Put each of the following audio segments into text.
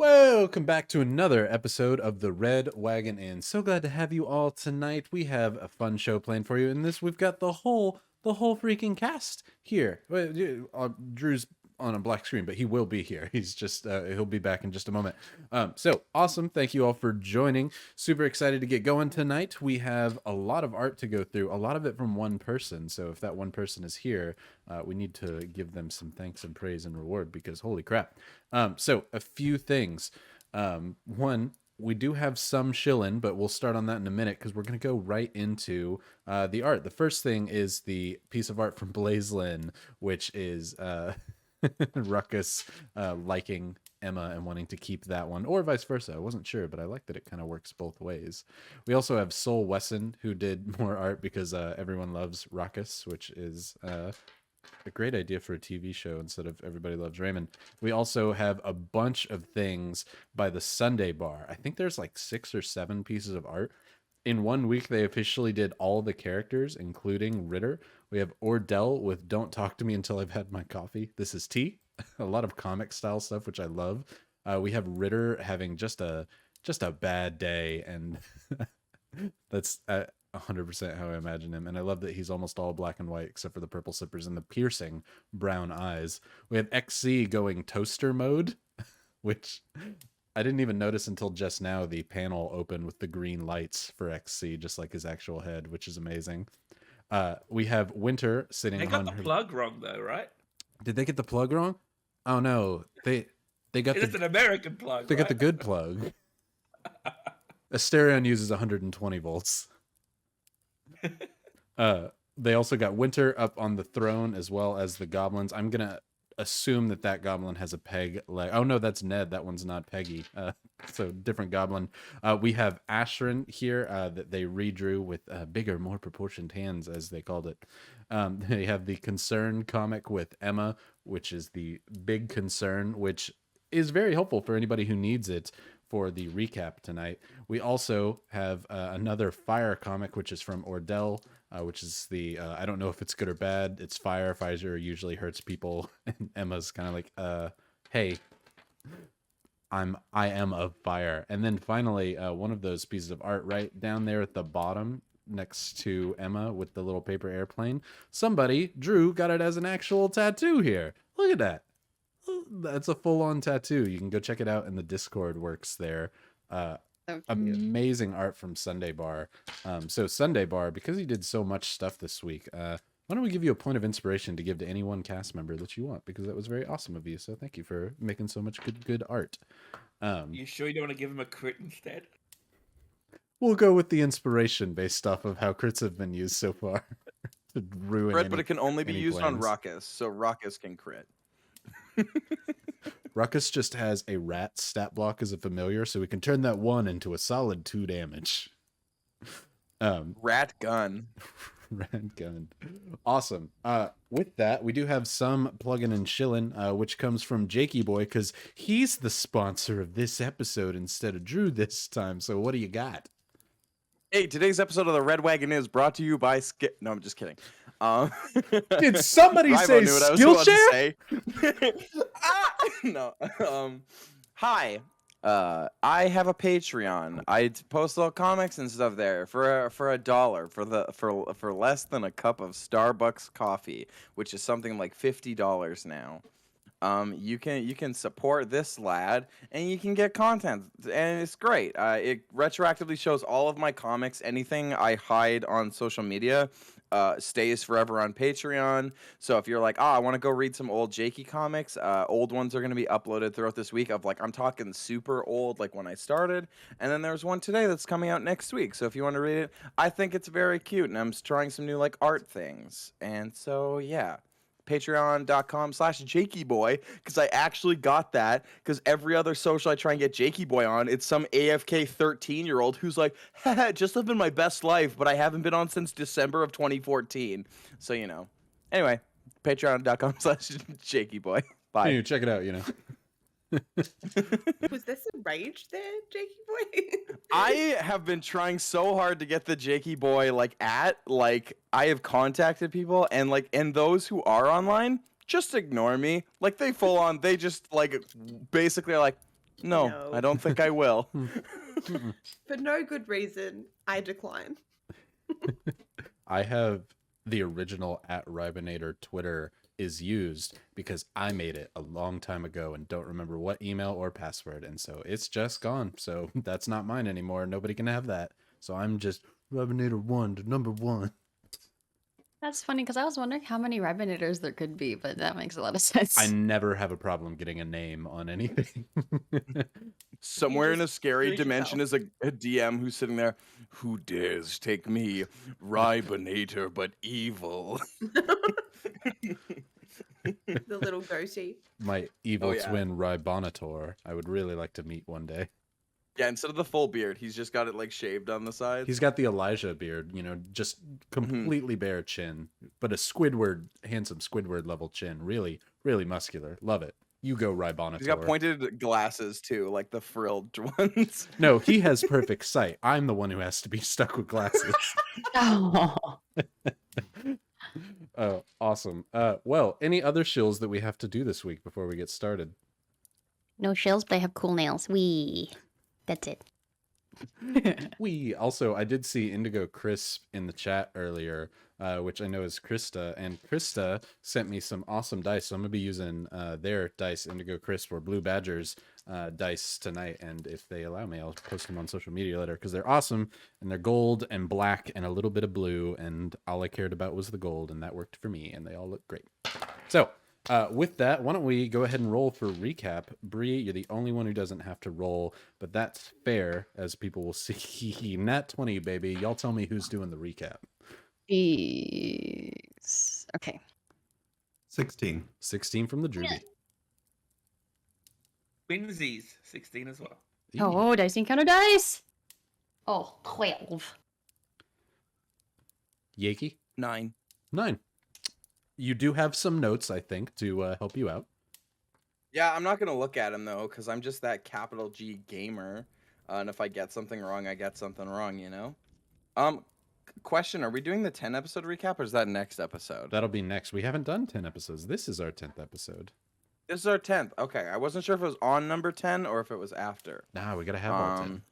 Welcome back to another episode of the Red Wagon Inn. So glad to have you all tonight. We have a fun show planned for you. In this, we've got the whole freaking cast here. Drew's on a black screen, but he will be here. He's just he'll be back in just a moment. So awesome! Thank you all for joining. Super excited to get going tonight. We have a lot of art to go through. A lot of it from one person. So if that one person is here, we need to give them some thanks and praise and reward because holy crap. So a few things. One, we do have some shillin', but we'll start on that in a minute because we're going to go right into the art. The first thing is the piece of art from Blazelyn, which is Ruckus liking Emma and wanting to keep that one, or vice versa. I wasn't sure, but I like that it kind of works both ways. We also have Sol Wesson, who did more art because everyone loves Ruckus, which is a great idea for a TV show instead of Everybody Loves Raymond. We also have a bunch of things by the Sunday Bar. I think there's like 6 or 7 pieces of art. In 1 week, they officially did all the characters, including Ritter. We have Ordeal with Don't Talk to Me Until I've Had My Coffee. This is tea. A lot of comic style stuff, which I love. We have Ritter having just a bad day, and that's 100% how I imagine him. And I love that he's almost all black and white except for the purple slippers and the piercing brown eyes. We have XC going toaster mode, which I didn't even notice until just now. The panel opened with the green lights for XC, just like his actual head, which is amazing. We have Winter sitting on... They got the plug wrong though, right? Did they get the plug wrong? Oh no, they got It's an American plug. They got the good plug. Asterion uses 120 volts. They also got Winter up on the throne as well as the goblins. I'm gonna assume that goblin has a peg leg. Oh no, that's Ned. That one's not Peggy. So different goblin. We have Ashrin here that they redrew with bigger, more proportioned hands, as they called it. They have the Concern comic with Emma, which is the big concern, which is very helpful for anybody who needs it for the recap tonight. We also have another fire comic, which is from Ordeal, which is the I don't know if it's good or bad. It's fire. Fire usually hurts people, and Emma's kind of like, hey, I am of fire. And then finally, one of those pieces of art right down there at the bottom next to Emma with the little paper airplane. Somebody, Drew, got it as an actual tattoo here. Look at that. That's a full-on tattoo. You can go check it out in the Discord works there. Amazing art from Sunday Bar. So Sunday Bar, because he did so much stuff this week, why don't we give you a point of inspiration to give to any one cast member that you want, because that was very awesome of you. So thank you for making so much good art. You sure you don't want to give him a crit instead? We'll go with the inspiration based off of how crits have been used so far to ruin. But it can only be used on Ruckus, so Ruckus can crit. Ruckus just has a rat stat block as a familiar, so we can turn that 1 into a solid 2 damage. Rat gun. Rat gun. Awesome. With that, we do have some plugin and shillin', which comes from JakeyBoi, because he's the sponsor of this episode instead of Drew this time. So what do you got? Hey, today's episode of the Red Wagon is brought to you by No, I'm just kidding. Did somebody say Skillshare? No. Hi. I have a Patreon. I post all comics and stuff there for $1 for less than a cup of Starbucks coffee, which is something like $50 now. You can support this lad and you can get content, and it's great. It retroactively shows all of my comics. Anything I hide on social media stays forever on Patreon. So if you're like, I want to go read some old Jakey comics, old ones are going to be uploaded throughout this week of, like, I'm talking super old, like when I started. And then there's one today that's coming out next week. So if you want to read it, I think it's very cute. And I'm trying some new, like, art things. And so, yeah. Patreon.com/JakeyBoi, because I actually got that, because every other social I try and get JakeyBoi on, it's some AFK 13-year-old who's like, haha, just living my best life, but I haven't been on since December of 2014. So, you know. Anyway, Patreon.com/JakeyBoi. Bye. You check it out, you know. Was this a rage there, JakeyBoi? I have been trying so hard to get the JakeyBoi I have contacted people, and those who are online just ignore me. Like, they just basically are like, No, No. I don't think I will. Mm-mm. For no good reason, I decline. I have the original at Rybonator Twitter is used because I made it a long time ago and don't remember what email or password, and so it's just gone. So that's not mine anymore. Nobody can have that. So I'm just Rybonator1, the number one. That's funny because I was wondering how many Rybonators there could be, but that makes a lot of sense. I never have a problem getting a name on anything. Somewhere in a just scary lose dimension yourself. is a DM who's sitting there. Who dares take me, Rybonator, but evil? The little goatee. My evil yeah. twin Rybonator. I would really like to meet one day. Yeah, instead of the full beard, he's just got it like shaved on the sides. He's got the Elijah beard, you know, just completely bare chin, but a Squidward, handsome Squidward level chin. Really, really muscular. Love it. You go, Rybonator. He's got pointed glasses too, like the frilled ones. No, he has perfect sight. I'm the one who has to be stuck with glasses. Oh. Oh, awesome. Well, any other shills that we have to do this week before we get started? No shills, but they have cool nails. That's it. I did see Indigo Crisp in the chat earlier, which I know is Krista, and Krista sent me some awesome dice. So I'm gonna be using their dice, Indigo Crisp or Blue Badgers dice tonight, and if they allow me, I'll post them on social media later because they're awesome and they're gold and black and a little bit of blue, and all I cared about was the gold, and that worked for me, and they all look great. So. With that, why don't we go ahead and roll for recap? Brie, you're the only one who doesn't have to roll, but that's fair, as people will see. Nat 20, baby. Y'all tell me who's doing the recap. Jeez. Okay. 16. 16 from the Druby. Winsies, 16 as well. Oh, dice encounter dice. Oh, 12. Jakey? 9. 9. You do have some notes, I think, to help you out. Yeah, I'm not gonna look at him though, because I'm just that capital G gamer, and if I get something wrong, I get something wrong, you know. Question: are we doing the 10 episode recap, or is that next episode? That'll be next. We haven't done 10 episodes. This is our 10th episode. This is our 10th. Okay, I wasn't sure if it was on number 10 or if it was after. Nah, we gotta have all 10.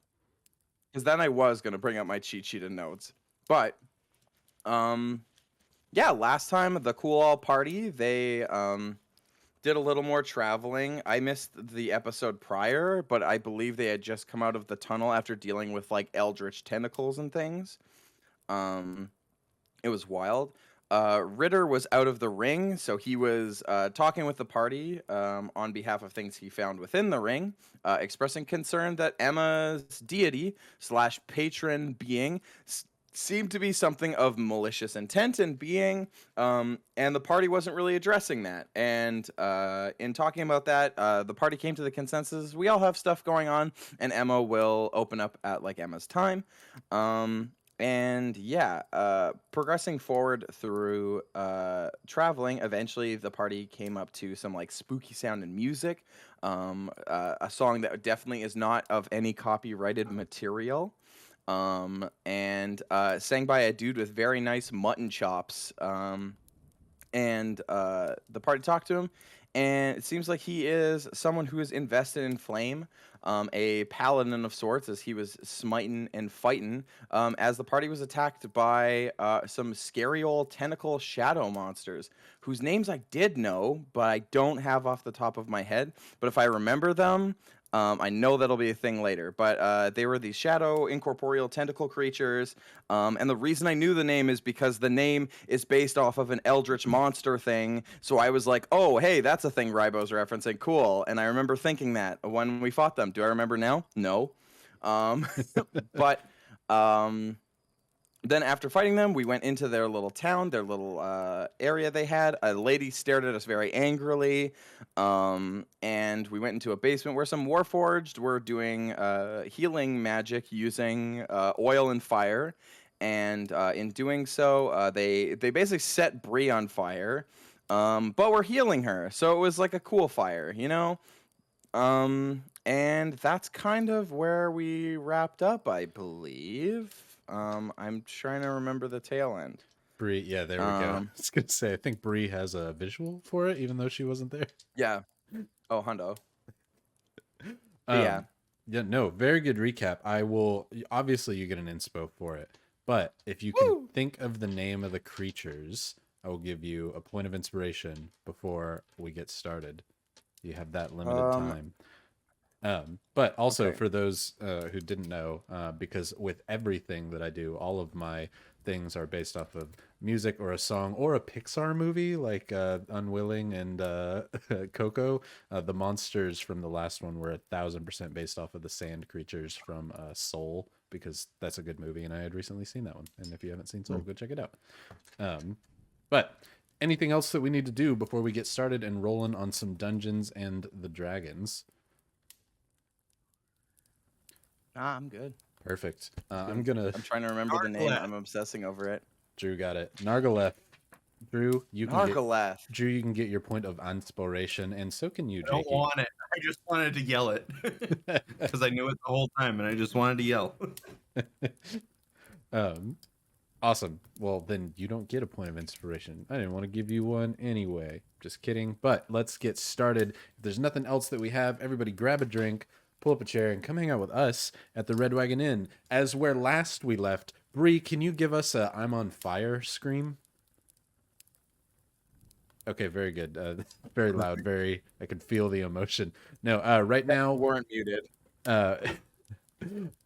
Because then I was gonna bring up my cheat sheet and notes, but yeah, last time the Cool All Party, they did a little more traveling. I missed the episode prior, but I believe they had just come out of the tunnel after dealing with like eldritch tentacles and things. It was wild. Ritter was out of the ring, so he was talking with the party on behalf of things he found within the ring, expressing concern that Emma's deity / patron being seemed to be something of malicious intent and being, and the party wasn't really addressing that. And in talking about that, the party came to the consensus, we all have stuff going on, and Emma will open up at like Emma's time. And yeah, progressing forward through traveling, eventually the party came up to some like spooky sounding music, a song that definitely is not of any copyrighted material. And sang by a dude with very nice mutton chops. And the party talked to him, and it seems like he is someone who is invested in flame, a paladin of sorts, as he was smiting and fighting, as the party was attacked by some scary old tentacle shadow monsters, whose names I did know, but I don't have off the top of my head. But if I remember them, I know that'll be a thing later, but they were these shadow incorporeal tentacle creatures, and the reason I knew the name is because the name is based off of an eldritch monster thing, so I was like, oh, hey, that's a thing Rybo's referencing, cool, and I remember thinking that when we fought them. Do I remember now? No. But then after fighting them, we went into their little town, their little area they had. A lady stared at us very angrily, and we went into a basement where some warforged were doing healing magic using oil and fire. And in doing so, they basically set Brie on fire, but we're healing her. So it was like a cool fire, you know? And that's kind of where we wrapped up, I believe. I'm trying to remember the tail end. Brie, yeah, there we go. I was gonna say, I think Brie has a visual for it, even though she wasn't there. Yeah. Oh, hundo. Yeah. Yeah, no, very good recap. I will obviously you get an inspo for it, but if you can think of the name of the creatures, I will give you a point of inspiration before we get started. You have that limited time. But also Okay. for those who didn't know, because with everything that I do, all of my things are based off of music or a song or a Pixar movie like Unwilling and Coco. The monsters from the last one were 1,000% based off of the sand creatures from Soul, because that's a good movie and I had recently seen that one. And if you haven't seen Soul, go check it out. But anything else that we need to do before we get started and rolling on some Dungeons and the Dragons? Nah, I'm good. Perfect. I'm gonna. I'm trying to remember the name. Nargaleth. I'm obsessing over it. Drew got it. Nargaleth. Drew, you can get. Nargaleth. Drew, you can get your point of inspiration, and so can you, I don't Jakey. want it. I just wanted to yell it because I knew it the whole time, and I just wanted to yell. Awesome. Well, then you don't get a point of inspiration. I didn't want to give you one anyway. Just kidding. But let's get started. If there's nothing else that we have, everybody grab a drink, pull up a chair, and come hang out with us at the Red Wagon Inn. As where last we left, Brie, can you give us a "I'm on fire" scream? Okay, very good. Very loud. Very. I can feel the emotion. No, right now Weren't muted.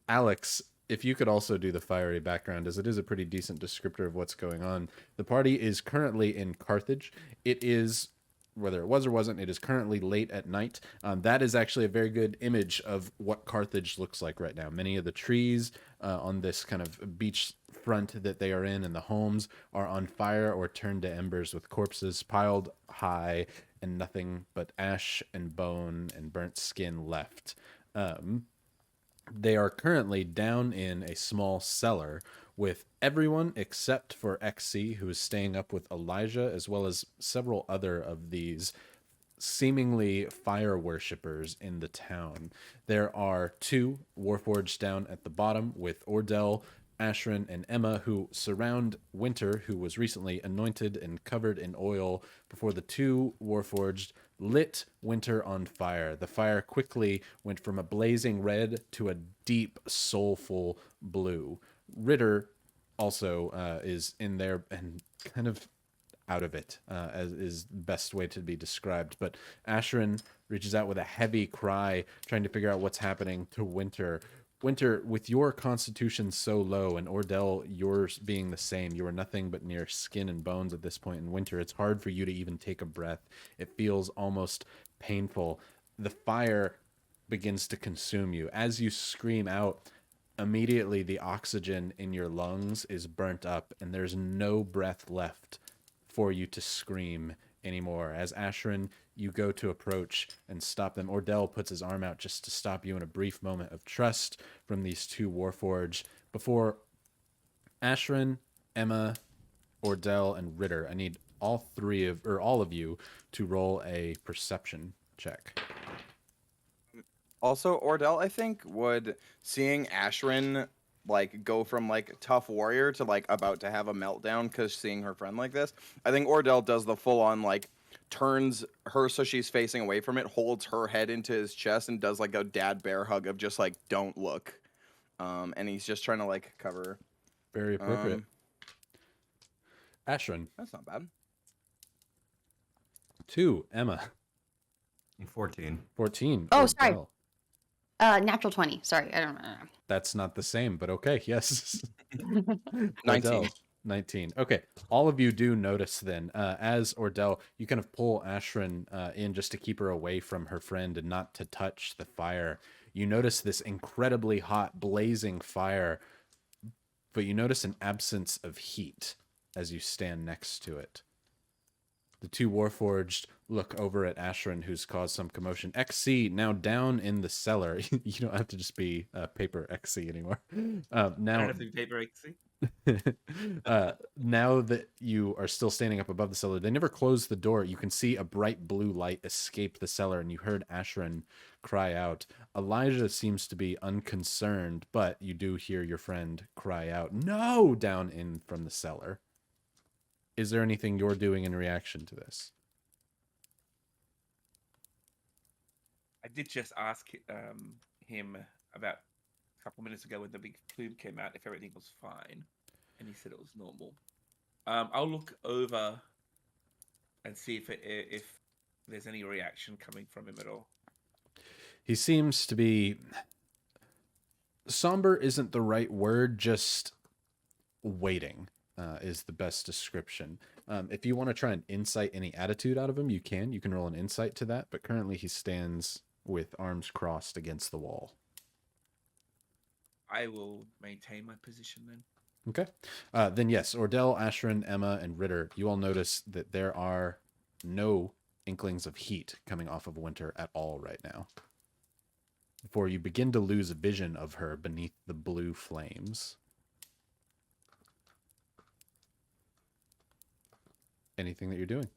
Alex, if you could also do the fiery background, as it is a pretty decent descriptor of what's going on. The party is currently in Carthage. It is, whether it was or wasn't, it is currently late at night. That is actually a very good image of what Carthage looks like right now. Many of the trees on this kind of beach front that they are in and the homes are on fire or turned to embers, with corpses piled high and nothing but ash and bone and burnt skin left. They are currently down in a small cellar with everyone except for XC, who is staying up with Elijah, as well as several other of these seemingly fire worshippers in the town. There are 2 warforged down at the bottom with Ordeal, Ashrin, and Emma, who surround Winter, who was recently anointed and covered in oil before the 2 warforged lit Winter on fire. The fire quickly went from a blazing red to a deep, soulful blue. Ritter also is in there and kind of out of it, as is the best way to be described. But Ashrin reaches out with a heavy cry, trying to figure out what's happening to Winter. Winter, with your constitution so low, and Ordeal, yours being the same, you are nothing but near skin and bones at this point in Winter. It's hard for you to even take a breath. It feels almost painful. The fire begins to consume you. As you scream out, immediately the oxygen in your lungs is burnt up, and there's no breath left for you to scream anymore. As Ashrin, you go to approach and stop them. Ordeal puts his arm out just to stop you in a brief moment of trust from these 2 warforged. Before Ashrin, Emma, Ordeal, and Ritter, I need all of you to roll a perception check. Also, Ordeal, I think, would seeing Ashrin like go from like tough warrior to like about to have a meltdown because seeing her friend like this, I think Ordeal does the full on like turns her so she's facing away from it, holds her head into his chest, and does like a dad bear hug of just like don't look. And he's just trying to like cover her. Very appropriate. Ashrin. That's not bad. 2, Emma. 14. 14. Oh, sorry. Ordeal. Natural 20. Sorry, I don't know. That's not the same, but okay, yes. 19. Ordeal, 19. Okay, all of you do notice then, as Ordeal, you kind of pull Ashrin in just to keep her away from her friend and not to touch the fire. You notice this incredibly hot, blazing fire, but you notice an absence of heat as you stand next to it. The 2 warforged look over at Ashrin, who's caused some commotion. XC, now down in the cellar. You don't have to just be paper XC anymore. I Now, don't have to be paper XC. now that you are still standing up above the cellar, they never closed the door. You can see a bright blue light escape the cellar, and you heard Ashrin cry out. Elijah seems to be unconcerned, but you do hear your friend cry out, "No!" down in from the cellar. Is there anything you're doing in reaction to this? I did just ask him about a couple minutes ago when the big plume came out if everything was fine, and he said it was normal. I'll look over and see if there's any reaction coming from him at all. He seems to be somber. Isn't the right word? Just waiting is the best description. If you want to try and insight any attitude out of him, you can. You can roll an insight to that. But currently, he stands with arms crossed against the wall. I will maintain my position then. Okay. Then yes, Ordeal, Ashrin, Emma, and Ritter, you all notice that there are no inklings of heat coming off of Winter at all right now. Before you begin to lose vision of her beneath the blue flames. Anything that you're doing?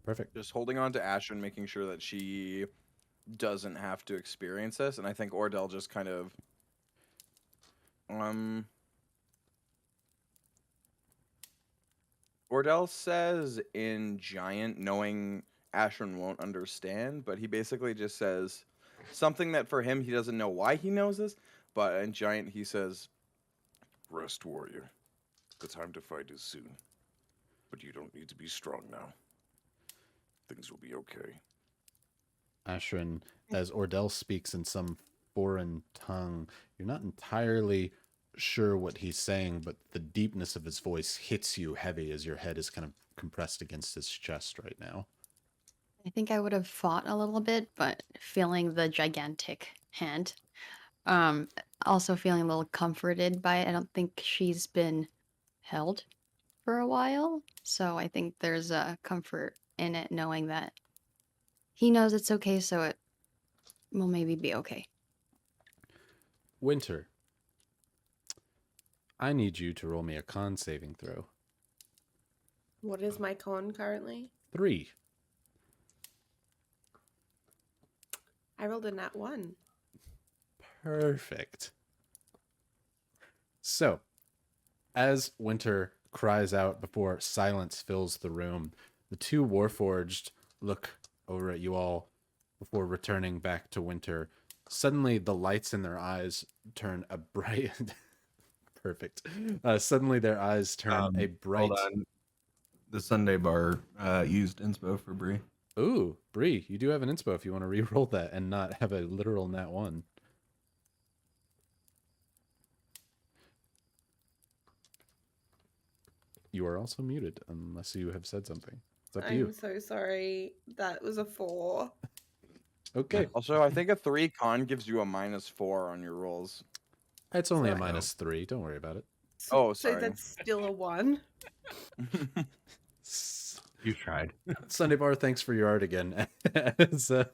Perfect. Just holding on to Asher and making sure that she doesn't have to experience this. And I think Ordeal just kind of Ordeal says in Giant, knowing Ashrin won't understand, but he basically just says something that for him he doesn't know why he knows this, but in Giant he says, Rest, warrior. The time to fight is soon. But you don't need to be strong now. Things will be okay. Ashrin, as Ordeal speaks in some foreign tongue, you're not entirely sure what he's saying, but the deepness of his voice hits you heavy as your head is kind of compressed against his chest right now. I think I would have fought a little bit, but feeling the gigantic hand. Also feeling a little comforted by it. I don't think she's been held for a while, so I think there's a comfort in it knowing that he knows it's okay, so it will maybe be okay. Winter, I need you to roll me a con saving throw. What is my con currently? 3. I rolled a nat 1. Perfect. So, as Winter cries out before silence fills the room, the two Warforged look over at you all before returning back to Winter. Suddenly, the lights in their eyes turn a bright... Perfect. Suddenly, their eyes turn a bright... Hold on. The Sunday bar used inspo for Brie. Ooh, Brie, you do have an inspo if you want to re-roll that and not have a literal nat 1. You are also muted unless you have said something. It's up to you. I'm so sorry. That was a 4. Okay. also, I think a 3 con gives you a -4 on your rolls. It's only a Sorry. -3. Don't worry about it. Oh, So sorry. that's still a 1. You tried. Sunday Bar, thanks for your art again. As, the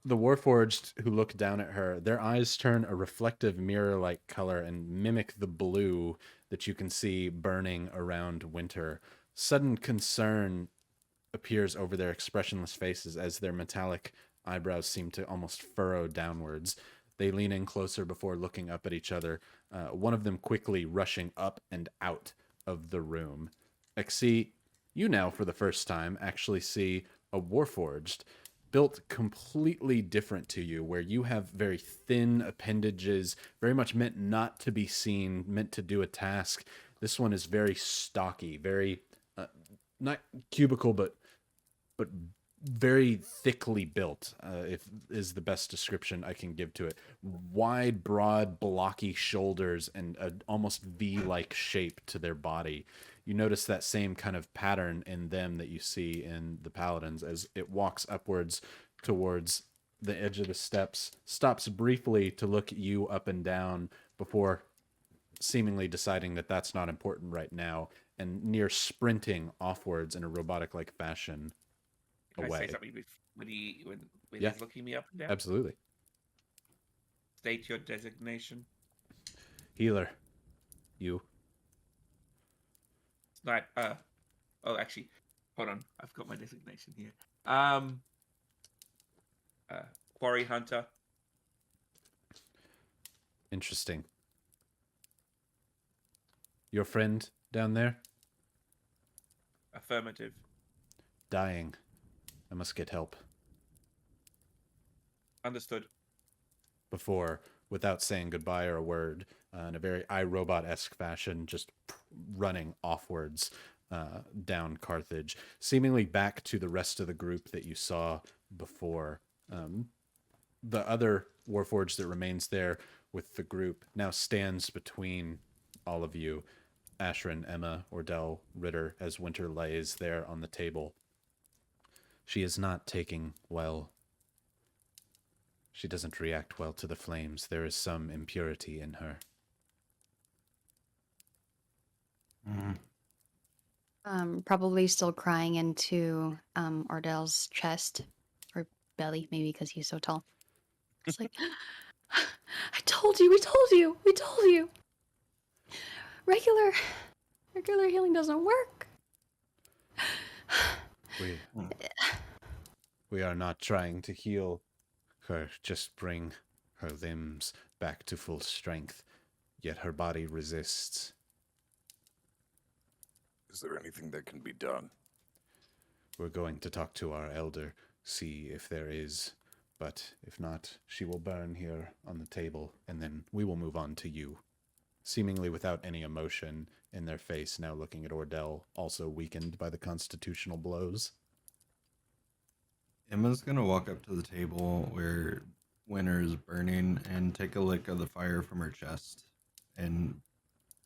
Warforged who look down at her, their eyes turn a reflective mirror-like color and mimic the blue that you can see burning around Winter. Sudden concern appears over their expressionless faces as their metallic eyebrows seem to almost furrow downwards. They lean in closer before looking up at each other, one of them quickly rushing up and out of the room. Exceed, you now, for the first time, actually see a Warforged built completely different to you, where you have very thin appendages, very much meant not to be seen, meant to do a task. This one is very stocky, very, not cubical, but very thickly built, if is the best description I can give to it. Wide, broad, blocky shoulders and an almost V-like shape to their body. You notice that same kind of pattern in them that you see in the paladins as it walks upwards towards the edge of the steps, stops briefly to look at you up and down before seemingly deciding that that's not important right now, and near sprinting offwards in a robotic-like fashion. Can I Away. say something when Yeah. he's looking me up and down? Absolutely. State your designation. Healer. You. Snipe. Oh, actually, hold on. I've got my designation here. Quarry hunter. Interesting. Your friend down there? Affirmative. Dying. I must get help. Understood. Before, without saying goodbye or a word, in a very iRobot-esque fashion, just running offwards down Carthage, seemingly back to the rest of the group that you saw before. The other warforged that remains there with the group now stands between all of you, Ashrin, Emma, Ordeal, Ritter, as Winter lays there on the table. She is not taking well. She doesn't react well to the flames. There is some impurity in her. Probably still crying into Ordeal's chest or belly, maybe because he's so tall. It's like, I told you, we told you, we told you. Regular healing doesn't work. We are not trying to heal her, just bring her limbs back to full strength, yet her body resists. Is there anything that can be done? We're going to talk to our elder, see if there is, but if not, she will burn here on the table, and then we will move on to you. Seemingly without any emotion in their face, now looking at Ordeal, also weakened by the constitutional blows. Emma's gonna walk up to the table where Winter is burning and take a lick of the fire from her chest and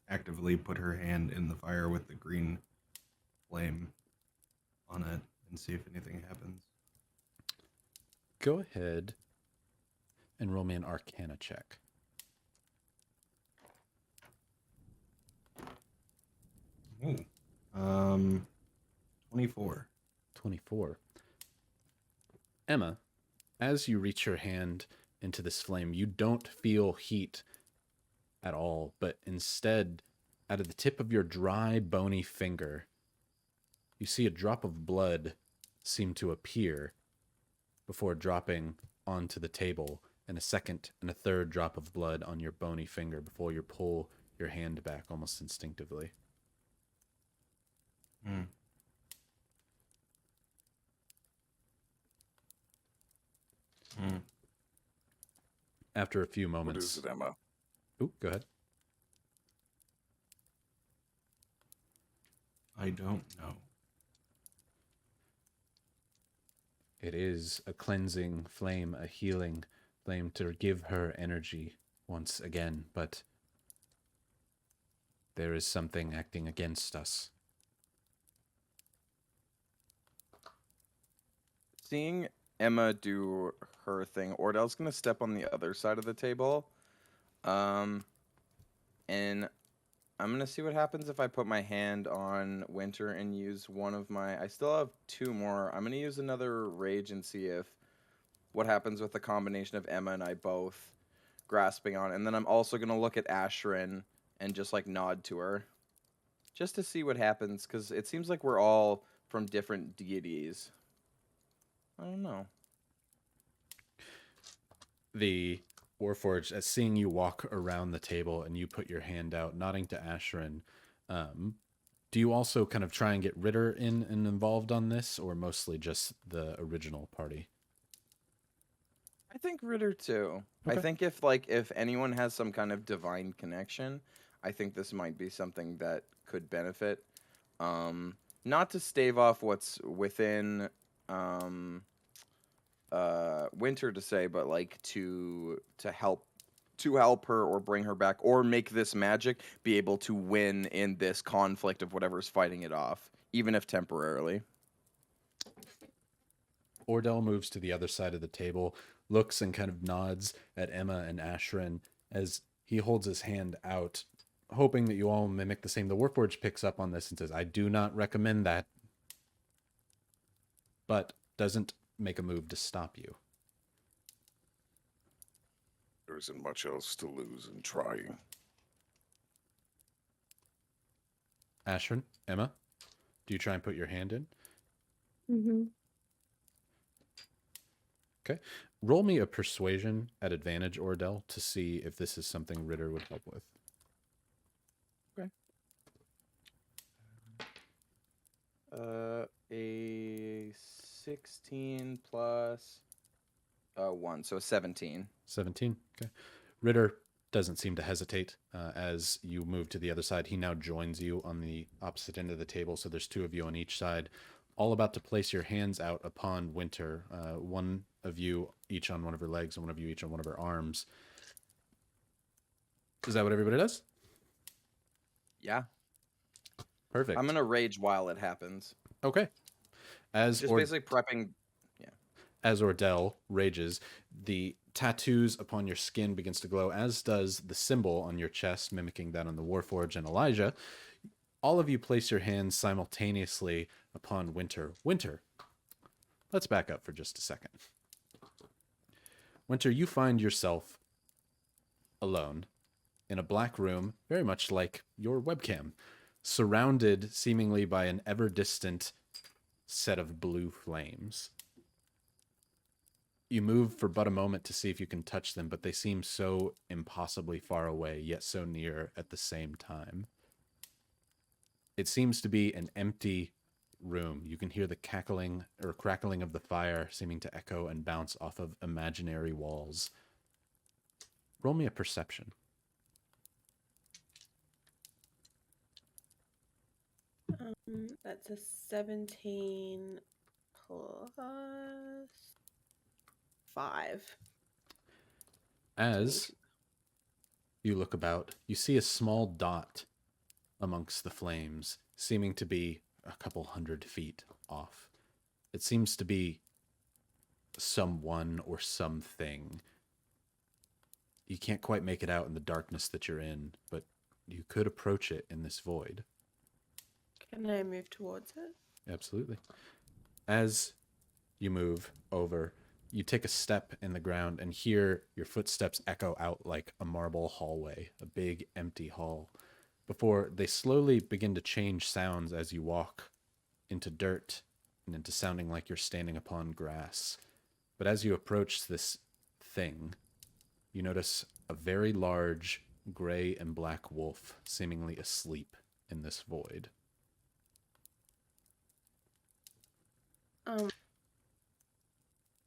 actively put her hand in the fire with the green flame on it and see if anything happens. Go ahead and roll me an Arcana check. Ooh. 24. 24. Emma, as you reach your hand into this flame, you don't feel heat at all, but instead, out of the tip of your dry, bony finger, you see a drop of blood seem to appear before dropping onto the table, and a second and a third drop of blood on your bony finger before you pull your hand back almost instinctively. Mm. Mm. After a few What moments... is it, Emma? Ooh, go ahead. I don't know. It is a cleansing flame, a healing flame to give her energy once again, but there is something acting against us. Seeing Emma do her thing, Ordeal's gonna step on the other side of the table. And I'm gonna see what happens if I put my hand on Winter and use one of my... I still have two more. I'm gonna use another rage and see if what happens with the combination of Emma and I both grasping on. And then I'm also gonna look at Ashrin and just like nod to her, just to see what happens, because it seems like we're all from different deities. I don't know. The Warforged, as seeing you walk around the table and you put your hand out, nodding to Ashrin, do you also kind of try and get Ritter in and involved on this, or mostly just the original party? I think Ritter too. Okay. I think if anyone has some kind of divine connection, I think this might be something that could benefit. Not to stave off what's within Winter to say, but like to help her or bring her back or make this magic be able to win in this conflict of whatever's fighting it off, even if temporarily. Ordeal moves to the other side of the table, looks and kind of nods at Emma and Ashrin as he holds his hand out, hoping that you all mimic the same. The Warforged picks up on this and says, I do not recommend that, but doesn't make a move to stop you. There isn't much else to lose in trying. Ashrin, Emma, do you try and put your hand in? Mm-hmm. Okay. Roll me a persuasion at advantage, Ordeal, to see if this is something Ritter would help with. Okay. A 16 plus 1, so 17. 17. Okay. Ritter doesn't seem to hesitate as you move to the other side. He now joins you on the opposite end of the table, so there's two of you on each side, all about to place your hands out upon Winter. One of you each on one of her legs and one of you each on one of her arms. Is that what everybody does? Yeah. Perfect. I'm going to rage while it happens. Okay. As Just basically prepping. As Ordeal rages, the tattoos upon your skin begins to glow, as does the symbol on your chest, mimicking that on the Warforged and Elijah. All of you place your hands simultaneously upon Winter. Winter, let's back up for just a second. Winter, you find yourself alone in a black room, very much like your webcam, surrounded seemingly by an ever-distant set of blue flames. You move for but a moment to see if you can touch them, but they seem so impossibly far away, yet so near at the same time. It seems to be an empty room. You can hear the cackling or crackling of the fire seeming to echo and bounce off of imaginary walls. Roll me a perception. That's a 17 plus 5. As you look about, you see a small dot amongst the flames, seeming to be a couple 100 feet off. It seems to be someone or something. You can't quite make it out in the darkness that you're in, but you could approach it in this void. Can I move towards it? Absolutely. As you move over, you take a step in the ground and hear your footsteps echo out like a marble hallway, a big empty hall, before they slowly begin to change sounds as you walk into dirt and into sounding like you're standing upon grass. But as you approach this thing, you notice a very large gray and black wolf seemingly asleep in this void.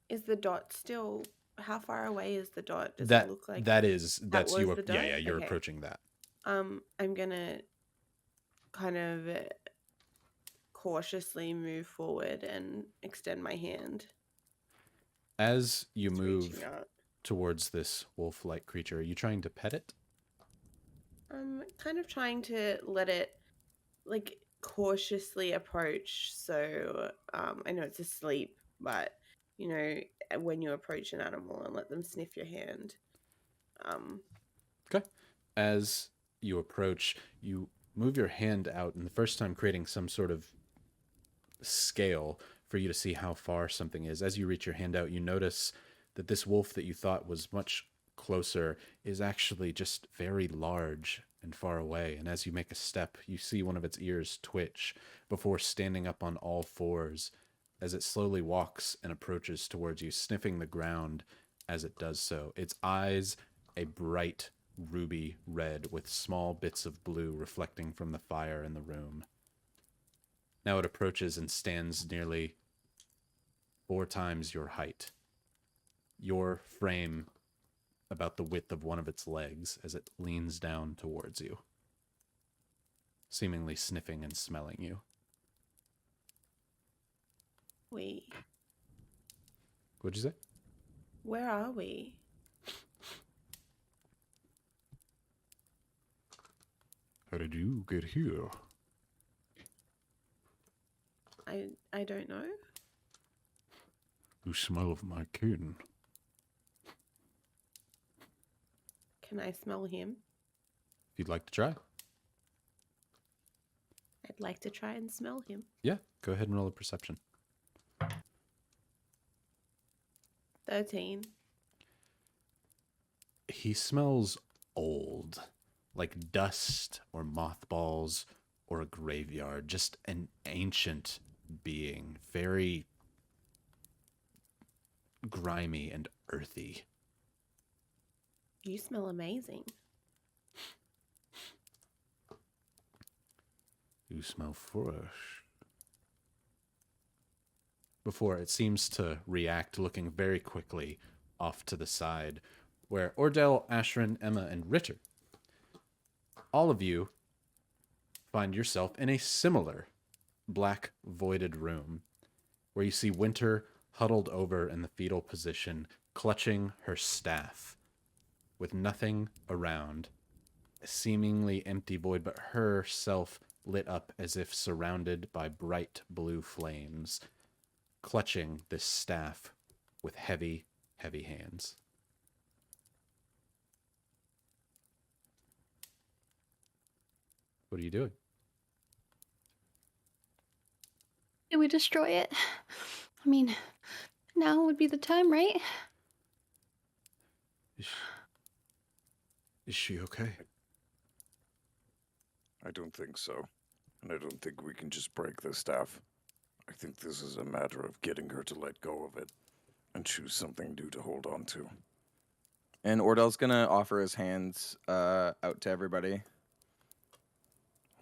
Is the dot still? How far away is the dot? Does That it look like that's was you. the dot? Yeah, you're Okay. approaching that. I'm gonna kind of cautiously move forward and extend my hand. As you Just move reaching out. towards this wolf-like creature, are you trying to pet it? I'm kind of trying to let it like cautiously approach. So I know it's asleep, but you know when you approach an animal and let them sniff your hand. Okay. As you approach, you move your hand out, and the first time creating some sort of scale for you to see how far something is. As you reach your hand out, you notice that this wolf that you thought was much closer is actually just very large and far away. And as you make a step, you see one of its ears twitch before standing up on all fours as it slowly walks and approaches towards you, sniffing the ground as it does so. Its eyes a bright ruby red with small bits of blue reflecting from the fire in the room. Now it approaches and stands nearly 4 times your height. Your frame about the width of one of its legs as it leans down towards you, seemingly sniffing and smelling you. What'd you say? Where are we? How did you get here? I don't know. You smell of my kin. Can I smell him? If you'd like to try. I'd like to try and smell him. Yeah, go ahead and roll a perception. 13. He smells old, like dust or mothballs or a graveyard, just an ancient being, very grimy and earthy. You smell amazing. You smell fresh. before it seems to react, looking very quickly off to the side, where Ordeal, Ashrin, Emma, and Ritter, all of you find yourself in a similar black voided room, where you see Winter huddled over in the fetal position, clutching her staff, with nothing around, a seemingly empty void, but herself lit up as if surrounded by bright blue flames, clutching this staff with heavy, heavy hands. What are you doing? Did we destroy it? I mean, now would be the time, right? Is she okay? I don't think so. And I don't think we can just break the staff. I think this is a matter of getting her to let go of it and choose something new to hold on to. And Ordel's gonna offer his hands out to everybody.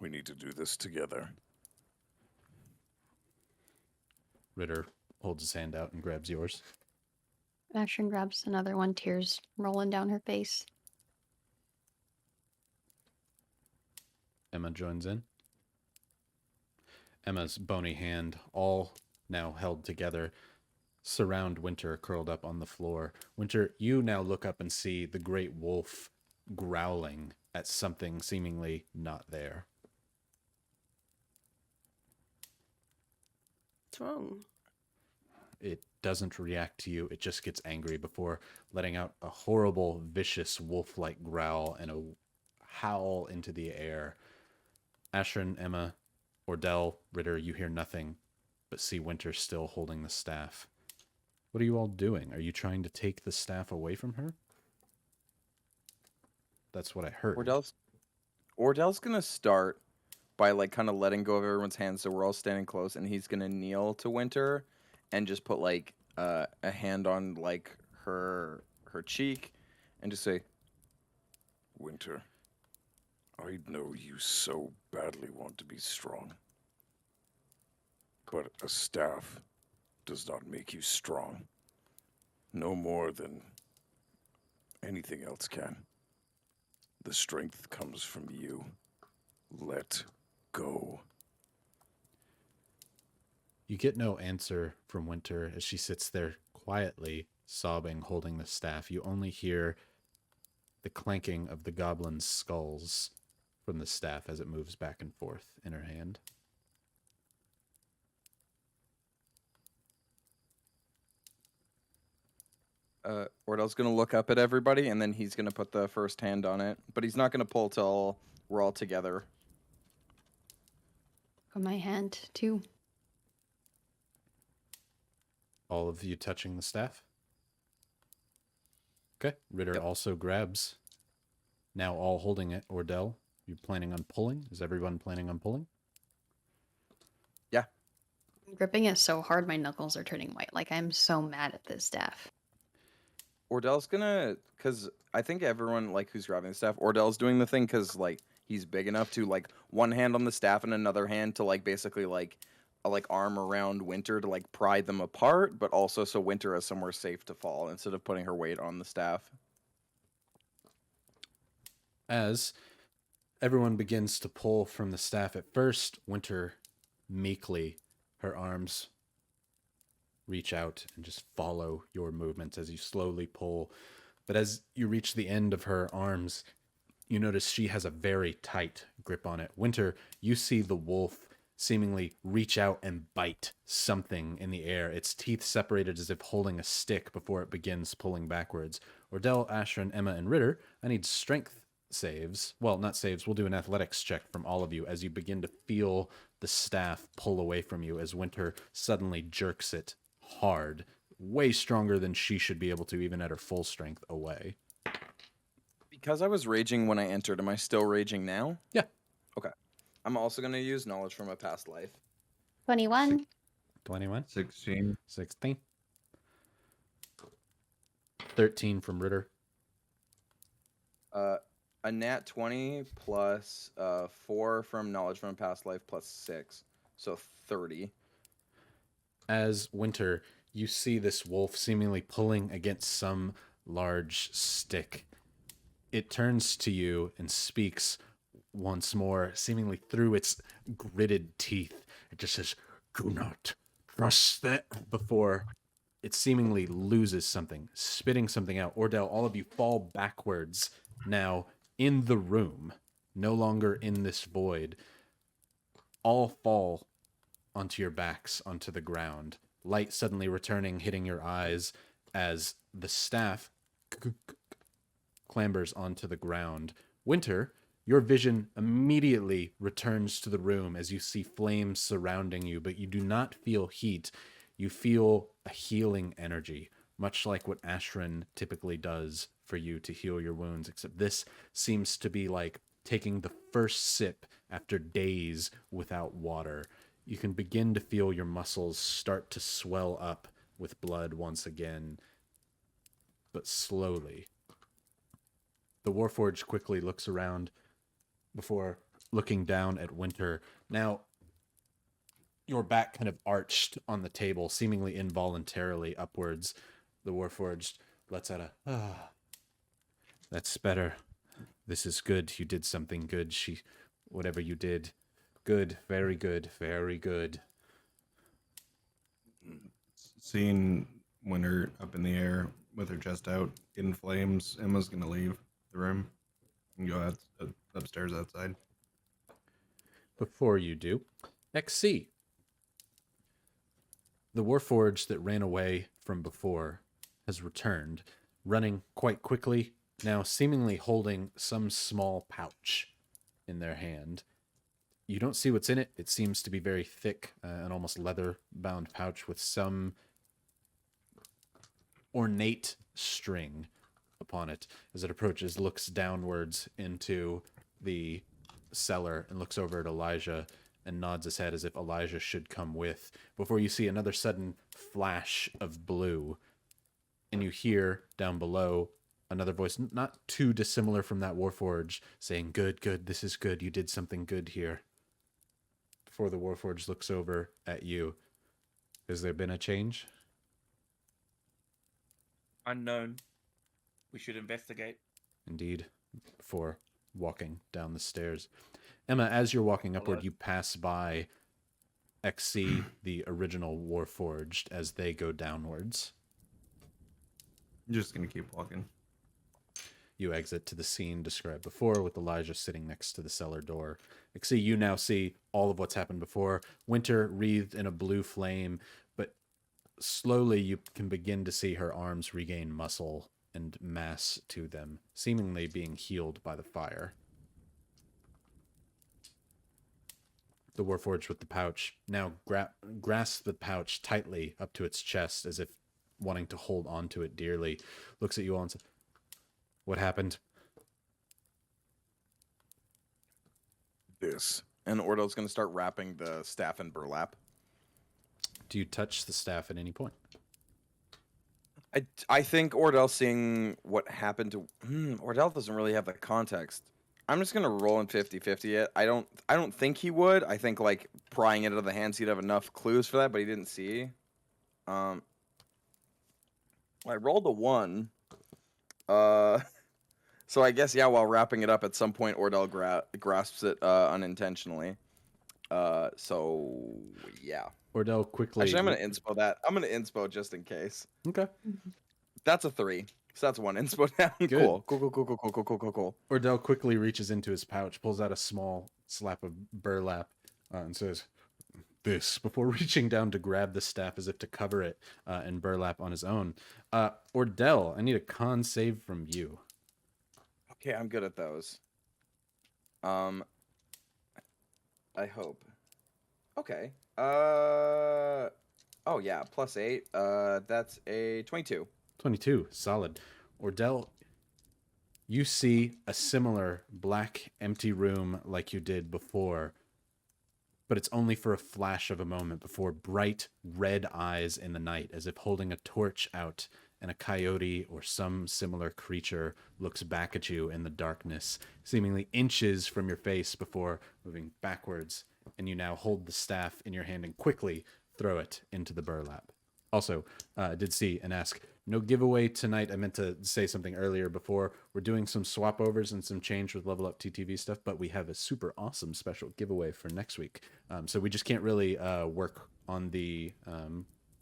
We need to do this together. Ritter holds his hand out and grabs yours. Ashton grabs another one, tears rolling down her face. Emma joins in. Emma's bony hand, all now held together, surround Winter curled up on the floor. Winter, you now look up and see the great wolf growling at something seemingly not there. What's wrong? It doesn't react to you. It just gets angry before letting out a horrible, vicious, wolf-like growl and a howl into the air. Ashrin, Emma, Ordeal, Ritter, you hear nothing, but see Winter still holding the staff. What are you all doing? Are you trying to take the staff away from her? That's what I heard. Ordel's gonna start by like kind of letting go of everyone's hands, so we're all standing close, and he's gonna kneel to Winter and just put like a hand on like her cheek and just say, Winter, I know you so badly want to be strong. But a staff does not make you strong. No more than anything else can. The strength comes from you. Let go. You get no answer from Winter as she sits there quietly, sobbing, holding the staff. You only hear the clanking of the goblin's skulls from the staff as it moves back and forth in her hand. Ordel's gonna look up at everybody, and then he's gonna put the first hand on it, but he's not gonna pull till we're all together. Got my hand too. All of you touching the staff? Okay. Ritter Yep. also grabs. Now all holding it. Ordeal, you planning on pulling? Is everyone planning on pulling? Yeah. I'm gripping it so hard my knuckles are turning white. Like I'm so mad at this staff. Ordel's gonna, cause I think everyone like who's grabbing the staff, Ordel's doing the thing cause like he's big enough to like one hand on the staff and another hand to like basically like arm around Winter to like pry them apart, but also so Winter has somewhere safe to fall instead of putting her weight on the staff. As everyone begins to pull from the staff at first, Winter meekly, her arms reach out and just follow your movements as you slowly pull. But as you reach the end of her arms, you notice she has a very tight grip on it. Winter, you see the wolf seemingly reach out and bite something in the air, its teeth separated as if holding a stick before it begins pulling backwards. Ordeal, Ashrin, Emma, and Ritter, I need strength saves. Well, not saves. We'll do an athletics check from all of you as you begin to feel the staff pull away from you as Winter suddenly jerks it hard, way stronger than she should be able to even at her full strength away. Because I was raging when I entered, am I still raging now? Yeah. Okay. I'm also going to use knowledge from a past life. 21. 21. 16. 16. 13 from Ritter. A nat 20 plus 4 from knowledge from a past life plus 6. So 30. As Winter, you see this wolf seemingly pulling against some large stick. It turns to you and speaks once more, seemingly through its gritted teeth. It just says, "Do not trust that," before it seemingly loses something, spitting something out. Ordell, all of you fall backwards now in the room, no longer in this void. All fall onto your backs, onto the ground. Light suddenly returning, hitting your eyes as the staff clambers onto the ground. Winter, your vision immediately returns to the room as you see flames surrounding you, but you do not feel heat. You feel a healing energy, much like what Ashran typically does for you to heal your wounds, except this seems to be like taking the first sip after days without water. You can begin to feel your muscles start to swell up with blood once again, but slowly. The Warforged quickly looks around before looking down at Winter. Now, your back kind of arched on the table, seemingly involuntarily upwards. The Warforged lets out a, that's better. This is good. You did something good. Whatever you did. Good. Very good. Very good. Seeing Winter up in the air with her chest out in flames, Emma's gonna leave the room and go upstairs outside. Before you do, XC. The Warforged that ran away from before has returned, running quite quickly, now seemingly holding some small pouch in their hand. You don't see what's in it. It seems to be very thick, an almost leather-bound pouch with some ornate string upon it. As it approaches, looks downwards into the cellar and looks over at Elijah and nods his head as if Elijah should come with, before you see another sudden flash of blue. And you hear down below another voice, not too dissimilar from that Warforged, saying, "Good, good, this is good. You did something good here." Before the Warforged looks over at you, has there been a change? Unknown. We should investigate. Indeed, before walking down the stairs. Emma, as you're walking upward, you pass by XC, the original Warforged, as they go downwards. I'm just gonna keep walking. You exit to the scene described before, with Elijah sitting next to the cellar door. XC, you now see all of what's happened before. Winter wreathed in a blue flame, but slowly you can begin to see her arms regain muscle and mass to them, seemingly being healed by the fire. The Warforged with the pouch now grasps the pouch tightly up to its chest as if wanting to hold on to it dearly. Looks at you all and says, "What happened?" This. And Ordell's going to start wrapping the staff in burlap. Do you touch the staff at any point? I think Ordell, seeing what happened to Ordell doesn't really have the context. I'm just gonna roll in 50-50 it. I don't think he would. I think like prying it out of the hands, he'd have enough clues for that, but he didn't see. I rolled a 1. So I guess yeah, while wrapping it up, at some point Ordell grasps it unintentionally. So yeah. Ordell quickly. Actually, I'm gonna inspo that. I'm gonna inspo just in case. Okay. That's a 3. So that's 1 inspo down. Good. Cool. Cool. Ordell quickly reaches into his pouch, pulls out a small slab of burlap, and says, "This," before reaching down to grab the staff as if to cover it in burlap on his own. Ordell, I need a con save from you. Okay, I'm good at those. I hope. Okay. Oh yeah, +8. That's a 22. 22, solid. Ordell, you see a similar black, empty room like you did before, but it's only for a flash of a moment before bright red eyes in the night, as if holding a torch out, and a coyote or some similar creature looks back at you in the darkness, seemingly inches from your face before moving backwards, and you now hold the staff in your hand and quickly throw it into the burlap. Also, did see and ask, no giveaway tonight. I meant to say something earlier before. We're doing some swap overs and some change with Level Up TTV stuff, but we have a super awesome special giveaway for next week. So we just can't really work on the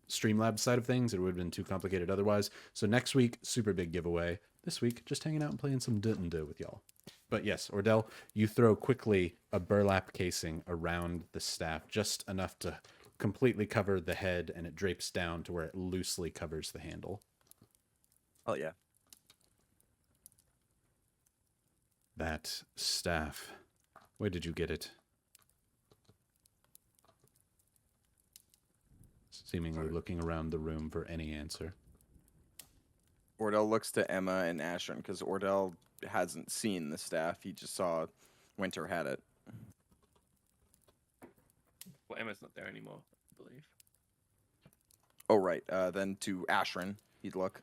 Streamlabs side of things. It would have been too complicated otherwise. So next week, super big giveaway. This week, just hanging out and playing some D&D with y'all. But yes, Ordeal, you throw quickly a burlap casing around the staff, just enough to completely cover the head, and it drapes down to where it loosely covers the handle. Oh yeah. That staff, where did you get it? Seemingly looking around the room for any answer. Ordeal looks to Emma and Ashern because Ordeal hasn't seen the staff. He just saw Winter had it. Well, Emma's not there anymore, I believe. Oh right. Then to Ashern, he'd look.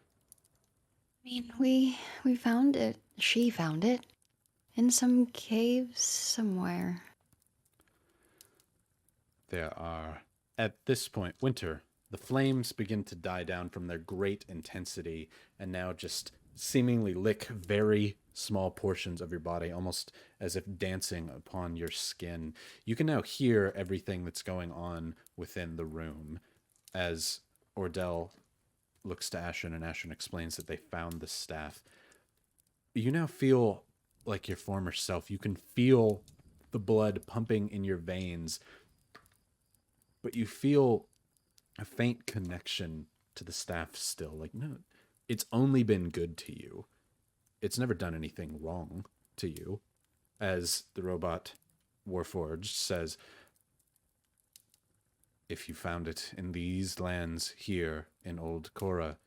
I mean, we found it. She found it in some caves somewhere. There are, at this point, Winter, the flames begin to die down from their great intensity and now just seemingly lick very small portions of your body, almost as if dancing upon your skin. You can now hear everything that's going on within the room as Ordeal looks to Ashen, and Ashen explains that they found the staff. You now feel like your former self. You can feel the blood pumping in your veins, but you feel a faint connection to the staff still. Like, no, it's only been good to you. It's never done anything wrong to you. As the robot Warforged says, if you found it in these lands here in Old Korra,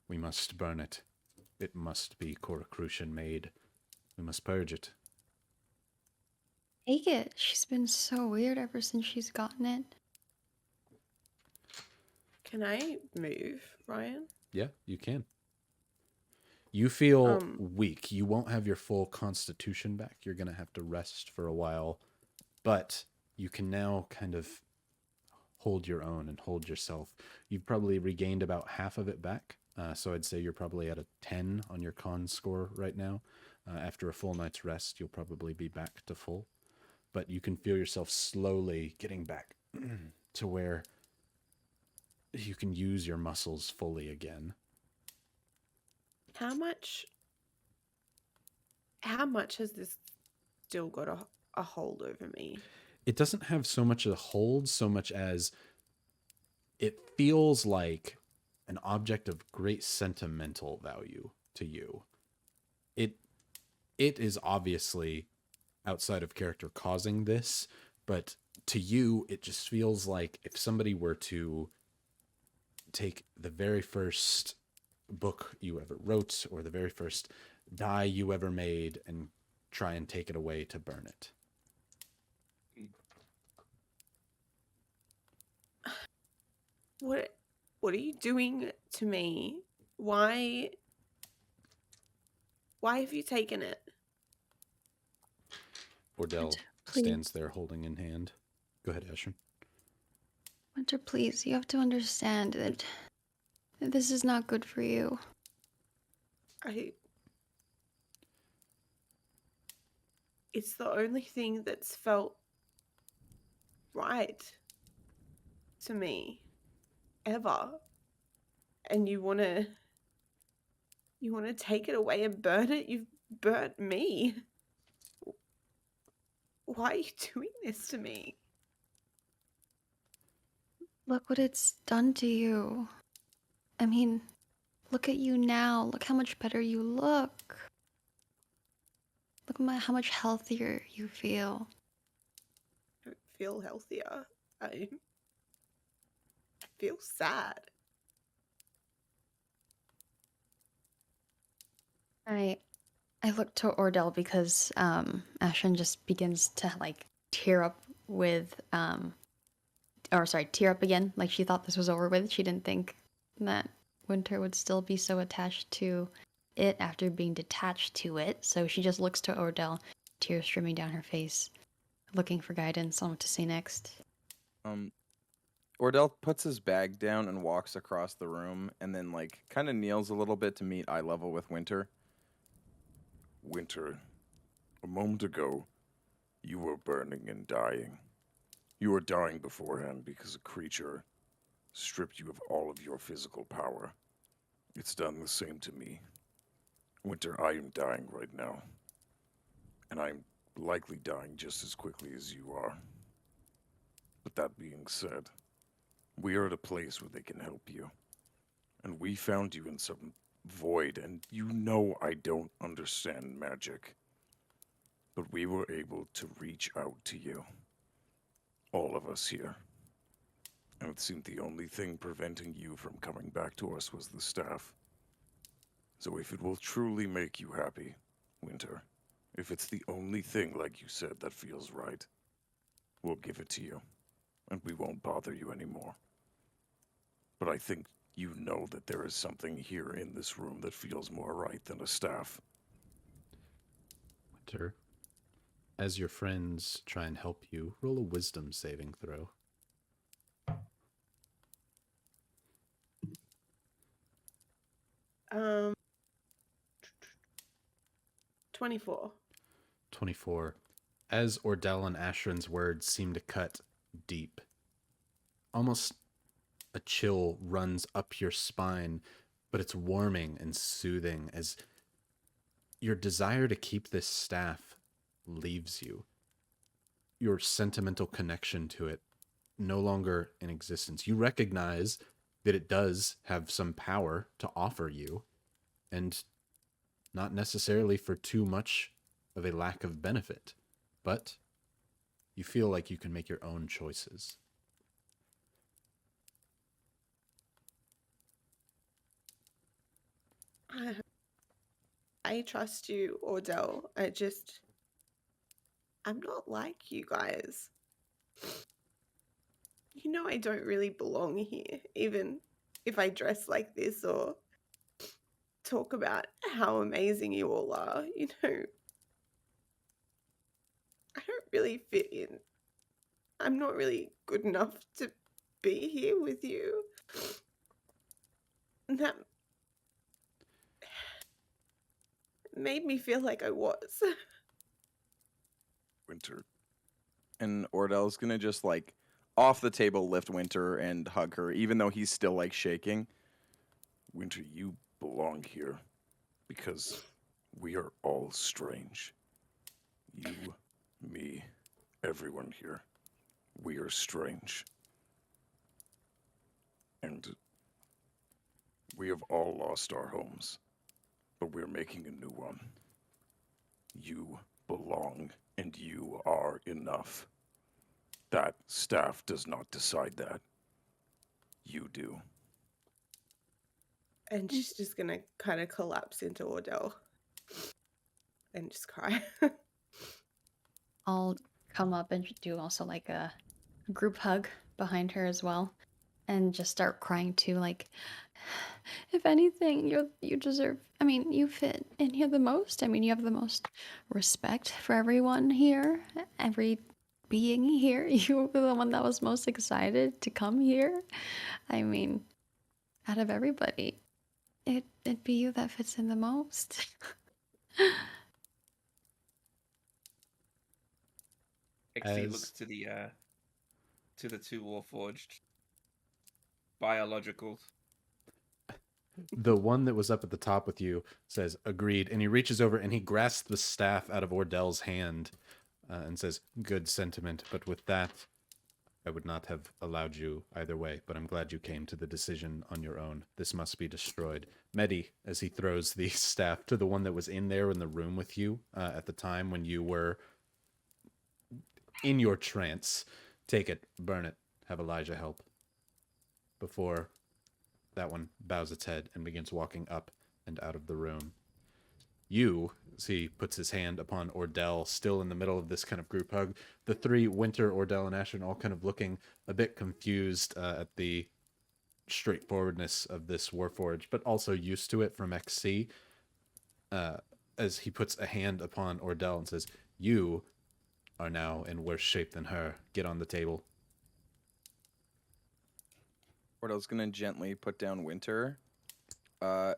we must burn it. It must be Korra Crucian made. We must purge it. Take it. She's been so weird ever since she's gotten it. Can I move, Ryan? Yeah, you can. You feel Um, weak. You won't have your full constitution back. You're going to have to rest for a while. But you can now kind of hold your own and hold yourself. You've probably regained about half of it back. So I'd say you're probably at a 10 on your con score right now. After a full night's rest, you'll probably be back to full. But you can feel yourself slowly getting back to where you can use your muscles fully again. How much has this still got a hold over me? It doesn't have so much a hold, so much as it feels like an object of great sentimental value to you. It is obviously outside of character causing this, but to you, it just feels like if somebody were to take the very first book you ever wrote or the very first die you ever made and try and take it away to burn it. What are you doing to me? Why have you taken it? Ordeal Please. stands there holding in hand. Go ahead, Ashen. Winter, please, you have to understand that this is not good for you. It's the only thing that's felt right to me ever. And you want to take it away and burn it? You've burnt me. Why are you doing this to me? Look what it's done to you. I mean, look at you now. Look how much better you look. Look at how much healthier you feel. I don't feel healthier. I feel sad. I look to Ordeal because Ashen just begins to like tear up with tear up again. Like she thought this was over with. She didn't think that Winter would still be so attached to it after being detached to it. So she just looks to Ordeal, tears streaming down her face, looking for guidance on what to say next. Ordell puts his bag down and walks across the room, and then like kind of kneels a little bit to meet eye level with Winter. Winter, a moment ago, you were burning and dying. You were dying beforehand because a creature stripped you of all of your physical power. It's done the same to me. Winter, I am dying right now. And I'm likely dying just as quickly as you are. But that being said, we are at a place where they can help you. And we found you in some void, and you know I don't understand magic. But we were able to reach out to you. All of us here. And it seemed the only thing preventing you from coming back to us was the staff. So if it will truly make you happy, Winter, if it's the only thing, like you said, that feels right, we'll give it to you. And we won't bother you anymore. But I think you know that there is something here in this room that feels more right than a staff. Winter, as your friends try and help you, roll a wisdom saving throw. Um, 24. 24. As Ordell and Ashran's words seem to cut deep, almost a chill runs up your spine, but it's warming and soothing as your desire to keep this staff leaves you. Your sentimental connection to it no longer in existence. You recognize that it does have some power to offer you, and not necessarily for too much of a lack of benefit, but you feel like you can make your own choices. I trust you, Ordell. I'm not like you guys. You know I don't really belong here, even if I dress like this or talk about how amazing you all are. You know, I don't really fit in. I'm not really good enough to be here with you. And that made me feel like I was. Winter, And Ordell's gonna just like off the table lift Winter and hug her, even though he's still like shaking. Winter, you belong here because we are all strange. You, me, everyone here. We are strange. And we have all lost our homes, but we're making a new one. You belong, and you are enough. That staff does not decide that. You do. And she's just gonna kind of collapse into Ordell and just cry. I'll come up and do also like a group hug behind her as well, and just start crying too. Like, if anything, you deserve. I mean, you fit in here the most. I mean, you have the most respect for everyone here, every being here. You were the one that was most excited to come here. I mean, out of everybody, it'd be you that fits in the most. Exie As- looks to the two warforged biologicals. The one that was up at the top with you says, agreed. And he reaches over and he grasps the staff out of Ordell's hand and says, good sentiment. But with that, I would not have allowed you either way. But I'm glad you came to the decision on your own. This must be destroyed. Medi, as he throws the staff to the one that was in there in the room with you at the time when you were in your trance, take it, burn it, have Elijah help. Before that one bows its head and begins walking up and out of the room. You, as he puts his hand upon Ordell, still in the middle of this kind of group hug, the three, Winter, Ordell, and Ashton, all kind of looking a bit confused at the straightforwardness of this Warforged, but also used to it from XC, as he puts a hand upon Ordell and says, you are now in worse shape than her. Get on the table. Ordeal's gonna gently put down Winter, and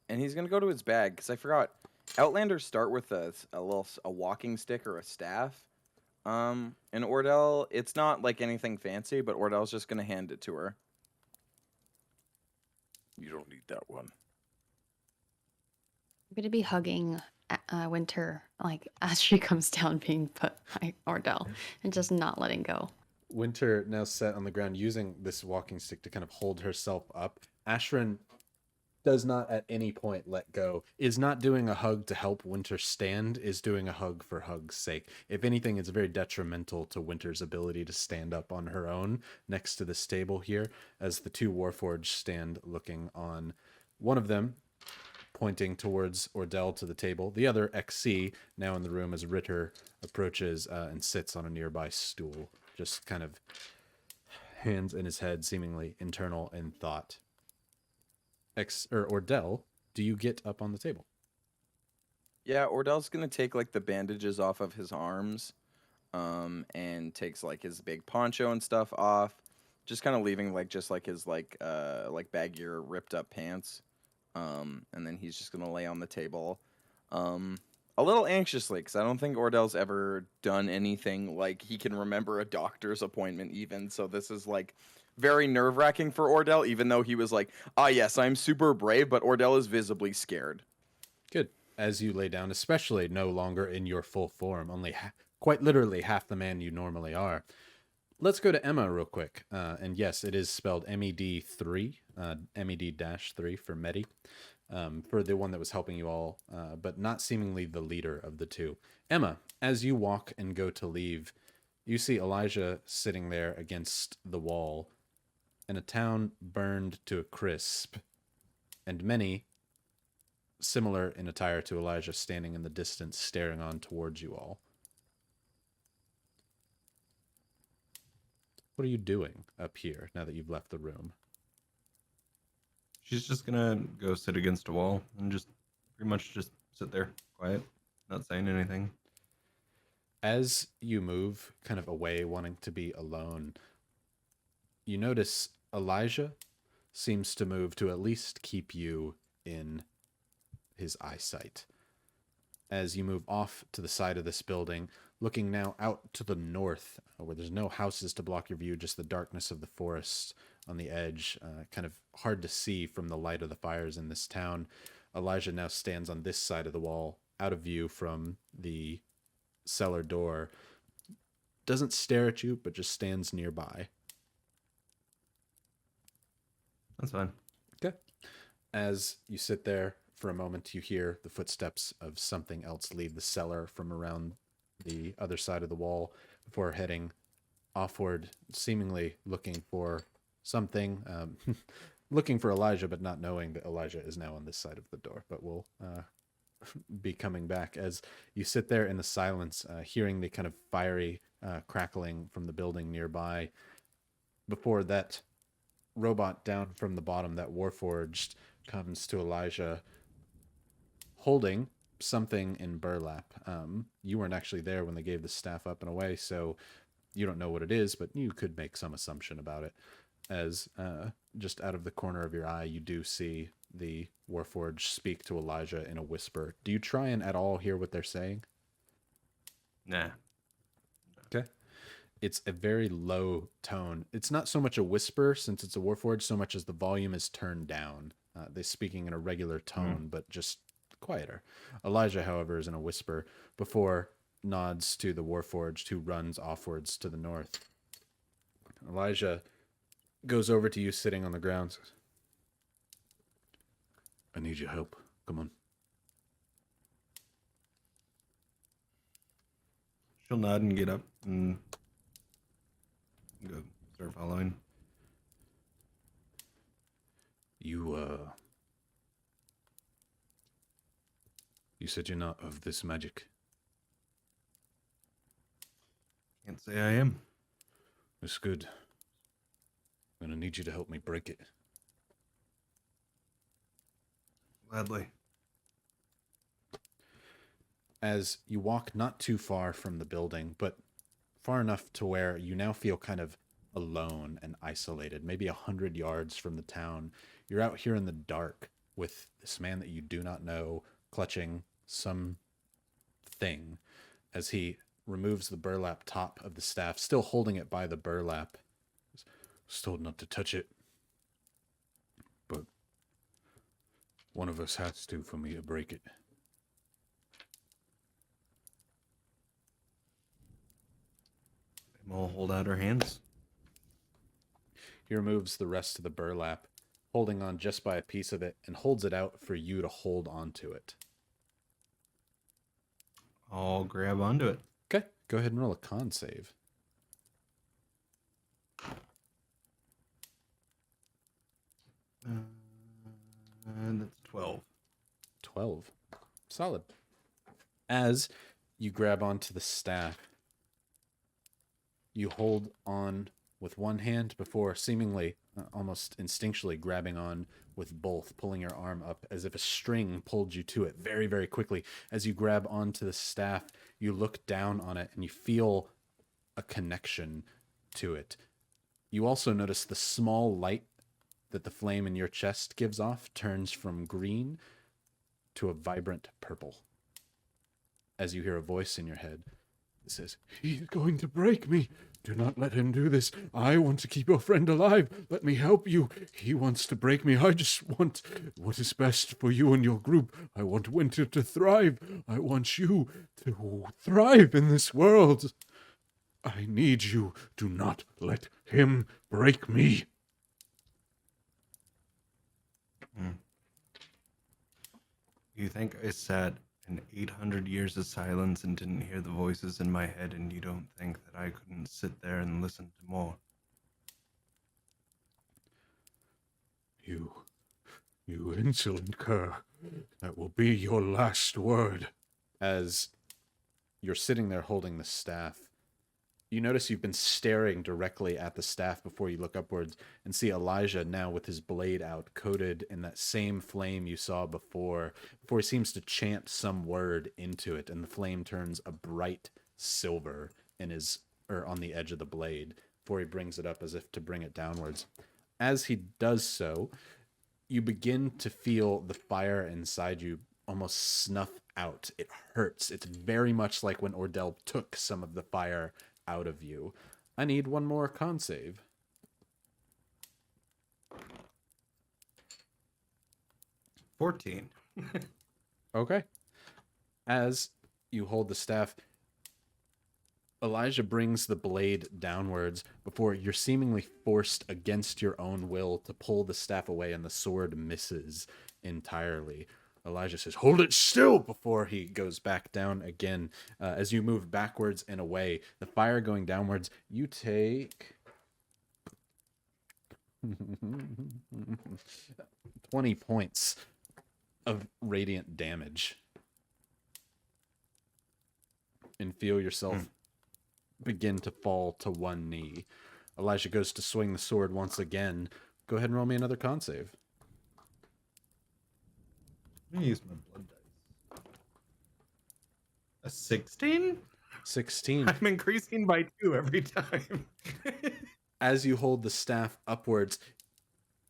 he's gonna go to his bag because I forgot. Outlanders start with a walking stick or a staff. And Ordeal, it's not like anything fancy, but Ordeal's just gonna hand it to her. You don't need that one. I'm gonna be hugging Winter like as she comes down, being put by Ordell, and just not letting go. Winter now sat on the ground using this walking stick to kind of hold herself up. Ashrin does not at any point let go, is not doing a hug to help Winter stand, is doing a hug for hug's sake. If anything, it's very detrimental to Winter's ability to stand up on her own next to this table here, as the two warforged stand looking on. One of them pointing towards Ordeal to the table, the other XC now in the room as Ritter approaches and sits on a nearby stool, just kind of hands in his head, seemingly internal in thought. Ordeal, do you get up on the table? Yeah, Ordeal's gonna take like the bandages off of his arms, and takes like his big poncho and stuff off, just kind of leaving like just like his like baggier ripped up pants, and then he's just gonna lay on the table, a little anxiously because I don't think Ordeal's ever done anything like he can remember a doctor's appointment even. So this is like very nerve-wracking for Ordeal, even though he was like, yes, I'm super brave, but Ordeal is visibly scared. Good. As you lay down, especially no longer in your full form, only quite literally half the man you normally are. Let's go to Emma real quick. And yes, it is spelled MED3, MED-3 for Medi, for the one that was helping you all, but not seemingly the leader of the two. Emma, as you walk and go to leave, you see Elijah sitting there against the wall, in a town burned to a crisp, and many, similar in attire to Elijah, standing in the distance, staring on towards you all. What are you doing up here now that you've left the room? She's just gonna go sit against a wall and just pretty much just sit there, quiet, not saying anything. As you move kind of away, wanting to be alone, you notice Elijah seems to move to at least keep you in his eyesight. As you move off to the side of this building, looking now out to the north, where there's no houses to block your view, just the darkness of the forest on the edge, kind of hard to see from the light of the fires in this town. Elijah now stands on this side of the wall, out of view from the cellar door. Doesn't stare at you, but just stands nearby. That's fine. Okay. As you sit there for a moment, you hear the footsteps of something else leave the cellar from around the other side of the wall before heading offward, seemingly looking for something, looking for Elijah, but not knowing that Elijah is now on this side of the door. But we'll be coming back as you sit there in the silence, hearing the kind of fiery crackling from the building nearby. Before that robot down from the bottom, that warforged, comes to Elijah holding something in burlap. You weren't actually there when they gave the staff up and away, so you don't know what it is, but you could make some assumption about it. As just out of the corner of your eye, you do see the warforged speak to Elijah in a whisper. Do you try and at all hear what they're saying? Nah. Okay. It's a very low tone. It's not so much a whisper since it's a warforged, so much as the volume is turned down. They're speaking in a regular tone, but just quieter. Elijah, however, is in a whisper before nods to the warforged, who runs offwards to the north. Elijah goes over to you sitting on the ground. Says, I need your help. Come on. She'll nod and get up and go start following. You said you're not of this magic. Can't say I am. That's good. I'm gonna need you to help me break it. Gladly. As you walk not too far from the building, but far enough to where you now feel kind of alone and isolated, maybe 100 yards from the town. You're out here in the dark with this man that you do not know, clutching some thing as he removes the burlap top of the staff, still holding it by the burlap. Was told not to touch it, but one of us has to for me to break it. We'll hold out our hands. He removes the rest of the burlap, holding on just by a piece of it, and holds it out for you to hold onto it. I'll grab onto it. Okay, go ahead and roll a con save. That's 12. 12. Solid. As you grab onto the staff, you hold on with one hand before seemingly, almost instinctually grabbing on with both, pulling your arm up as if a string pulled you to it very, very quickly. As you grab onto the staff, you look down on it and you feel a connection to it. You also notice the small light that the flame in your chest gives off turns from green to a vibrant purple. As you hear a voice in your head that says, "He's going to break me. Do not let him do this. I want to keep your friend alive. Let me help you. He wants to break me. I just want what is best for you and your group. I want Winter to thrive. I want you to thrive in this world. I need you. Do not let him break me." You think I sat in 800 years of silence and didn't hear the voices in my head, and you don't think that I couldn't sit there and listen to more? You insolent cur. That will be your last word. As you're sitting there holding the staff, you notice you've been staring directly at the staff before you look upwards and see Elijah now with his blade out, coated in that same flame you saw before he seems to chant some word into it, and the flame turns a bright silver on the edge of the blade before he brings it up as if to bring it downwards. As he does so, you begin to feel the fire inside you almost snuff out. It hurts. It's very much like when Ordeal took some of the fire out of you. I need one more con save. 14. Okay. As you hold the staff, Elijah brings the blade downwards before you're seemingly forced against your own will to pull the staff away, and the sword misses entirely. Elijah says, "Hold it still," before he goes back down again. As you move backwards and away, the fire going downwards, you take 20 points of radiant damage. And feel yourself begin to fall to one knee. Elijah goes to swing the sword once again. Go ahead and roll me another con save. I'm gonna use my blood dice. A 16? 16. I'm increasing by 2 every time. As you hold the staff upwards,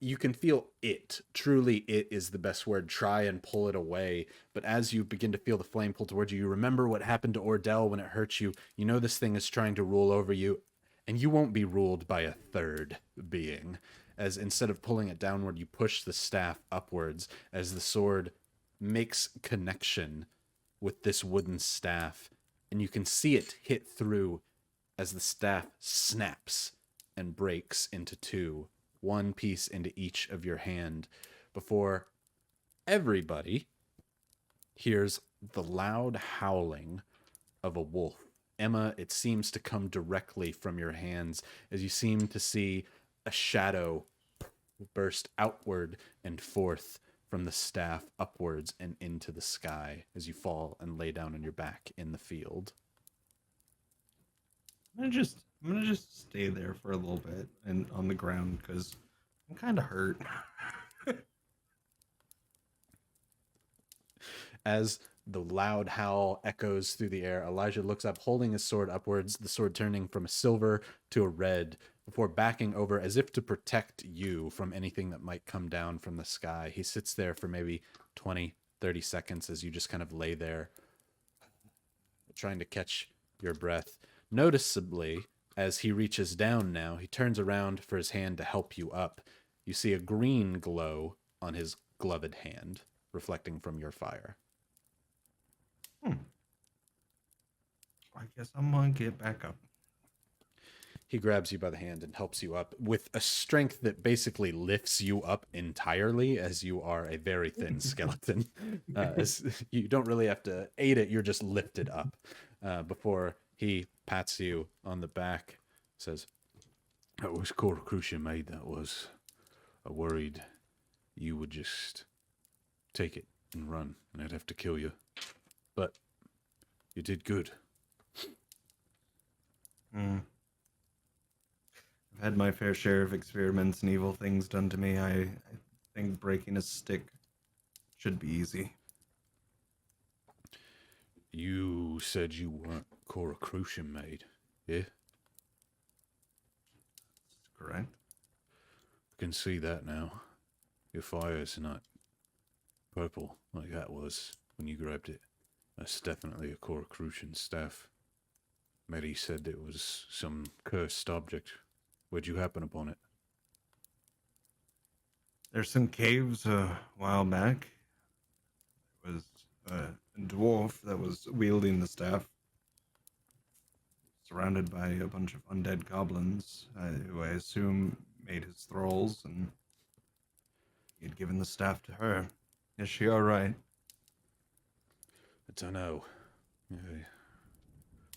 you can feel it. Truly, it is the best word. Try and pull it away. But as you begin to feel the flame pull towards you, you remember what happened to Ordeal when it hurt you. You know this thing is trying to rule over you, and you won't be ruled by a third being. As instead of pulling it downward, you push the staff upwards as the sword makes connection with this wooden staff, and you can see it hit through as the staff snaps and breaks into two, one piece into each of your hand, before everybody hears the loud howling of a wolf. Emma, it seems to come directly from your hands as you seem to see a shadow burst outward and forth from the staff upwards and into the sky as you fall and lay down on your back in the field. I'm gonna just stay there for a little bit and on the ground because I'm kind of hurt. As the loud howl echoes through the air, Elijah looks up, holding his sword upwards, the sword turning from a silver to a red before backing over as if to protect you from anything that might come down from the sky. He sits there for maybe 20, 30 seconds as you just kind of lay there, trying to catch your breath. Noticeably, as he reaches down now, he turns around for his hand to help you up. You see a green glow on his gloved hand, reflecting from your fire. I guess I'm gonna get back up. He grabs you by the hand and helps you up with a strength that basically lifts you up entirely, as you are a very thin skeleton. As you don't really have to aid it, you're just lifted up. Before he pats you on the back, says, "That was Cora Crucian made, that was. I worried you would just take it and run, and I'd have to kill you. But you did good." I've had my fair share of experiments and evil things done to me. I think breaking a stick should be easy. You said you weren't Cora Crucian made, yeah? That's correct. I can see that now. Your fire's not purple like that was when you grabbed it. That's definitely a Cora Crucian staff. Mary said it was some cursed object. Where'd you happen upon it? There's some caves a while back. There was a dwarf that was wielding the staff, surrounded by a bunch of undead goblins, who I assume made his thralls, and he had given the staff to her. Is she all right? I don't know.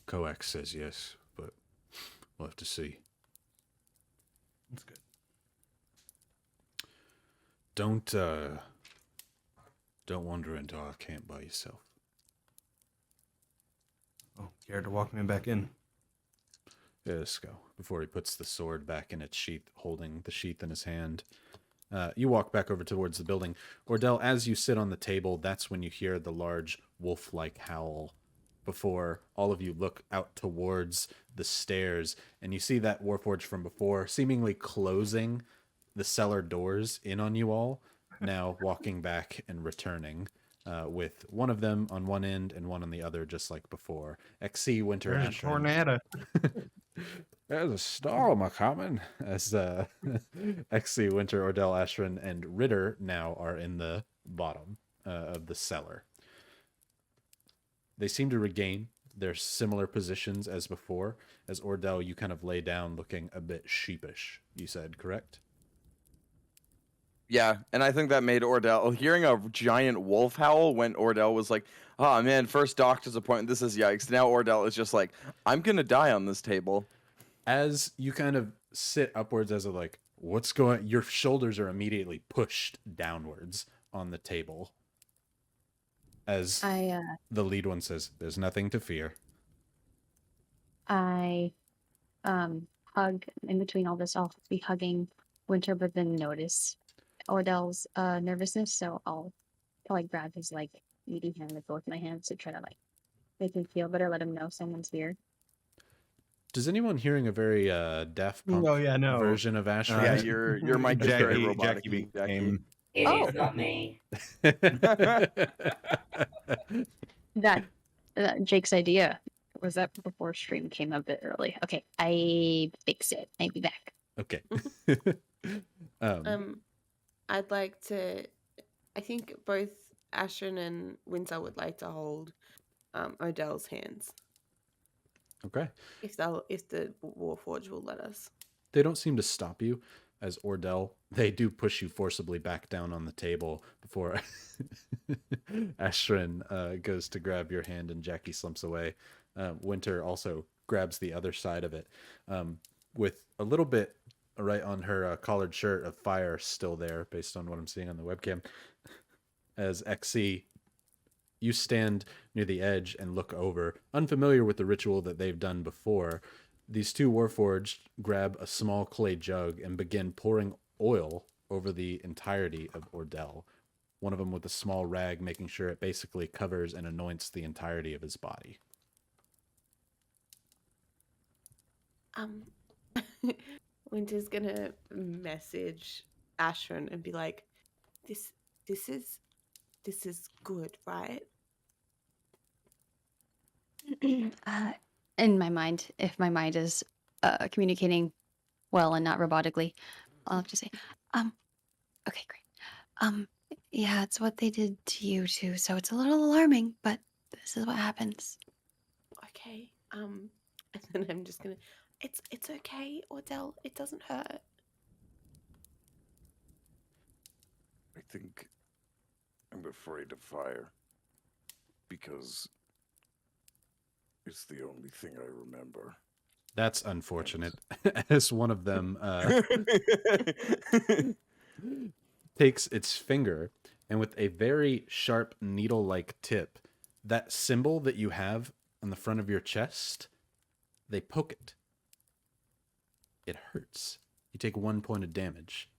Coax says yes, but we'll have to see. That's good. Don't wander into our camp by yourself. Oh, care to walk me back in? Yeah, let's go. Before he puts the sword back in its sheath, holding the sheath in his hand. You walk back over towards the building. Ordeal, as you sit on the table, that's when you hear the large wolf-like howl. Before all of you look out towards the stairs, and you see that warforged from before, seemingly closing the cellar doors in on you all, now walking back and returning, with one of them on one end and one on the other, just like before. XC Winter There's a Ashram. tornado. There's a storm a-coming, as XC Winter, Ordeal, Ashran, and Ritter now are in the bottom of the cellar. They seem to regain their similar positions as before. As Ordeal, you kind of lay down looking a bit sheepish, you said, correct? Yeah, and I think that made Ordeal, hearing a giant wolf howl when Ordeal was like, oh man, first doctor's appointment, this is yikes. Now Ordeal is just like, I'm gonna die on this table. As you kind of sit upwards as a like, what's going, your shoulders are immediately pushed downwards on the table. As the lead one says, there's nothing to fear. I hug in between all this. I'll be hugging Winter, but then notice Ordeal's nervousness, so I'll probably grab his like meaty hand with both my hands to try to like make him feel better, let him know someone's here. Does anyone hearing a very Daft Punk version of Ashram? Yeah, your mic is very robotic. Jackie Jackie. came. It's not me. That Jake's idea. Was that before stream came a bit early? Okay, I fix it. I'll be back. Okay. I'd like to. I think both Ashran and Winter would like to hold Ordeal's hands. Okay. If the Warforged will let us. They don't seem to stop you. As Ordeal, they do push you forcibly back down on the table before Ashran goes to grab your hand and Jakey slumps away. Winter also grabs the other side of it, with a little bit right on her collared shirt of fire still there, based on what I'm seeing on the webcam. As XC, you stand near the edge and look over, unfamiliar with the ritual that they've done before. These two Warforged grab a small clay jug and begin pouring oil over the entirety of Ordeal. One of them with a small rag, making sure it basically covers and anoints the entirety of his body. Winter's gonna message Ashrin and be like, "This is good, right?" In my mind, if my mind is communicating well and not robotically, I'll have to say, okay, great. Yeah, it's what they did to you too, so it's a little alarming, but this is what happens. Okay. And then I'm just gonna. It's okay, Ordeal. It doesn't hurt. I think I'm afraid of fire because it's the only thing I remember. That's unfortunate. As one of them takes its finger and with a very sharp needle-like tip, that symbol that you have on the front of your chest, they poke it. It hurts. You take 1 point of damage.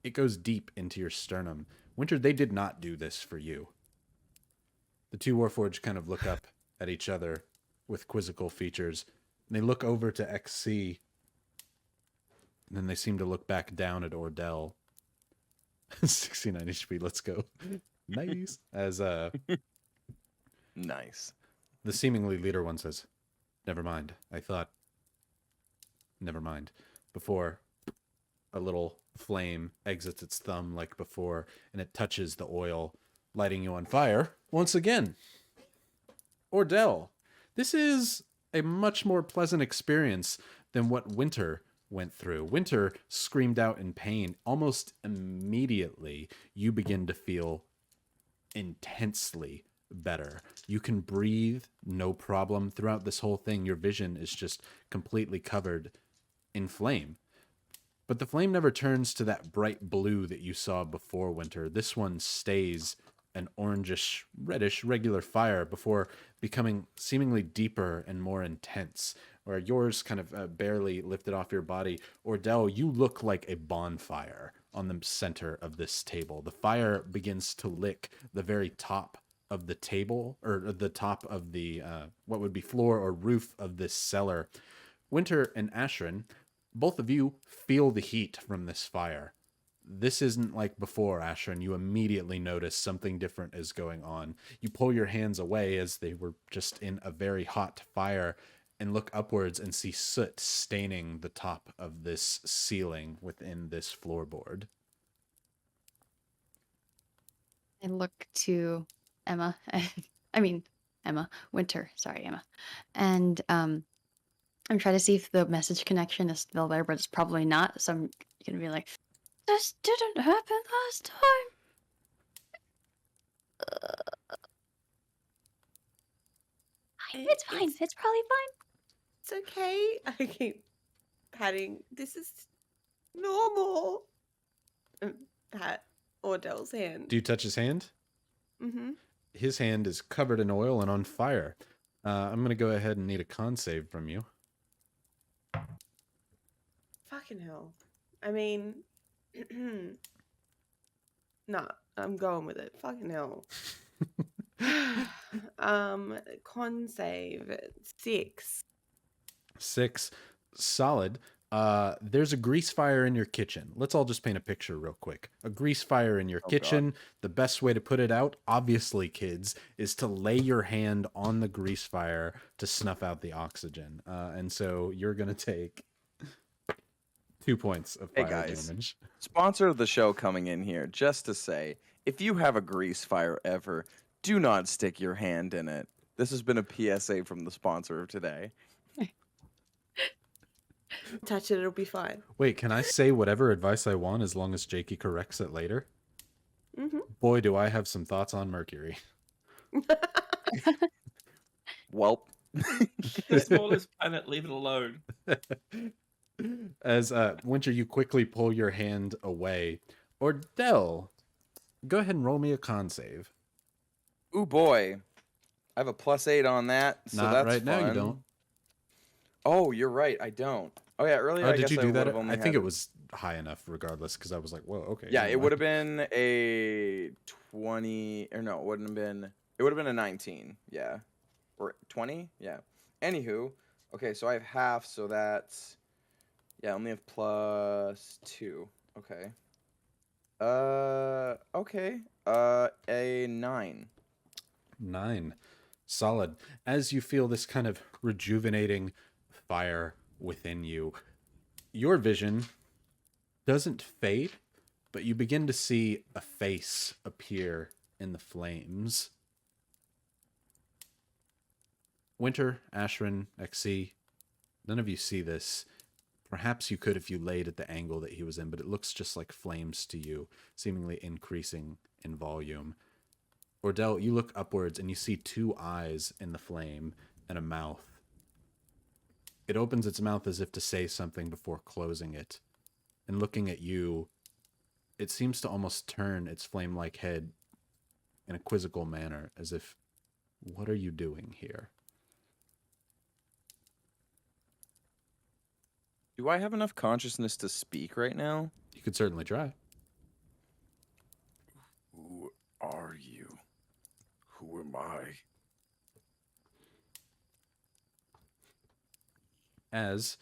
It goes deep into your sternum. Winter, they did not do this for you. The two Warforged kind of look up at each other with quizzical features. And they look over to XC. And then they seem to look back down at Ordeal. 69 HP, let's go. Nice. As Nice. the seemingly leader one says, "Never mind. I thought, never mind." Before a little flame exits its thumb like before, and it touches the oil, lighting you on fire once again. Ordeal, this is a much more pleasant experience than what Winter went through. Winter screamed out in pain. Almost immediately, you begin to feel intensely better. You can breathe, no problem. Throughout this whole thing, your vision is just completely covered in flame. But the flame never turns to that bright blue that you saw before, Winter. This one stays an orangish, reddish, regular fire before becoming seemingly deeper and more intense, where yours kind of barely lifted off your body. Ordeal, you look like a bonfire on the center of this table. The fire begins to lick the very top of the table, or the top of the, what would be floor or roof of this cellar. Winter and Ashrin, both of you feel the heat from this fire. This isn't like before, Ashrin. You immediately notice something different is going on. You pull your hands away as they were just in a very hot fire and look upwards and see soot staining the top of this ceiling within this floorboard. I look to Emma. Emma. Winter. Sorry, Emma. And I'm trying to see if the message connection is still there, but it's probably not. So I'm gonna be like, "This didn't happen last time." It's fine. It's probably fine. It's okay. I keep patting. This is normal. And pat Ordeal's hand. Do you touch his hand? Mm-hmm. His hand is covered in oil and on fire. I'm going to go ahead and need a con save from you. Fucking hell. I mean, nah, I'm going with it. Fucking hell. Con save 6. 6. Solid. There's a grease fire in your kitchen. Let's all just paint a picture real quick. A grease fire in your kitchen. God. The best way to put it out, obviously, kids, is to lay your hand on the grease fire to snuff out the oxygen. And so you're going to take 2 points of fire damage. Sponsor of the show coming in here just to say, if you have a grease fire ever, do not stick your hand in it. This has been a PSA from the sponsor of today. Touch it, it'll be fine. Wait, can I say whatever advice I want as long as Jakey corrects it later? Mm-hmm. Boy, do I have some thoughts on Mercury. Welp. The smallest planet, leave it alone. As Winter, you quickly pull your hand away. Ordeal, go ahead and roll me a con save. Ooh boy, I have a +8 on that. So Not that's right fun. now. You don't. Oh, you're right. I don't. Oh yeah, earlier. Oh, I did guess you do that? I think it was high enough, regardless, because I was like, "Whoa, okay." Yeah, it would have been a 20, or no, it wouldn't have been. It would have been a 19. Yeah, or 20. Yeah. Anywho, okay, so I have half, so that's Yeah, I only have +2. Okay. Okay. A 9. 9. Solid. As you feel this kind of rejuvenating fire within you, your vision doesn't fade, but you begin to see a face appear in the flames. Winter, Ashrin, XC, none of you see this. Perhaps you could if you laid at the angle that he was in, but it looks just like flames to you, seemingly increasing in volume. Ordeal, you look upwards and you see 2 eyes in the flame and a mouth. It opens its mouth as if to say something before closing it. And looking at you, it seems to almost turn its flame-like head in a quizzical manner, as if, what are you doing here? Do I have enough consciousness to speak right now? You could certainly try. Who are you? Who am I? As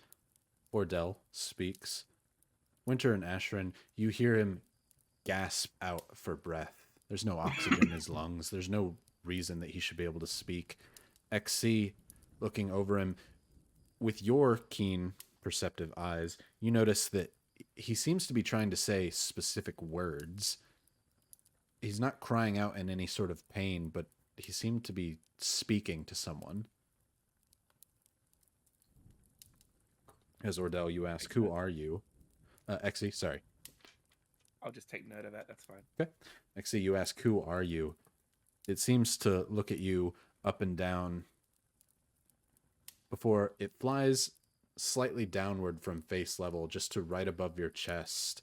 Ordeal speaks, Winter and Ashrin, you hear him gasp out for breath. There's no oxygen in his lungs. There's no reason that he should be able to speak. XC, looking over him, with your keen, perceptive eyes, you notice that he seems to be trying to say specific words. He's not crying out in any sort of pain, but he seemed to be speaking to someone. As Ordeal, you ask, who are you? XC, sorry. I'll just take note of that. That's fine. Okay. XC, you ask, who are you? It seems to look at you up and down before it flies slightly downward from face level, just to right above your chest.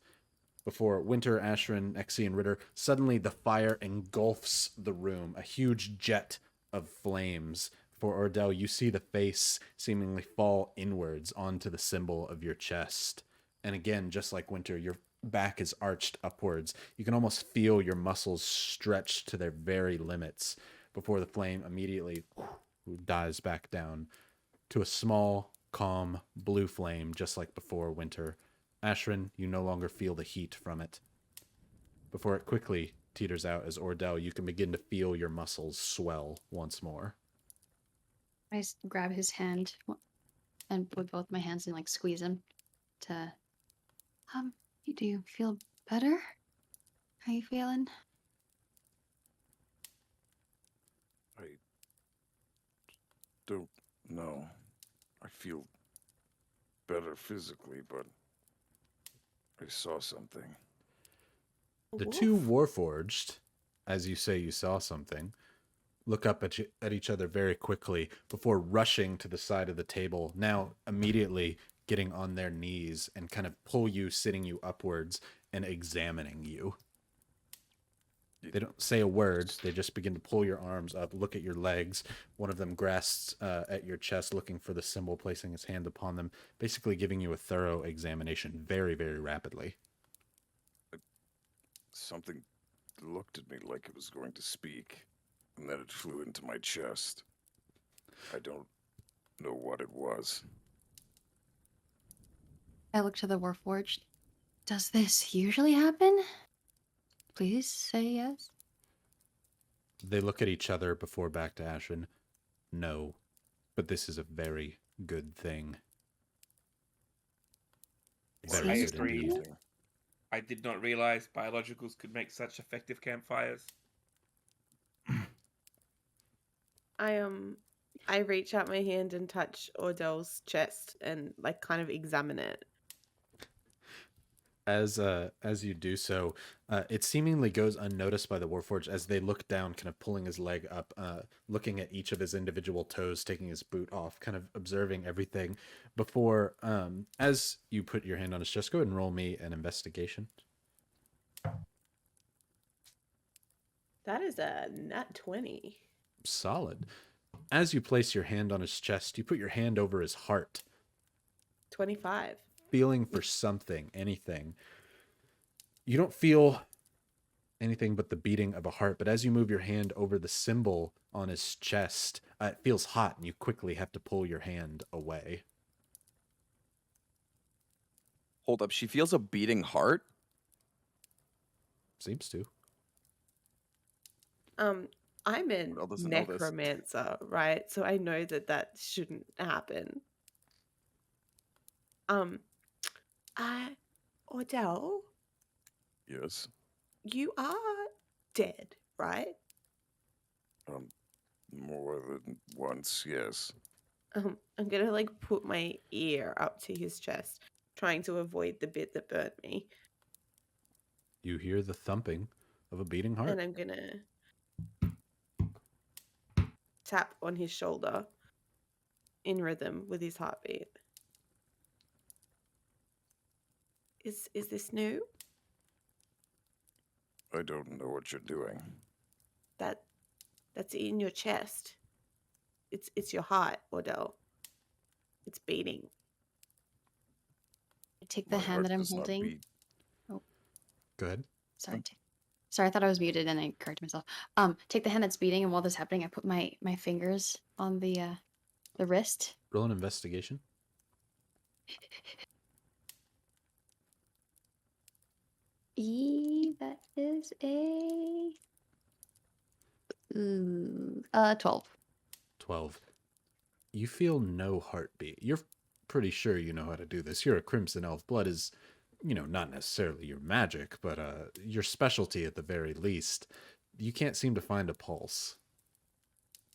Before Winter, Ashrin, XC, and Ritter, suddenly the fire engulfs the room, a huge jet of flames. For Ordeal, you see the face seemingly fall inwards onto the symbol of your chest. And again, just like Winter, your back is arched upwards. You can almost feel your muscles stretched to their very limits before the flame immediately dies back down to a small, calm, blue flame, just like before Winter. Ashrin, you no longer feel the heat from it. Before it quickly teeters out as Ordeal, you can begin to feel your muscles swell once more. I grab his hand and with both my hands and like squeeze him to, do you feel better? How you feeling? I don't know. I feel better physically, but I saw something. The 2 warforged, as you say you saw something, look up at each other very quickly before rushing to the side of the table, now immediately getting on their knees and kind of pull you, sitting you upwards and examining you. They don't say a word. They just begin to pull your arms up, look at your legs. One of them grasps at your chest, looking for the symbol, placing his hand upon them, basically giving you a thorough examination very, very rapidly. Something looked at me like it was going to speak, and then it flew into my chest. I don't know what it was. I look to the Warforged. Does this usually happen? Please say yes. They look at each other before back to Ashrin. No, but this is a very good thing. Very I good agree. indeed. I did not realize biologicals could make such effective campfires. I reach out my hand and touch Ordeal's chest and like kind of examine it. As you do so, it seemingly goes unnoticed by the Warforged as they look down, kind of pulling his leg up, looking at each of his individual toes, taking his boot off, kind of observing everything. Before, as you put your hand on his chest, go ahead and roll me an investigation. That is a nat 20. Solid. As you place your hand on his chest, you put your hand over his heart, 25. feeling for something, anything. You don't feel anything but the beating of a heart, but as you move your hand over the symbol on his chest, it feels hot and you quickly have to pull your hand away. Hold up. She feels a beating heart? Seems to. I'm a Ordeal doesn't know this. necromancer, right? So I know that shouldn't happen. Ordell, Yes. you are dead, right? More than once, yes. I'm gonna like put my ear up to his chest, trying to avoid the bit that burnt me, You hear the thumping of a beating heart. and I'm gonna tap on his shoulder in rhythm with his heartbeat. Is this new? I don't know what you're doing. That's in your chest. It's your heart, Ordell. It's beating. I take the My hand heart that I'm does not holding. beat. Go ahead. Sorry. Sorry, I thought I was muted and I corrected myself. Take the hand that's beating, and while this is happening, I put my fingers on the wrist. Roll an investigation. That is a 12. 12. You feel no heartbeat. You're pretty sure you know how to do this. You're a Crimson Elf. Blood is, not necessarily your magic, but your specialty at the very least. You can't seem to find a pulse.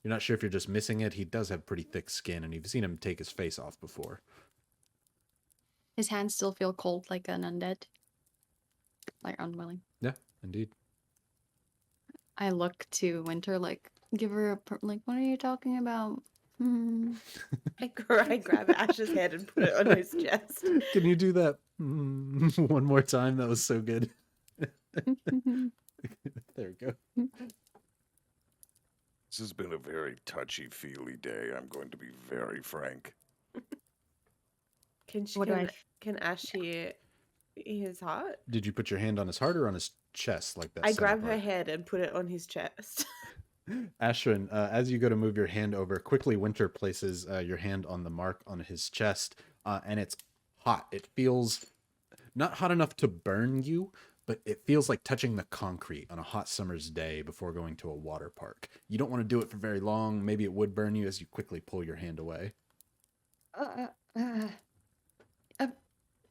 You're not sure if you're just missing it. He does have pretty thick skin, and you've seen him take his face off before. His hands still feel cold like an undead. Like unwilling. Yeah, indeed. I look to Winter like, give her like, what are you talking about? I grab Ash's head and put it on his chest. Can you do that one more time? That was so good. There we go. This has been a very touchy-feely day. I'm going to be very frank. Can Ash hear his heart? Did you put your hand on his heart or on his chest like that? I grab her head and put it on his chest. Ashwin, as you go to move your hand over, quickly Winter places your hand on the mark on his chest, and it's hot. It feels not hot enough to burn you, but it feels like touching the concrete on a hot summer's day before going to a water park. You don't want to do it for very long. Maybe it would burn you as you quickly pull your hand away.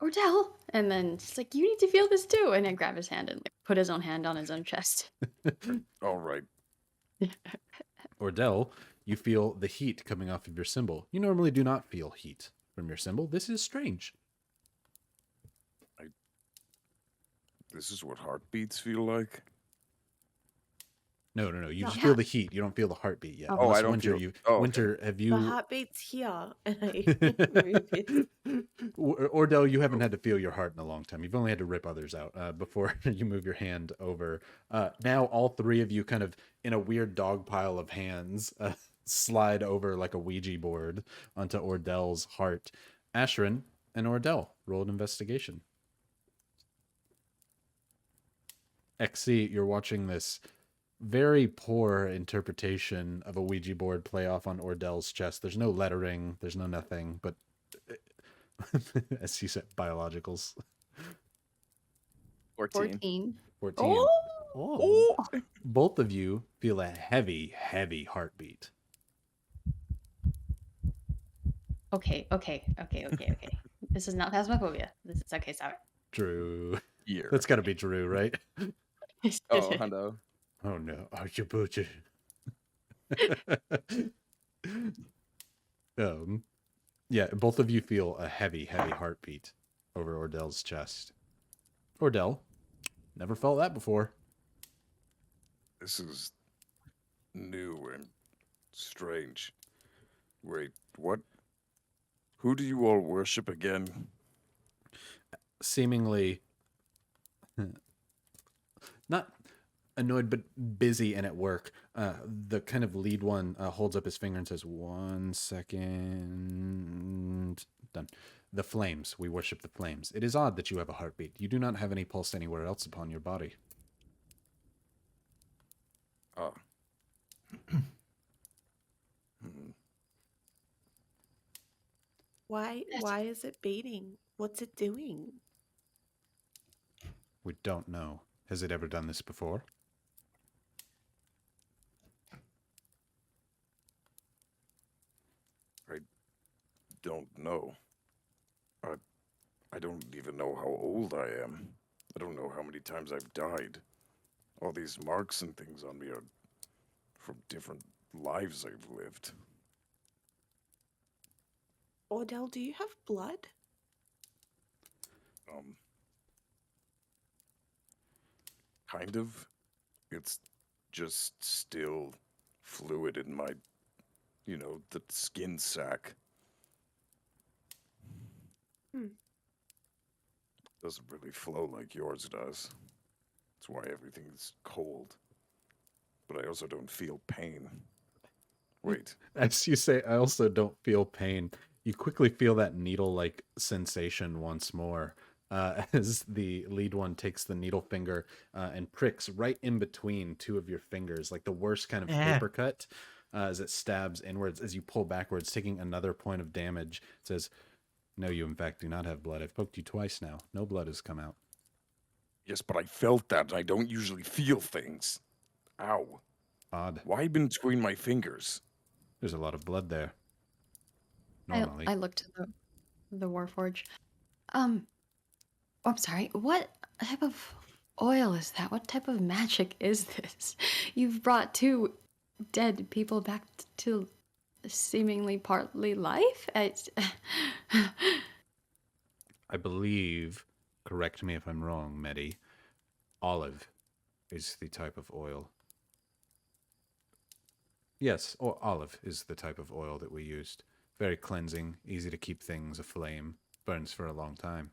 Ordell, and then she's like, you need to feel this too, and I grab his hand and like, put his own hand on his own chest. All right. Ordell, you feel the heat coming off of your symbol. You normally do not feel heat from your symbol. This is strange. This is what heartbeats feel like? No. You just Yeah. feel the heat. You don't feel the heartbeat yet. Oh, Unless I don't Winter, feel- oh, okay. Winter, have you... The heartbeat's here, and I move it. Ordell, you haven't had to feel your heart in a long time. You've only had to rip others out before you move your hand over. Now all three of you kind of in a weird dog pile of hands slide over like a Ouija board onto Ordell's heart. Ashrin and Ordell, roll an investigation. XC, you're watching this very poor interpretation of a Ouija board play off on Ordell's chest. There's no lettering, there's no nothing, but as you said, biologicals. 14. 14. Oh. Both of you feel a heavy, heavy heartbeat. Okay. This is not phasmophobia. This is okay, stop Drew. Yeah. That's got to be Drew, right? it. Oh, hundo. Oh no. Archibald. Yeah, both of you feel a heavy, heavy heartbeat over Ordell's chest. Ordell, never felt that before. This is new and strange. Wait, what? Who do you all worship again? Seemingly not annoyed, but busy and at work. The kind of lead one holds up his finger and says, 1 second. Done. The flames. We worship the flames. It is odd that you have a heartbeat. You do not have any pulse anywhere else upon your body. Ah. Why is it beating? What's it doing? We don't know. Has it ever done this before? Don't know. I don't even know how old I am. I don't know how many times I've died. All these marks and things on me are from different lives I've lived. Ordeal, do you have blood? Kind of. It's just still fluid in my, the skin sac. Doesn't really flow like yours does. That's why everything's cold. But I also don't feel pain. Wait, As you say, I also don't feel pain. You quickly feel that needle-like sensation once more as the lead one takes the needle finger and pricks right in between two of your fingers, like the worst kind of paper cut as it stabs inwards as you pull backwards, taking another point of damage. It says, "No, you in fact do not have blood. I've poked you twice now. No blood has come out." yes, but I felt that, and I don't usually feel things. Ow. Odd. Why between my fingers? There's a lot of blood there. Normally. I looked at the Warforged. I'm sorry. What type of oil is that? What type of magic is this? You've brought two dead people back to seemingly partly life? I believe, correct me if I'm wrong, Medi, olive is the type of oil. Yes, or olive is the type of oil that we used. Very cleansing, easy to keep things aflame, burns for a long time.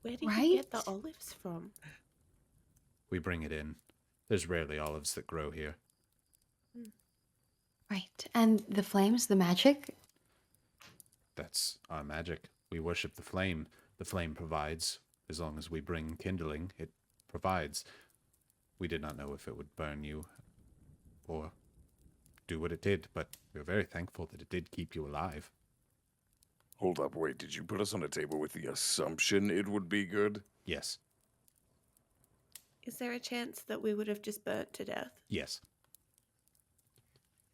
Where do you get the Right? olives from? We bring it in. There's rarely olives that grow here. Right. And the flames, the magic? That's our magic. We worship the flame. The flame provides. As long as we bring kindling, it provides. We did not know if it would burn you or do what it did, but we're very thankful that it did keep you alive. Hold up, wait, did you put us on a table with the assumption it would be good? Yes. Is there a chance that we would have just burnt to death? Yes.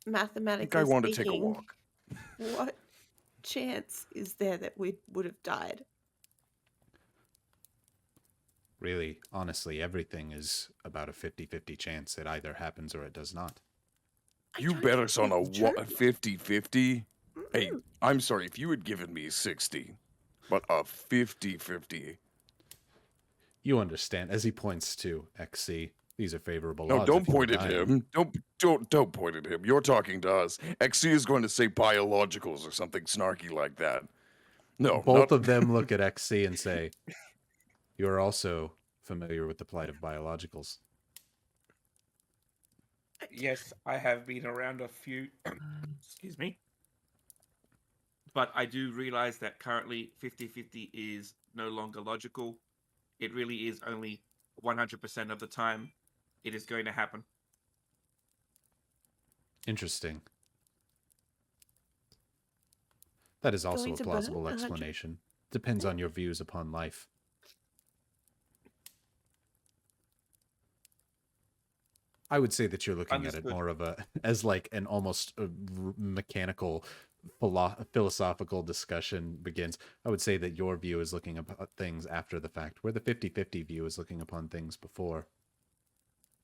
I Mathematically think I want to take a speaking, walk. what chance is there that we would have died? Really, honestly, everything is about a 50-50 chance it either happens or it does not. You don't bet think us on a that's true. 50-50? Hey, Mm-mm. I'm sorry, if you had given me 60, but a 50-50. You understand, as he points to XC, these are favorable No, odds. don't if you point were at dying. him. Don't point at him. You're talking to us. XC is going to say biologicals or something snarky like that. No, Both not... of them look at XC and say, "You are also familiar with the plight of biologicals." Yes, I have been around a few. Excuse me. But I do realize that currently 50-50 is no longer logical. It really is only 100% of the time it is going to happen. Interesting. That is also Going a to burn plausible 100%. explanation. Depends on your views upon life. I would say that you're looking at it Understood. more of a as like an almost mechanical philosophical discussion begins. I would say that your view is looking at things after the fact, where the 50-50 view is looking upon things before.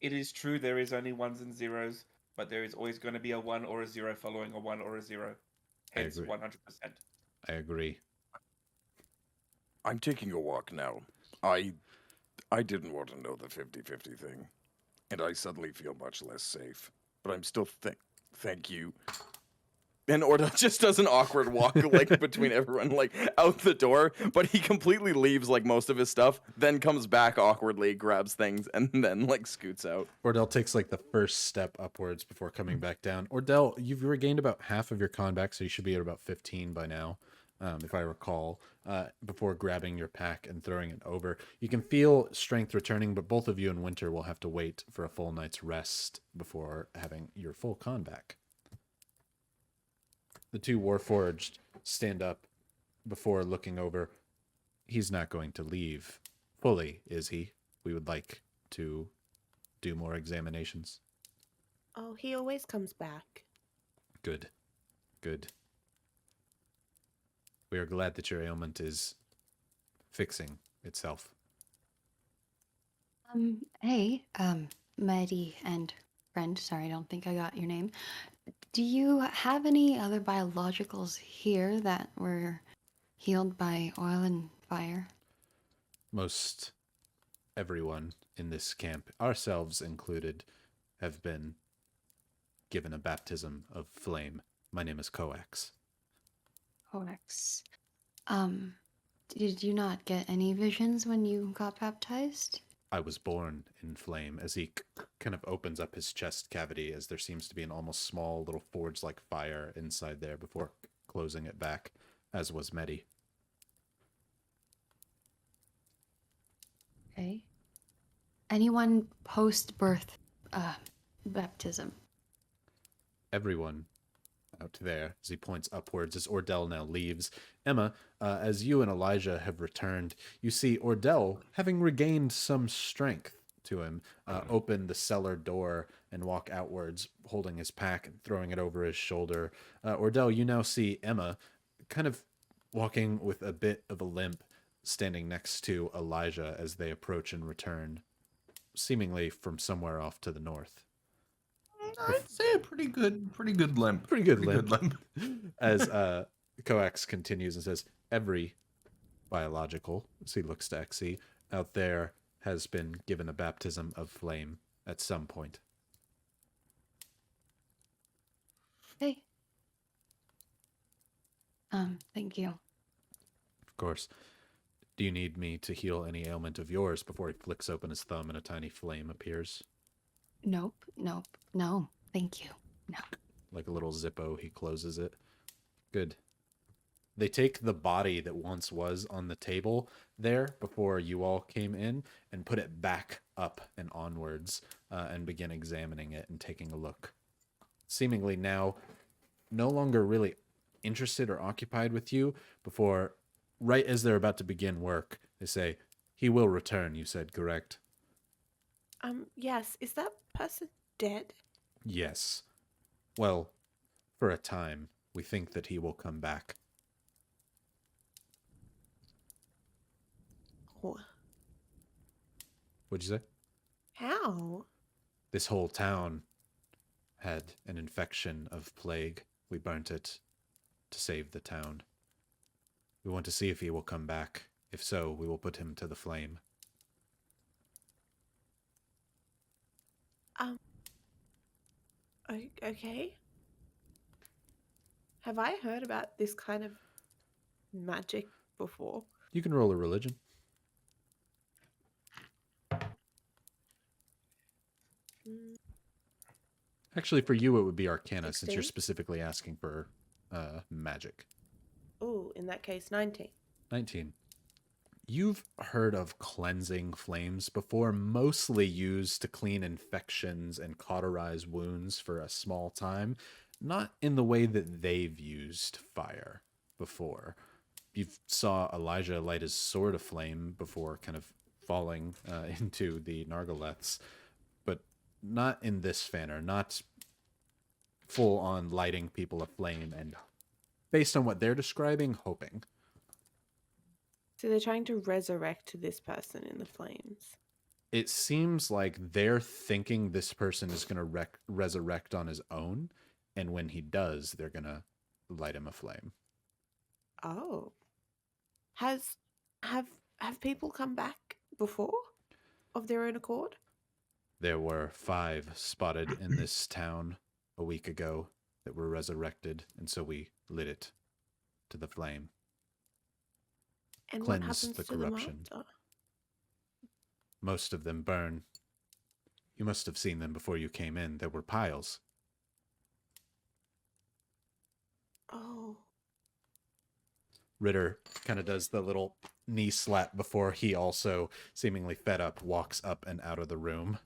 It is true there is only ones and zeros, but there is always going to be a 1 or a 0 following a 1 or a 0. I Hence agree. 100%. I agree. I'm taking a walk now. I didn't want to know the 50-50 thing, and I suddenly feel much less safe. But I'm still thank you. And Orda just does an awkward walk like between everyone, like out the door, but he completely leaves like most of his stuff, then comes back awkwardly, grabs things, and then like scoots out. Ordell takes like the first step upwards before coming back down. Ordell, you've regained about half of your con back, so you should be at about 15 by now, if I recall, before grabbing your pack and throwing it over. You can feel strength returning, but both of you in winter will have to wait for a full night's rest before having your full con back. The two Warforged stand up before looking over. He's not going to leave fully, is he? We would like to do more examinations. Oh, he always comes back. Good. Good. We are glad that your ailment is fixing itself. Hey, Maddie and friend, sorry, I don't think I got your name. Do you have any other biologicals here that were healed by oil and fire? Most everyone in this camp, ourselves included, have been given a baptism of flame. My name is Coax. Codex. Did you not get any visions when you got baptized? I was born in flame. As he kind of opens up his chest cavity, as there seems to be an almost small little forge-like fire inside there before closing it back, as was Medi. Okay. Anyone post-birth baptism? Everyone out there, as he points upwards, as Ordeal now leaves. Emma, as you and Elijah have returned, you see Ordeal, having regained some strength to him, open the cellar door and walk outwards, holding his pack and throwing it over his shoulder. Ordeal, you now see Emma kind of walking with a bit of a limp, standing next to Elijah as they approach and return, seemingly from somewhere off to the north. I'd say a pretty good limp. Pretty good limp. As Coax continues and says, every biological, as he looks to Exy, out there has been given a baptism of flame at some point. Hey. Thank you. Of course. Do you need me to heal any ailment of yours before he flicks open his thumb and a tiny flame appears? Nope. No, thank you. No. Like a little Zippo, he closes it. Good. They take the body that once was on the table there before you all came in and put it back up and onwards and begin examining it and taking a look. Seemingly now no longer really interested or occupied with you before, right as they're about to begin work, they say, "He will return," you said, correct? Yes. Is that person dead? Yes. Well, for a time, we think that he will come back. Oh. What'd you say? How? This whole town had an infection of plague. We burnt it to save the town. We want to see if he will come back. If so, we will put him to the flame. Okay. Have I heard about this kind of magic before? You can roll a religion. Mm, Actually, for you, it would be Arcana, since you're 16? specifically asking for magic. Oh, in that case, 19. 19. You've heard of cleansing flames before, mostly used to clean infections and cauterize wounds for a small time, not in the way that they've used fire before. You saw Elijah light his sword aflame before kind of falling into the Nargaleths, but not in this manner, not full on lighting people aflame and, based on what they're describing, hoping. So they're trying to resurrect this person in the flames. It seems like they're thinking this person is going to resurrect on his own, and when he does, they're going to light him aflame. Oh. Have people come back before of their own accord? There were 5 spotted in this town a week ago that were resurrected, and so we lit it to the flame. And Cleanse what happens the to them corruption. after? Most of them burn. You must have seen them before you came in. There were piles. Oh. Ritter kind of does the little knee slap before he also, seemingly fed up, walks up and out of the room.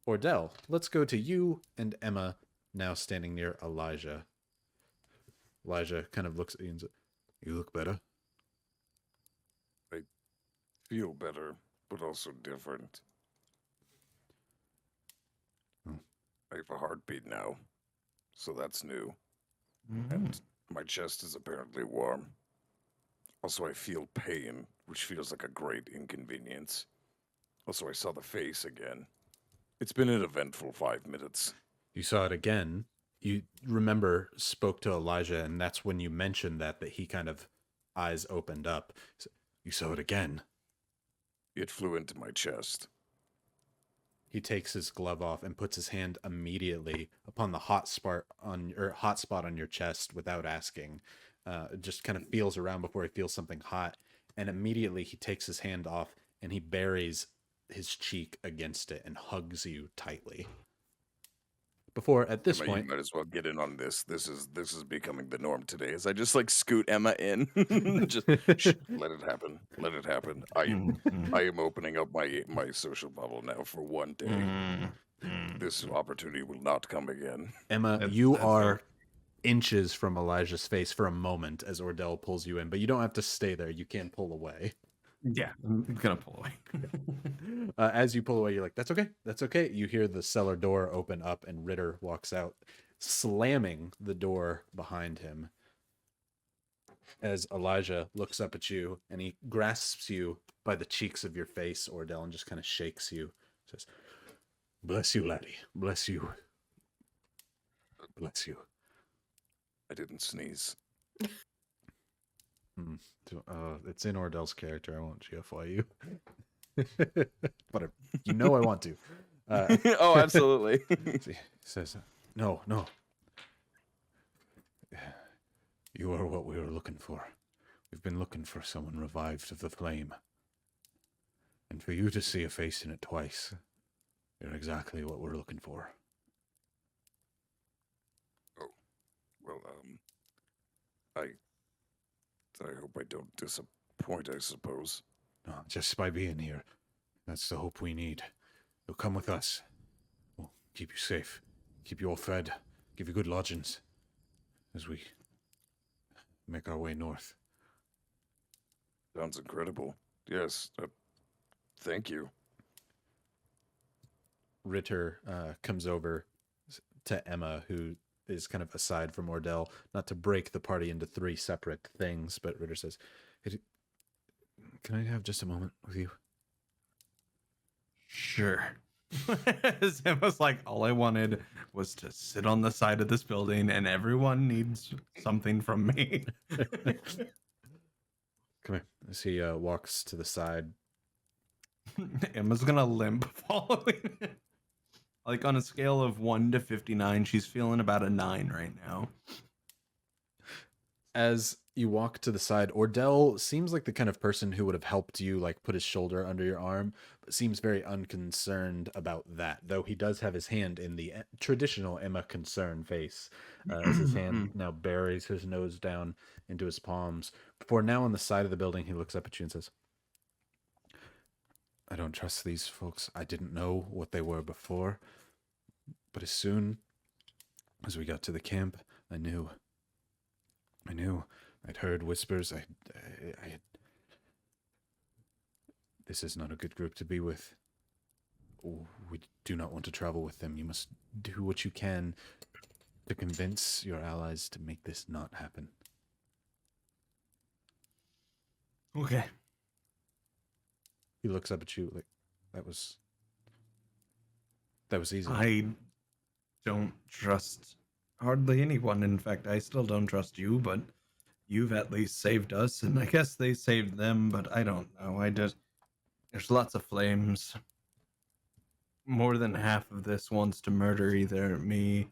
Ordeal, let's go to you and Emma, now standing near Elijah. Elijah kind of looks at you and says, "You look better." feel better, but also different. Hmm. I have a heartbeat now, so that's new. Mm. And my chest is apparently warm. Also, I feel pain, which feels like a great inconvenience. Also, I saw the face again. It's been an eventful 5 minutes. You saw it again. You remember spoke to Elijah, and that's when you mentioned that he kind of eyes opened up. So, you saw it again. It flew into my chest. He takes his glove off and puts his hand immediately upon the hot spot on your chest without asking. Just kind of feels around before he feels something hot, and immediately he takes his hand off and he buries his cheek against it and hugs you tightly. Before at this Emma, point, you might as well get in on this. This is becoming the norm today. As I just like scoot Emma in, just shh, let it happen. Let it happen. I am opening up my social bubble now for one day. This opportunity will not come again. Emma, That's- you that's are inches from Elijah's face for a moment as Ordeal pulls you in, but you don't have to stay there. You can pull away. Yeah, I'm gonna pull away. As you pull away, you're like, that's okay. That's okay. You hear the cellar door open up and Ritter walks out, slamming the door behind him. As Elijah looks up at you and he grasps you by the cheeks of your face, Ordeal, and just kind of shakes you. Says, bless you, laddie. Bless you. Bless you. I didn't sneeze. It's in Ordel's character. I won't GFY you. But you know I want to. Oh, absolutely. He says, no. You are what we were looking for. We've been looking for someone revived of the flame. And for you to see a face in it twice, you're exactly what we're looking for. Well, I hope I don't disappoint, I suppose. No, just by being here, that's the hope we need. You'll come with us. We'll keep you safe, keep you all fed, give you good lodgings as we make our way north. Sounds incredible. Yes, thank you. Ritter comes over to Emma, who is kind of aside from Ordeal, not to break the party into three separate things, but Ritter says, hey, can I have just a moment with you? Sure. It was like, all I wanted was to sit on the side of this building, and everyone needs something from me. Come here. As he walks to the side. Emma's gonna limp following it. Like on a scale of 1 to 59, she's feeling about a 9 right now. As you walk to the side, Ordeal seems like the kind of person who would have helped you, like put his shoulder under your arm, but seems very unconcerned about that, though he does have his hand in the traditional Emma concern face, as his hand now buries his nose down into his palms. Before now on the side of the building, he looks up at you and says, I don't trust these folks. I didn't know what they were before, but as soon as we got to the camp, I knew. I'd heard whispers. I had... This is not a good group to be with. We do not want to travel with them. You must do what you can to convince your allies to make this not happen. Okay. He looks up at you like, that was easy. I don't trust hardly anyone. In fact, I still don't trust you, but you've at least saved us, and I guess they saved them, but I don't know. There's lots of flames. More than half of this wants to murder either me.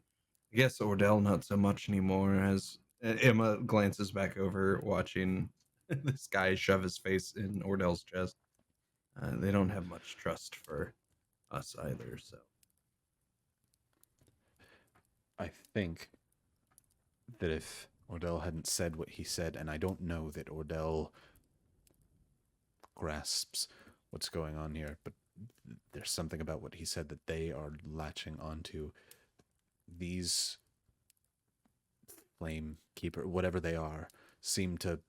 I guess Ordeal not so much anymore, as Emma glances back over, watching this guy shove his face in Ordel's chest. They don't have much trust for us either, so. I think that if Ordeal hadn't said what he said, and I don't know that Ordeal grasps what's going on here, but there's something about what he said that they are latching onto. These flame keeper, whatever they are, seem to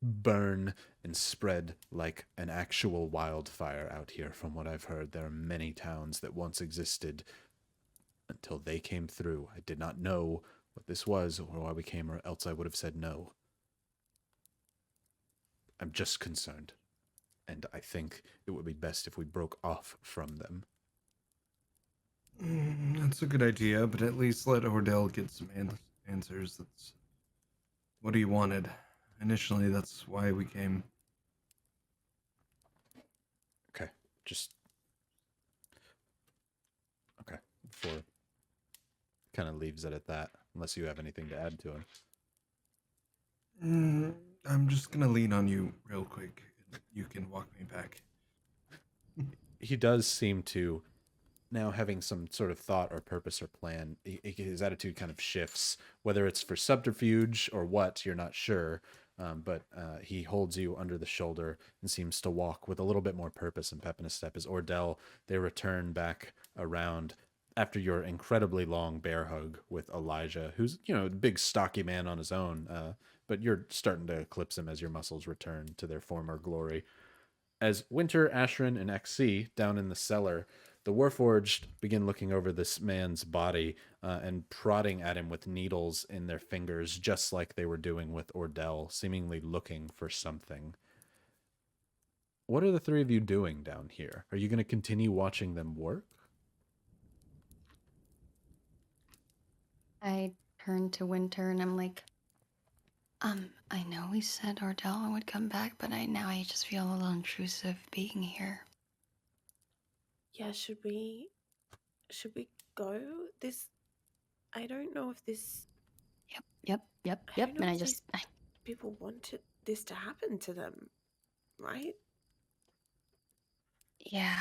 burn and spread like an actual wildfire out here. From what I've heard, there are many towns that once existed until they came through. I did not know what this was or why we came, or else I would have said no. I'm just concerned, and I think it would be best if we broke off from them. That's a good idea, but at least let Ordeal get some answers. That's what he wanted. Initially, that's why we came. Okay, just... Okay, before... Kind of leaves it at that, unless you have anything to add to him. I'm just gonna lean on you real quick. You can walk me back. He does seem to, now having some sort of thought or purpose or plan, his attitude kind of shifts. Whether it's for subterfuge or what, you're not sure. But he holds you under the shoulder and seems to walk with a little bit more purpose and pep in his step. As Ordeal, they return back around after your incredibly long bear hug with Elijah, who's, a big stocky man on his own, but you're starting to eclipse him as your muscles return to their former glory. As Winter, Ashrin, and XC down in the cellar, the warforged begin looking over this man's body and prodding at him with needles in their fingers, just like they were doing with Ordeal, seemingly looking for something. What are the three of you doing down here? Are you going to continue watching them work? I turn to Winter and I'm like, I know we said Ordeal would come back, but now I just feel a little intrusive being here. Yeah, should we go? I don't know if this Yep. I don't know And if these people wanted this to happen to them, right? yeah.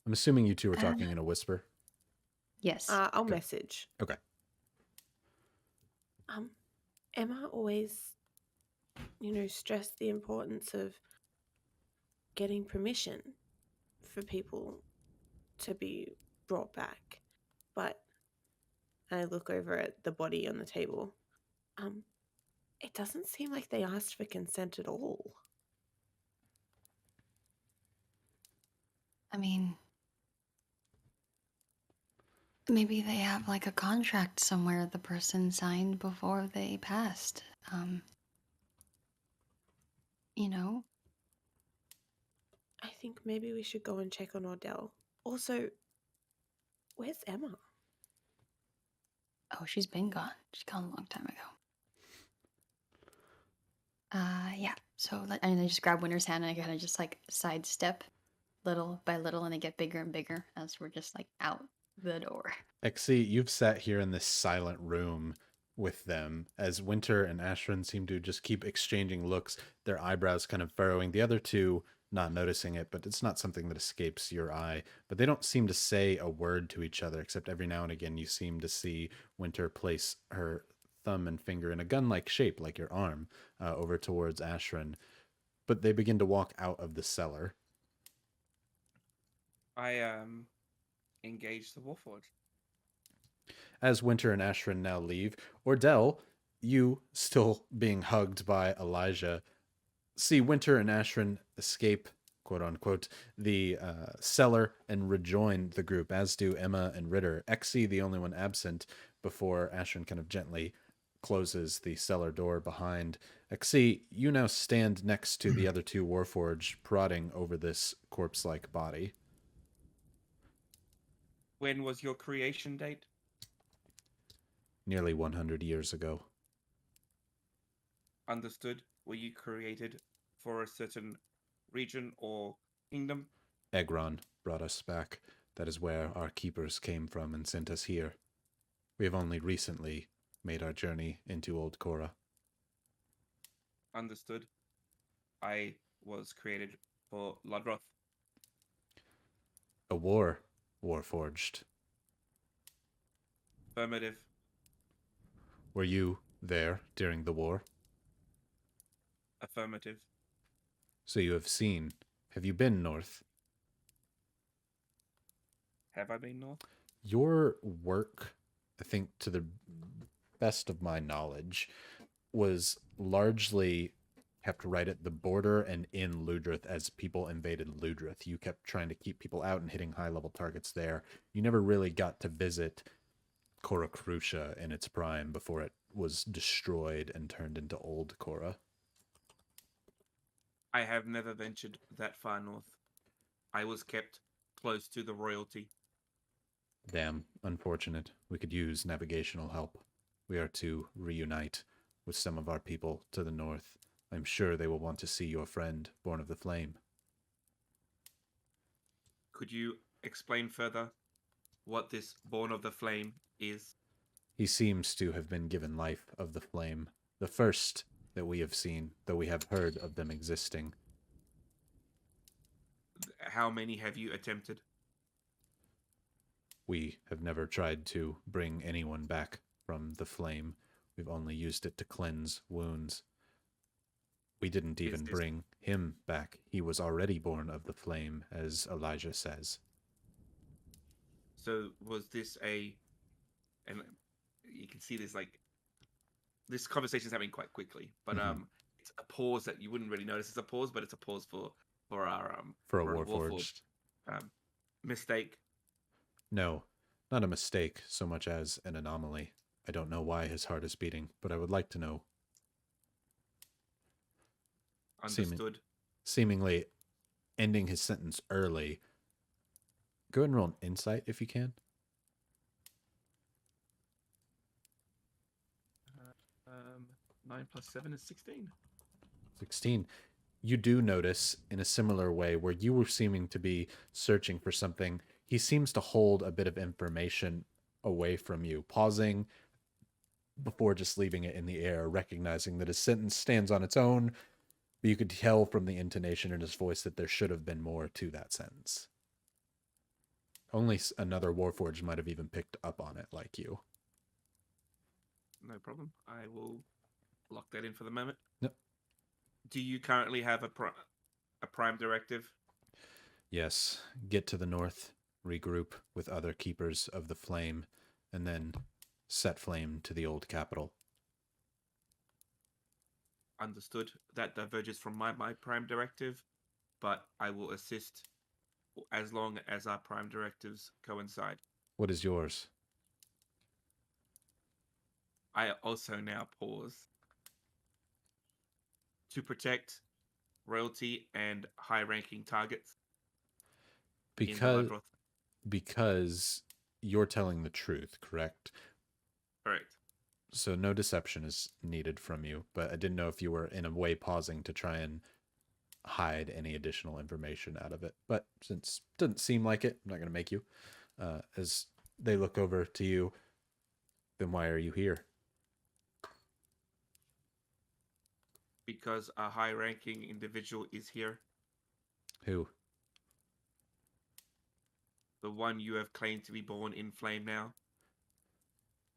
I'm assuming you two are talking in a whisper. Yes. I'll Okay. message. Okay. Emma always, stressed the importance of getting permission for people to be brought back. But I look over at the body on the table. It doesn't seem like they asked for consent at all. I mean, maybe they have like a contract somewhere the person signed before they passed. I think maybe we should go and check on Ordeal. Also, where's Emma? Oh, she's been gone. She's gone a long time ago. Yeah. So, and I just grab Winter's hand and I kind of just like sidestep little by little, and they get bigger and bigger as we're just like out the door. XC, you've sat here in this silent room with them as Winter and Ashrin seem to just keep exchanging looks, their eyebrows kind of furrowing. The other two not noticing it, but it's not something that escapes your eye. But they don't seem to say a word to each other, except every now and again you seem to see Winter place her thumb and finger in a gun-like shape, like your arm, over towards Ashrin. But they begin to walk out of the cellar. I engage the warforged. As Winter and Ashrin now leave, Ordeal, you still being hugged by Elijah, see Winter and Ashrin escape, quote unquote, the cellar and rejoin the group, as do Emma and Ritter. XC, the only one absent, before Ashrin kind of gently closes the cellar door behind. XC, you now stand next to the other two warforged, prodding over this corpse-like body. When was your creation date? Nearly 100 years ago. Understood. Were you created for a certain region or kingdom? Egron brought us back. That is where our keepers came from and sent us here. We have only recently made our journey into Old Korra. Understood. I was created for Ludroth. A warforged. Affirmative. Were you there during the war? Affirmative. So you have seen. Have you been north? Have I been north? Your work, I think to the best of my knowledge, was largely kept right at the border and in Ludrith as people invaded Ludrith. You kept trying to keep people out and hitting high-level targets there. You never really got to visit Cora Crucia in its prime before it was destroyed and turned into Old Cora. I have never ventured that far north. I was kept close to the royalty. Damn, unfortunate. We could use navigational help. We are to reunite with some of our people to the north. I'm sure they will want to see your friend, Born of the Flame. Could you explain further what this Born of the Flame is? He seems to have been given life of the flame, the first that we have seen, though we have heard of them existing. How many have you attempted? We have never tried to bring anyone back from the flame. We've only used it to cleanse wounds. We didn't even bring him back. He was already born of the flame, as Elijah says. So was this and you can see this, like, this conversation's happening quite quickly, but it's a pause that you wouldn't really notice. It's a pause, but it's a pause for our for a warforged mistake. No, not a mistake so much as an anomaly. I don't know why his heart is beating, but I would like to know. Understood. Seemingly ending his sentence early. Go ahead and roll an insight if you can. 9 plus 7 is 16. 16. You do notice in a similar way where you were seeming to be searching for something, he seems to hold a bit of information away from you, pausing before just leaving it in the air, recognizing that his sentence stands on its own, but you could tell from the intonation in his voice that there should have been more to that sentence. Only another Warforged might have even picked up on it like you. No problem. I will lock that in for the moment. Yep. Do you currently have a prime directive? Yes. Get to the north, regroup with other keepers of the flame, and then set flame to the old capital. Understood. That diverges from my prime directive, but I will assist as long as our prime directives coincide. What is yours? I also now pause to protect royalty and high-ranking targets. Because you're telling the truth, correct? Correct. So no deception is needed from you, but I didn't know if you were in a way pausing to try and hide any additional information out of it. But since it doesn't seem like it, I'm not going to make you. As they look over to you, then why are you here? Because a high-ranking individual is here. Who? The one you have claimed to be born in flame now.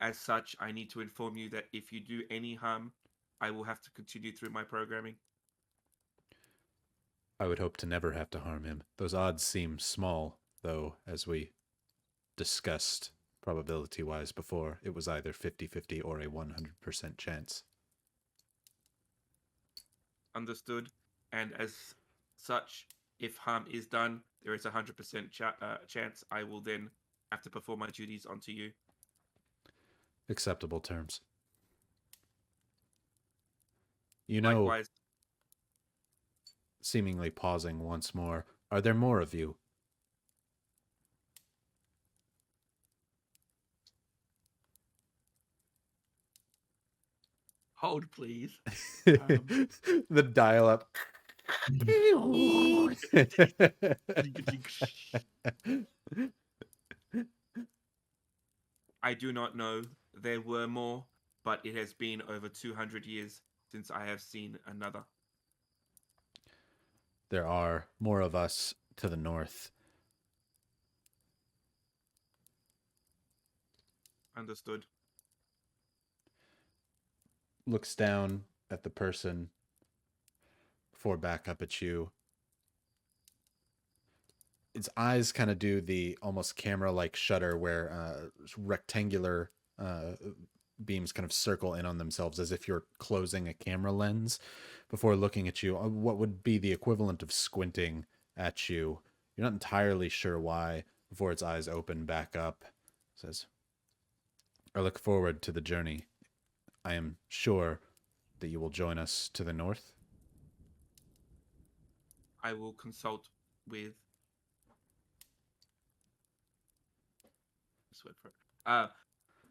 As such, I need to inform you that if you do any harm, I will have to continue through my programming. I would hope to never have to harm him. Those odds seem small, though, as we discussed probability-wise before, it was either 50-50 or a 100% chance. Understood. And as such, if harm is done, there is a 100% chance I will then have to perform my duties onto you. Acceptable terms. You know, likewise, seemingly pausing once more, are there more of you? hold please. The dial-up. I do not know. There were more, but it has been over 200 years since I have seen another. There are more of us to the north. Understood. Looks down at the person before back up at you. Its eyes kind of do the almost camera-like shutter where rectangular beams kind of circle in on themselves as if you're closing a camera lens before looking at you. What would be the equivalent of squinting at you. You're not entirely sure why before its eyes open back up. It says, I look forward to the journey. I am sure that you will join us to the north. I will consult with. Just wait for it.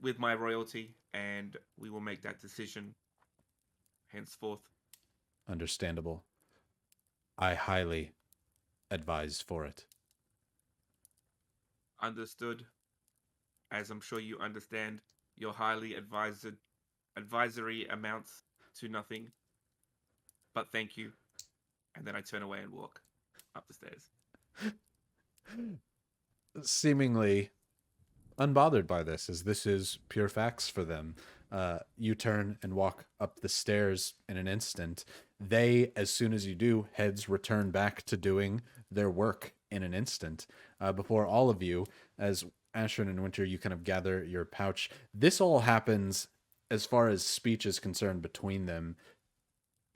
With my royalty, and we will make that decision henceforth. Understandable. I highly advise for it. Understood. As I'm sure you understand, your highly advisory amounts to nothing. But thank you. And then I turn away and walk up the stairs. Seemingly unbothered by this, as this is pure facts for them. You turn and walk up the stairs in an instant. They, as soon as you do, heads return back to doing their work in an instant. Before all of you, as Ashrin and Winter, you kind of gather your pouch. This all happens, as far as speech is concerned, between them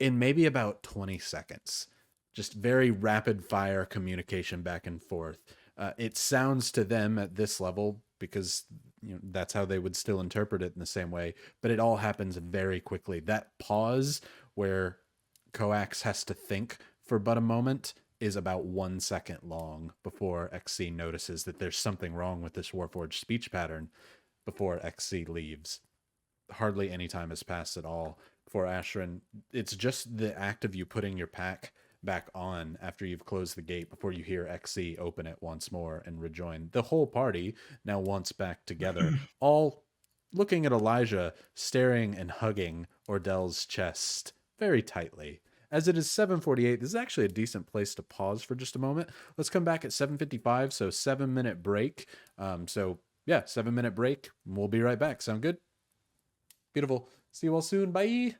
in maybe about 20 seconds. Just very rapid fire communication back and forth. It sounds to them at this level, because that's how they would still interpret it in the same way, but it all happens very quickly. That pause where Coax has to think for but a moment is about 1 second long before XC notices that there's something wrong with this warforged speech pattern before XC leaves. Hardly any time has passed at all for Ashrin. It's just the act of you putting your pack back on after you've closed the gate before you hear XC open it once more and rejoin. The whole party now once back together, all looking at Elijah, staring and hugging Ordeal's chest very tightly. As it is 7:48, this is actually a decent place to pause for just a moment. Let's come back at 7:55, so 7-minute break. 7-minute break. We'll be right back. Sound good? Beautiful. See you all soon. Bye.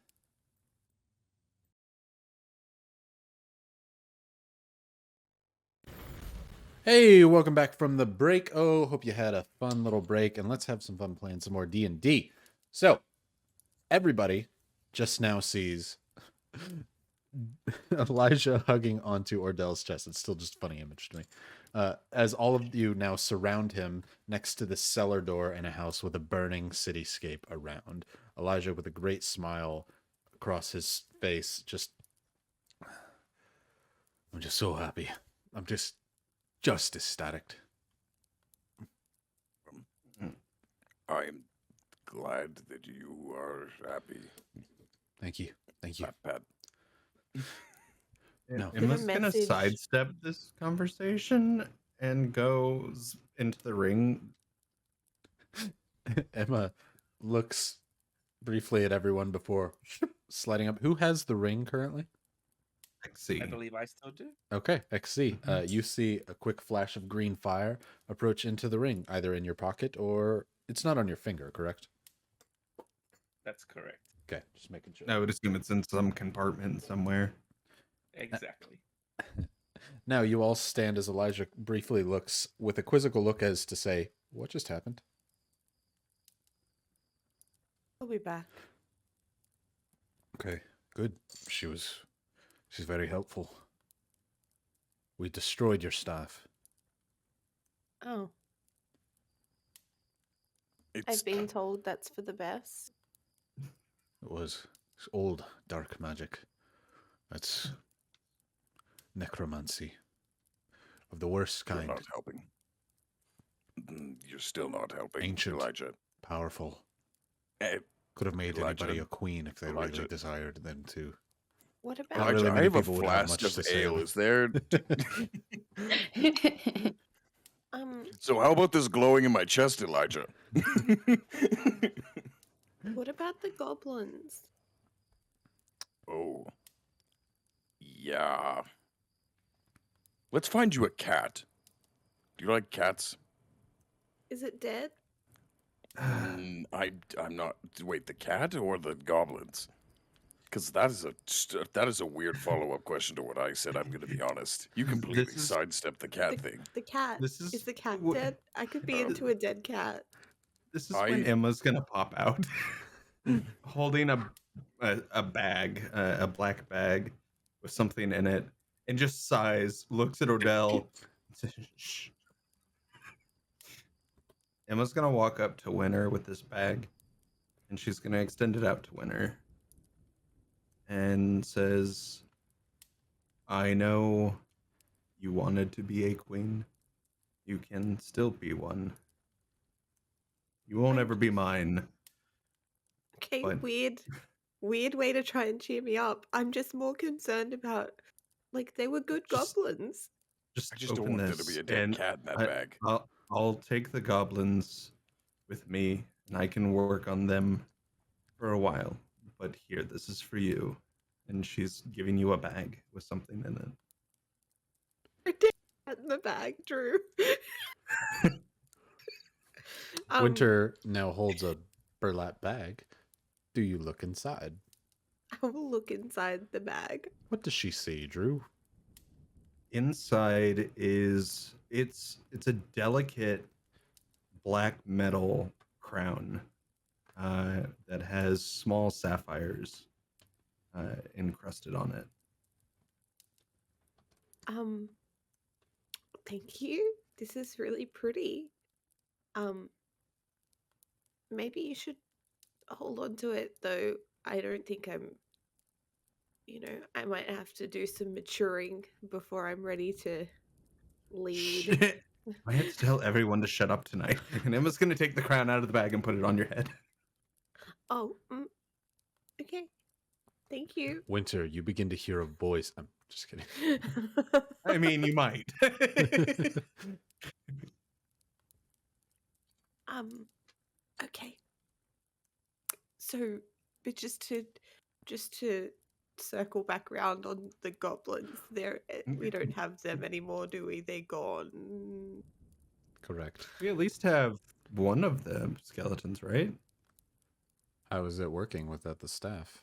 Hey, welcome back from the break. Oh, hope you had a fun little break, and let's have some fun playing some more D&D. So, everybody just now sees Elijah hugging onto Ordeal's chest. It's still just a funny image to me. As all of you now surround him next to the cellar door in a house with a burning cityscape around. Elijah with a great smile across his face. I'm just so happy. I'm just ecstatic. I'm glad that you are happy. Thank you. Pat, Pat. No. Emma's gonna Message. sidestep this conversation and goes into the ring. Emma looks briefly at everyone before sliding up. Who has the ring currently? XC. I believe I still do. Okay, XC. You see a quick flash of green fire approach into the ring, either in your pocket or it's not on your finger, correct? That's correct. Okay, just making sure. I would assume it's in some compartment somewhere. Exactly. Now you all stand as Elijah briefly looks with a quizzical look as to say, what just happened? I'll be back. Okay, good. She's very helpful. We destroyed your staff. Oh, It's I've been told that's for the best. It was old dark magic. That's necromancy of the worst You're kind. not helping. You're still not helping, Ancient. Elijah. Powerful. Eh, Could have made Elijah. anybody a queen if they really Elijah. desired them to. What Not about really Elijah, I many have a people would have flask much of to say ale. on Is there? So how about this glowing in my chest, Elijah? what about the goblins? Oh. Yeah. Let's find you a cat. Do you like cats? Is it dead? I'm not. Wait, the cat or the goblins? Because that is a weird follow-up question to what I said. I'm going to be honest. You completely This is- sidestepped the cat thing. The cat. This Is the cat wh- dead? I could be into a dead cat. This is when Emma's gonna pop out. holding a bag, a black bag with something in it, and just sighs, looks at Ordell, and says, "Shh." Emma's gonna walk up to Winter with this bag, and she's gonna extend it out to Winter, and says, "I know you wanted to be a queen. You can still be one. You won't ever be mine, Okay, but weird way to try and cheer me up. I'm just more concerned about, like, they were good Just- goblins. just I just don't open want there to this, be a dead and cat in that I, bag. I'll take the goblins with me, and I can work on them for a while. But here, this is for you." And she's giving you a bag with something in it. I did that in the bag, Drew. Winter now holds a burlap bag. Do you look inside? I will look inside the bag. What does she see, Drew? Inside is it's a delicate black metal crown that has small sapphires encrusted on it. Thank you. This is really pretty. Maybe you should hold on to it, though. I don't think I might have to do some maturing before I'm ready to lead. Shit. I have to tell everyone to shut up tonight. And Emma's gonna take the crown out of the bag and put it on your head. Oh, okay. Thank you. Winter, you begin to hear a voice. I'm just kidding. I mean, you might. Okay. So, but just to circle back around on the goblins, we don't have them anymore, do we? They're gone. Correct. We at least have one of the skeletons, right? How is it working without the staff?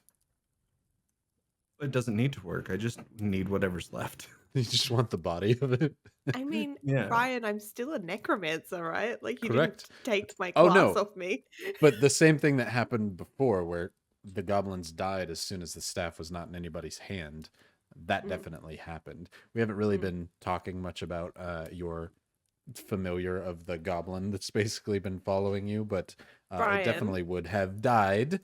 It doesn't need to work. I just need whatever's left. You just want the body of it? I mean, Yeah. Ryan, I'm still a necromancer, right? Like, you Correct. didn't take my Oh, class no. off me. But the same thing that happened before, where the goblins died as soon as the staff was not in anybody's hand, that definitely happened. We haven't really been talking much about your familiar of the goblin that's basically been following you, but it Brian. definitely would have died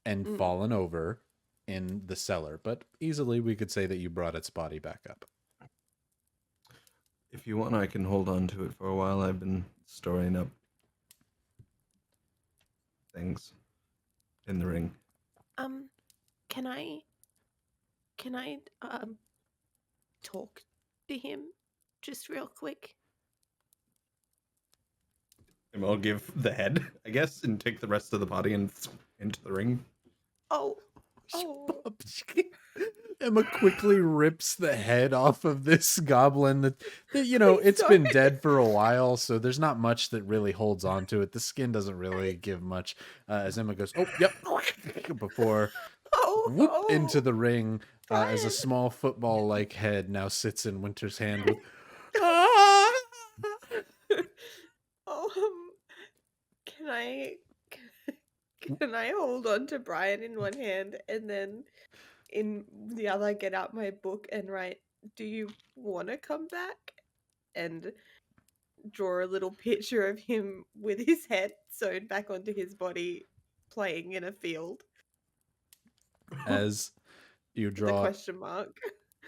and fallen over in the cellar. But easily we could say that you brought its body back up. If you want, I can hold on to it for a while. I've been storing up things in the ring. Can I talk to him just real quick? And I'll give the head, I guess, and take the rest of the body and into the ring. Oh. Emma quickly rips the head off of this goblin that Please it's don't. been dead for a while, so there's not much that really holds on to it. The skin doesn't really give much. As Emma goes, oh, yep, before into the ring, as a small football-like head now sits in Winter's hand with, Can I hold on to Brian in one hand and then in the other get out my book and write, "Do you want to come back?" and draw a little picture of him with his head sewn back onto his body playing in a field? as you The draw question mark.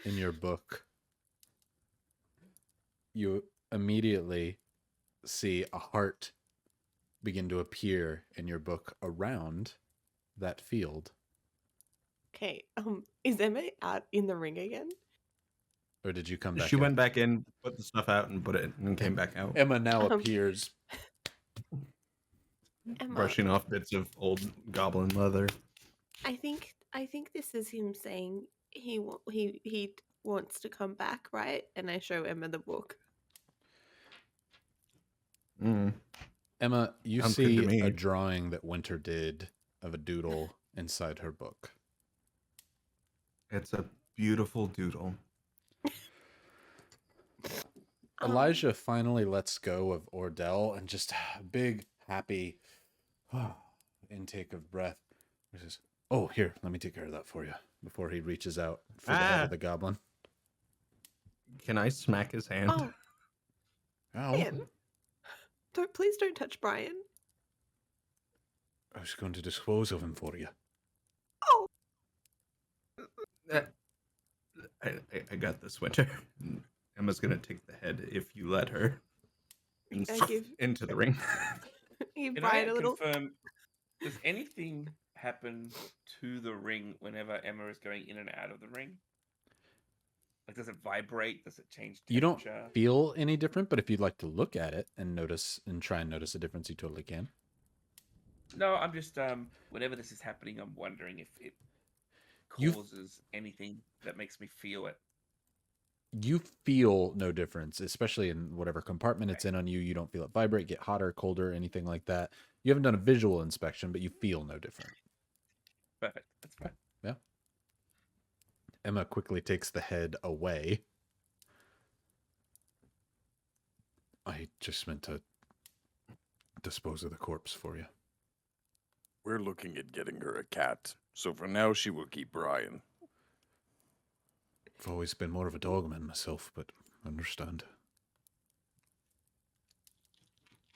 in your book, you immediately see a heart begin to appear in your book around that field. Okay, is Emma out in the ring again? Or did you come back? She out? went back in, put the stuff out, and put it, and came back out, Emma now appears. Emma, brushing off bits of old goblin leather. I think this is him saying he wants to come back, right? And I show Emma the book. Emma, you Sounds good to see me. a drawing that Winter did of a doodle inside her book. It's a beautiful doodle. Elijah finally lets go of Ordeal and just a big, happy intake of breath. He says, "Oh, here, let me take care of that for you." Before he reaches out for the head Ah. of the goblin. Can I smack his hand? Oh, Ow. Ian. Please don't touch Brian. I was going to dispose of him for you. Oh, I got this, Winter. Emma's gonna take the head if you let her and I give into the ring. give Can I Brian a little. confirm? Does anything happen to the ring whenever Emma is going in and out of the ring? Like, does it vibrate? Does it change temperature? You don't feel any different, but if you'd like to look at it and try and notice a difference, you totally can. No, I'm just whenever this is happening, I'm wondering if it You- causes anything that makes me feel it. You feel no difference, especially in whatever compartment it's in on you. You don't feel it vibrate, get hotter, colder, anything like that. You haven't done a visual inspection, but you feel no different. Perfect. That's fine. Yeah. Emma quickly takes the head away. I just meant to dispose of the corpse for you. We're looking at getting her a cat, so for now she will keep Brian. I've always been more of a dogman myself, but I understand.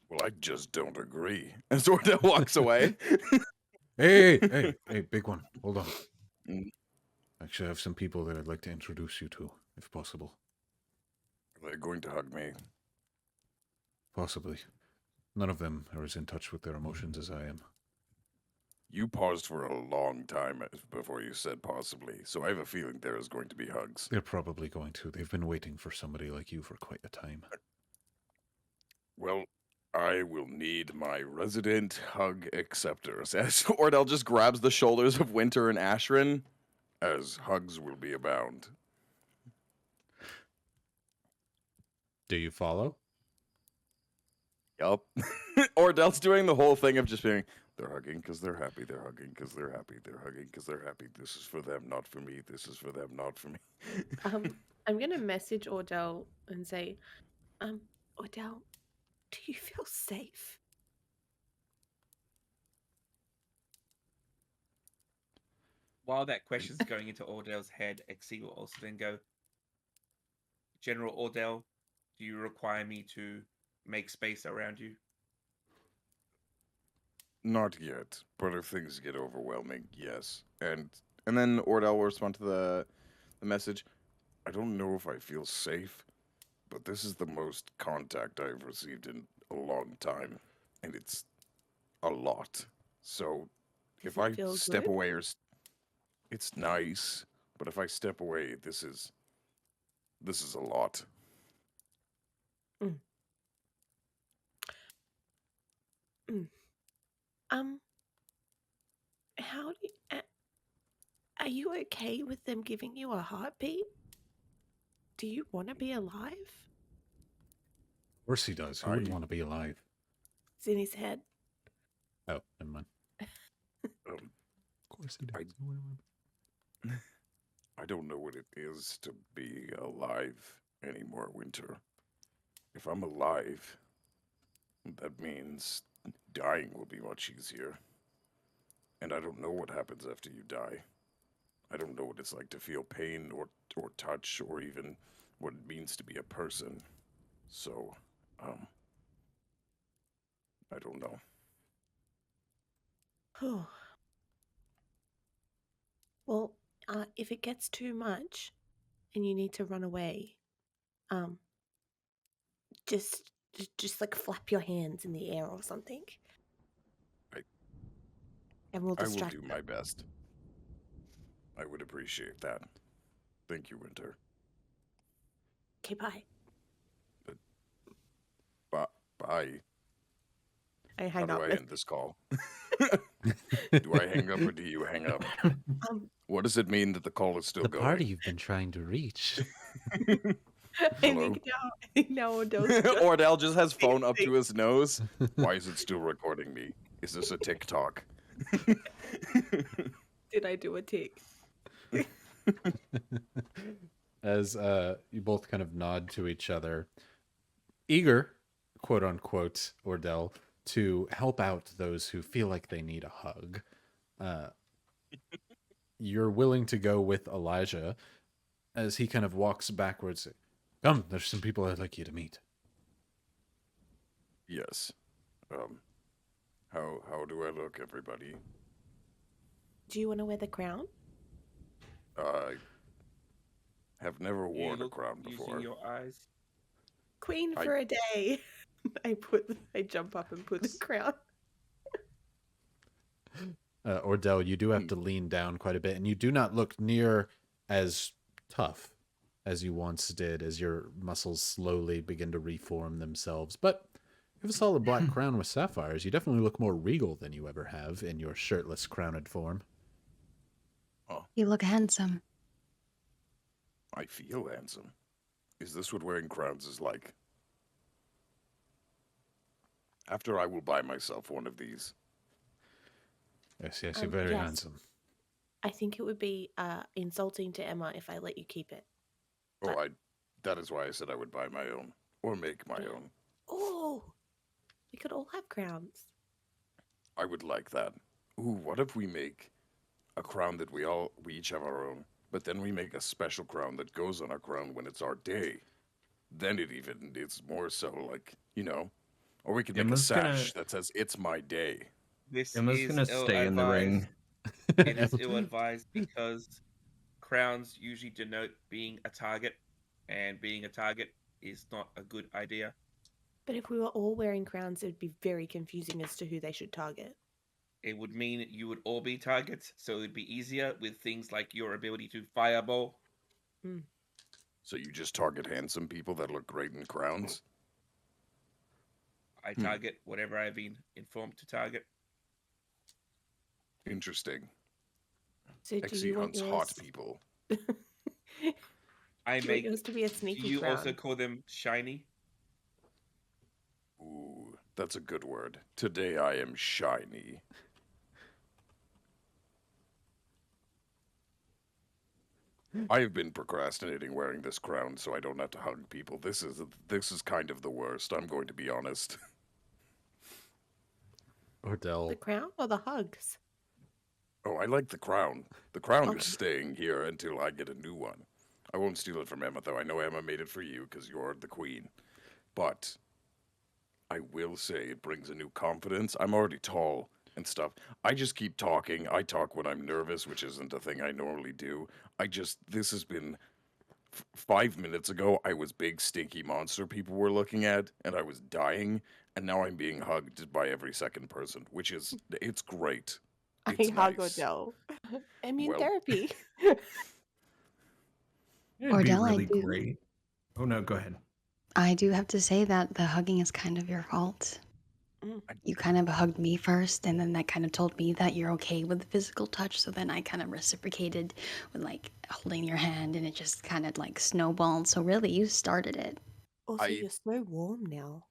Well, I just don't agree. And Ordell walks away. Hey, big one. Hold on. Mm. Actually, I have some people that I'd like to introduce you to, if possible. Are they going to hug me? Possibly. None of them are as in touch with their emotions as I am. You paused for a long time before you said possibly, so I have a feeling there is going to be hugs. They're probably going to. They've been waiting for somebody like you for quite a time. Well, I will need my resident hug acceptors. As Ordell just grabs the shoulders of Winter and Ashrin, as hugs will be abound. Do you follow? Yup. Ordell's doing the whole thing of just being, they're hugging because they're happy, they're hugging because they're happy, they're hugging because they're happy. This is for them, not for me. This is for them, not for me. I'm gonna message Ordell and say, Ordell, do you feel safe? While that question's going into Ordell's head, Exie will also then go, General Ordell, do you require me to make space around you? Not yet, but if things get overwhelming, yes. And then Ordell will respond to the message. I don't know if I feel safe, but this is the most contact I've received in a long time, and it's a lot. So Does if it I feel step good? away, it's nice, but if I step away, this is a lot. How do you, are you okay with them giving you a heartbeat? Do you want to be alive? Of course he does. Who wouldn't want to be alive? It's in his head. Oh, never mind. Um, Of course he does. I don't know what it is to be alive anymore, Winter. If I'm alive, that means dying will be much easier. And I don't know what happens after you die. I don't know what it's like to feel pain or touch or even what it means to be a person. So, I don't know. Well, if it gets too much and you need to run away, just like flap your hands in the air or something. And we'll I will distract do them. my best. I would appreciate that. Thank you, Winter. Okay, bye. Bye. I How hang do up. I end this call? Do I hang up or do you hang up? What does it mean that the call is still The going? party you've been trying to reach. I think now Ordell just has phone up to his nose. Why is it still recording me? Is this a TikTok? Did I do a tick? As you both kind of nod to each other, eager, quote unquote, Ordell, to help out those who feel like they need a hug. you're willing to go with Elijah as he kind of walks backwards. Come, there's some people I'd like you to meet. Yes. How do I look, everybody? Do you want to wear the crown? I have never You worn a look crown before. using your eyes. Queen for a day. I jump up and put the crown. Ordell, you do have to lean down quite a bit, and you do not look near as tough as you once did as your muscles slowly begin to reform themselves. But you have a solid black crown with sapphires. You definitely look more regal than you ever have in your shirtless, crowned form. You look handsome. I feel handsome. Is this what wearing crowns is like? After I will buy myself one of these. Yes, you're very yes. handsome. I think it would be insulting to Emma if I let you keep it. Oh, that is why I said I would buy my own. Or make my own. Oh, we could all have crowns. I would like that. Ooh, what if we make a crown that we each have our own, but then we make a special crown that goes on our crown when it's our day? Then it's more so like, or we could make a sash that says it's my day. This Emma's is gonna stay in the ring. It is ill-advised because crowns usually denote being a target, and being a target is not a good idea. But if we were all wearing crowns, it would be very confusing as to who they should target. It would mean you would all be targets, so it would be easier with things like your ability to fireball. So you just target handsome people that look great in crowns? I target whatever I've been informed to target. Interesting. So do Exie you want hunts yours? hot people. I Do you want make. yours to be a Do sneaky you crown? also call them shiny? Ooh, that's a good word. Today I am shiny. I have been procrastinating wearing this crown so I don't have to hug people. This is kind of the worst, I'm going to be honest. Ordell, The crown or the hugs? Oh, I like the crown. The crown Okay. is staying here until I get a new one. I won't steal it from Emma, though. I know Emma made it for you because you're the queen. But I will say it brings a new confidence. I'm already tall and stuff. I just keep talking. I talk when I'm nervous, which isn't a thing I normally do. This has been 5 minutes ago, I was big stinky monster people were looking at, and I was dying, and now I'm being hugged by every second person, it's great. It's I hug nice. Ordell. Immune Well- therapy. It'd be Ordell, I really do. great. Oh no, go ahead. I do have to say that the hugging is kind of your fault. You kind of hugged me first, and then that kind of told me that you're okay with the physical touch. So then I kind of reciprocated with like holding your hand, and it just kind of like snowballed. So really, you started it. Also, I- you're so warm now.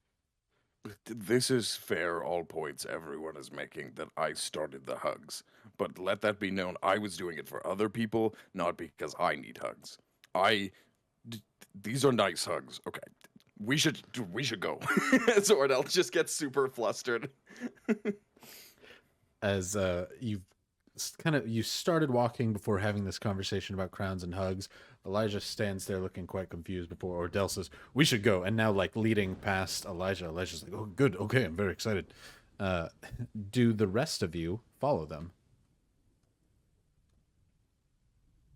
This is fair, all points everyone is making, that I started the hugs. But let that be known, I was doing it for other people, not because I need hugs. These are nice hugs. Okay, we should go. So Ordell just gets super flustered. as you started walking before having this conversation about crowns and hugs, Elijah stands there looking quite confused before Ordell says, "We should go." And now, like, leading past Elijah's like, "Oh, good. Okay, I'm very excited." Do the rest of you follow them?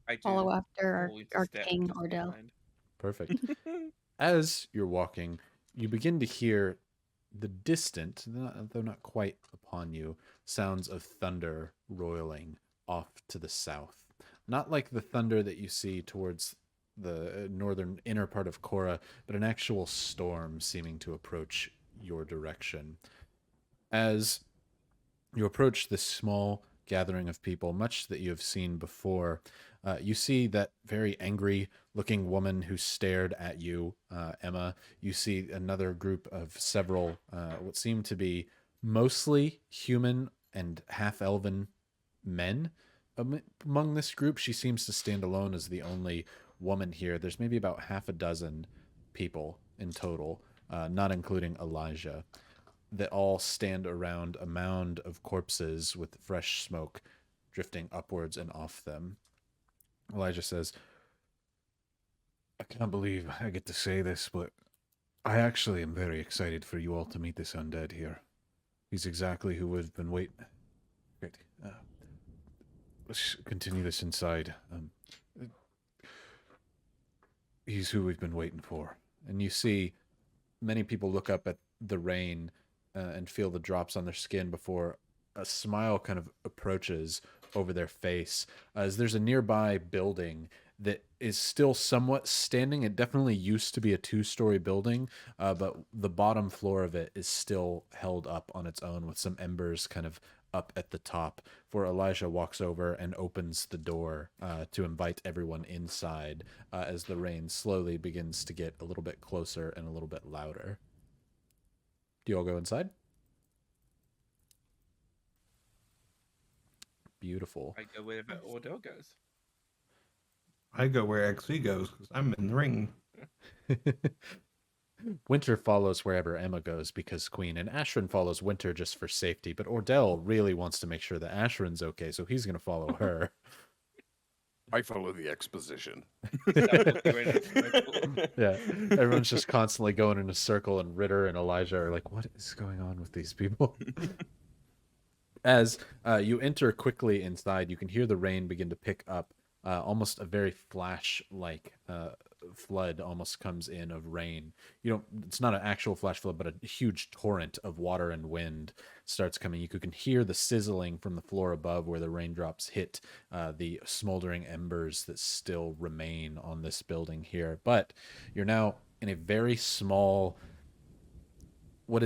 I do. Follow after always our step king just Ordell. behind. Perfect. As you're walking, you begin to hear the distant, though not quite upon you, sounds of thunder roiling off to the south. Not like the thunder that you see towards the northern inner part of Korra, but an actual storm seeming to approach your direction. As you approach this small gathering of people, much that you have seen before, you see that very angry looking woman who stared at you, Emma. You see another group of several, what seem to be mostly human and half-elven men. Among this group, she seems to stand alone as the only woman here. There's maybe about half a dozen people in total, not including Elijah, that all stand around a mound of corpses with fresh smoke drifting upwards and off them. Elijah says, I can't believe I get to say this, but I actually am very excited for you all to meet this undead here. He's exactly who we've been waiting. Great. Let's continue this inside. He's who we've been waiting for. And you see many people look up at the rain and feel the drops on their skin before a smile kind of approaches over their face, as there's a nearby building that is still somewhat standing. It definitely used to be a 2-story building, but the bottom floor of it is still held up on its own with some embers kind of up at the top, for Elijah walks over and opens the door to invite everyone inside as the rain slowly begins to get a little bit closer and a little bit louder. Do you all go inside? Beautiful. I go wherever Ordeal goes. I go where XC goes because I'm in the ring. Winter follows wherever Emma goes because Queen, and Ashrin follows Winter just for safety, but Ordeal really wants to make sure that Ashrin's okay, so he's going to follow her. I follow the exposition. Yeah, everyone's just constantly going in a circle, and Ritter and Elijah are like, what is going on with these people? As you enter quickly inside, you can hear the rain begin to pick up. Almost a very flash-like flood almost comes in of rain. It's not an actual flash flood, but a huge torrent of water and wind starts coming. You can hear the sizzling from the floor above where the raindrops hit the smoldering embers that still remain on this building here. But you're now in a very small, what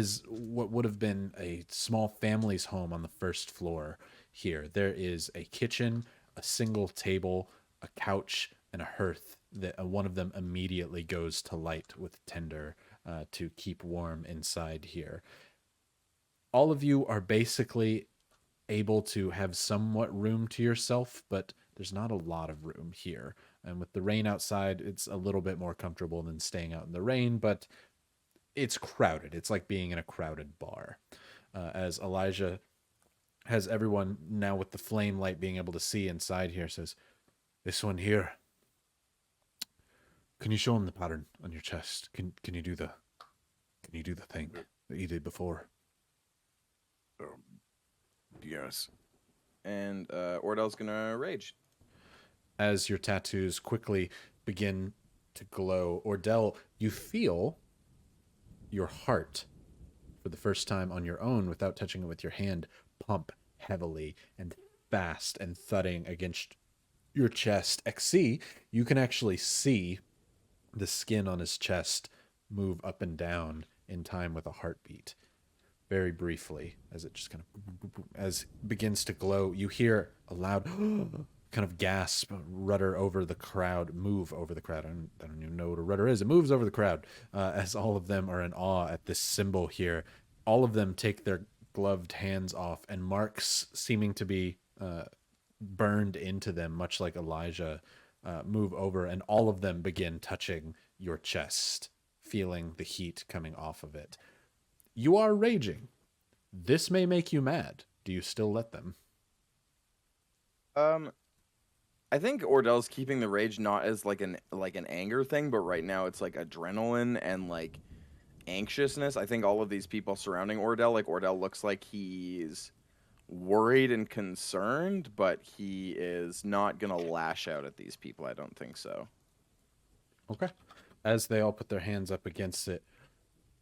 would have been a small family's home on the first floor here. There is a kitchen, a single table, a couch, and a hearth that one of them immediately goes to light with tinder to keep warm inside here. All of you are basically able to have somewhat room to yourself, but there's not a lot of room here. And with the rain outside, it's a little bit more comfortable than staying out in the rain, but it's crowded. It's like being in a crowded bar. As Elijah has everyone now with the flame light being able to see inside here, says, this one here, can you show him the pattern on your chest? Can you do the thing that you did before? Yes. And Ordel's gonna rage. As your tattoos quickly begin to glow, Ordel, you feel your heart for the first time on your own without touching it with your hand pump heavily and fast and thudding against your chest. XC, you can actually see the skin on his chest move up and down in time with a heartbeat. Very briefly, as it just kind of as begins to glow, you hear a loud kind of gasp, rudder over the crowd, move over the crowd. I don't even know what a rudder is. It moves over the crowd as all of them are in awe at this symbol here. All of them take their gloved hands off, and marks seeming to be burned into them, much like Elijah, move over, and all of them begin touching your chest, feeling the heat coming off of it. You are raging. This may make you mad. Do you still let them? I think Ordel's keeping the rage not as like an anger thing, but right now it's like adrenaline and like anxiousness. I think all of these people surrounding Ordel, like Ordel looks like he's worried and concerned, but he is not gonna lash out at these people. I don't think so. Okay. As they all put their hands up against it,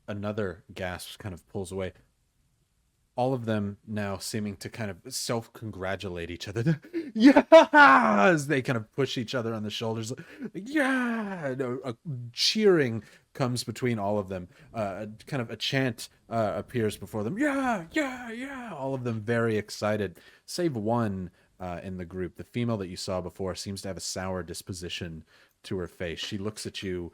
another gasp kind of pulls away. All of them now seeming to kind of self-congratulate each other. Yeah! As they kind of push each other on the shoulders. Yeah! A cheering comes between all of them. Kind of a chant appears before them. Yeah! Yeah! Yeah! All of them very excited. Save one in the group. The female that you saw before seems to have a sour disposition to her face. She looks at you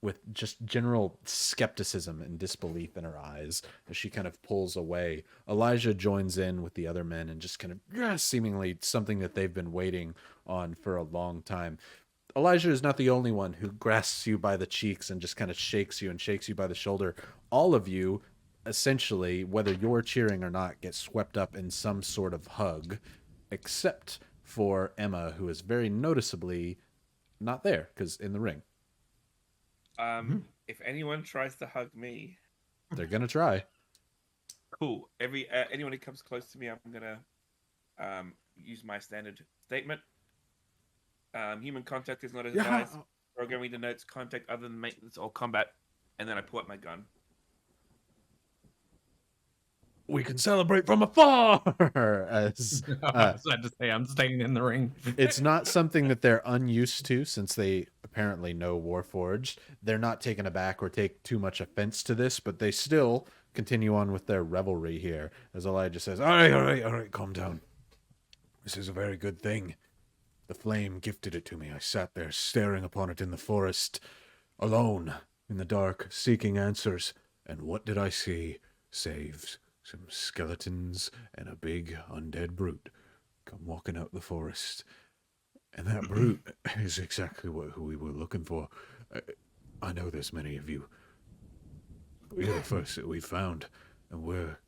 with just general skepticism and disbelief in her eyes as she kind of pulls away. Elijah joins in with the other men and just kind of seemingly something that they've been waiting on for a long time. Elijah is not the only one who grasps you by the cheeks and just kind of shakes you by the shoulder. All of you, essentially, whether you're cheering or not, get swept up in some sort of hug except for Emma, who is very noticeably not there because in the ring. If anyone tries to hug me, They're gonna try. cool. Anyone who comes close to me, I'm gonna use my standard statement. Human contact is not advised. Programming denotes contact other than maintenance or combat, and then I pull out my gun. We can celebrate from afar. As I was about to say, I'm staying in the ring. it's not something that they're unused to, since they apparently know Warforged. They're not taken aback or take too much offense to this, but they still continue on with their revelry here. As Elijah says, all right, calm down. This is a very good thing. The flame gifted it to me. I sat there staring upon it in the forest, alone, in the dark, seeking answers. And what did I see? Save some skeletons and a big undead brute come walking out the forest. And that brute is exactly who we were looking for. I know there's many of you. You're the first that we found, and we're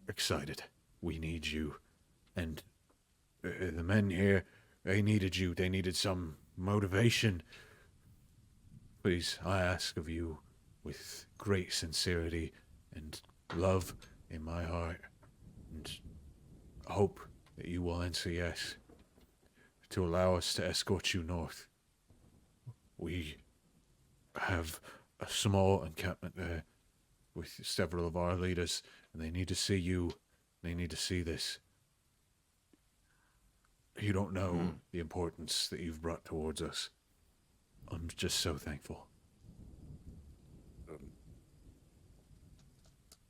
excited. We need you. And the men here, they needed you. They needed some motivation. Please, I ask of you with great sincerity and love in my heart, and hope that you will answer yes to allow us to escort you north. We have a small encampment there with several of our leaders, and they need to see you. They need to see this. You don't know the importance that you've brought towards us. I'm just so thankful.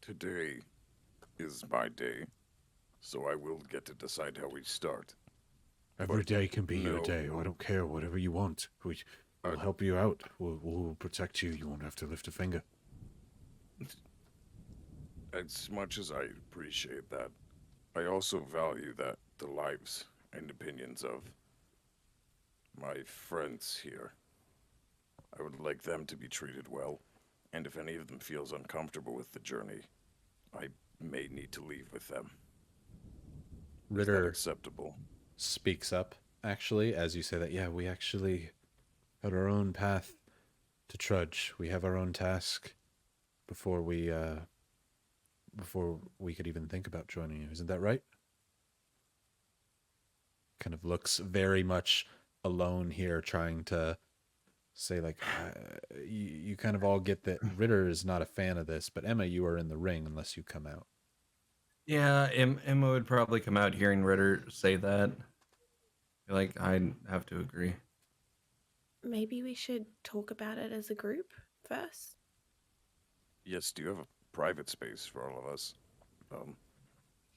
Today is my day, so I will get to decide how we start. Every day can be your no. day. I don't care. Whatever you want. We'll help you out. We'll protect you. You won't have to lift a finger. As much as I appreciate that, I also value that the lives and opinions of my friends here. I would like them to be treated well, and if any of them feels uncomfortable with the journey, I may need to leave with them. Is that Ritter acceptable? speaks up, actually, as you say that. Yeah, we actually had our own path to trudge. We have our own task before we could even think about joining you. Isn't that right? Kind of looks very much alone here, trying to say, like, you kind of all get that Ritter is not a fan of this, but Emma, you are in the ring unless you come out. Yeah, Emma would probably come out hearing Ritter say that. Like, I'd have to agree. Maybe we should talk about it as a group first. Yes, do you have a private space for all of us?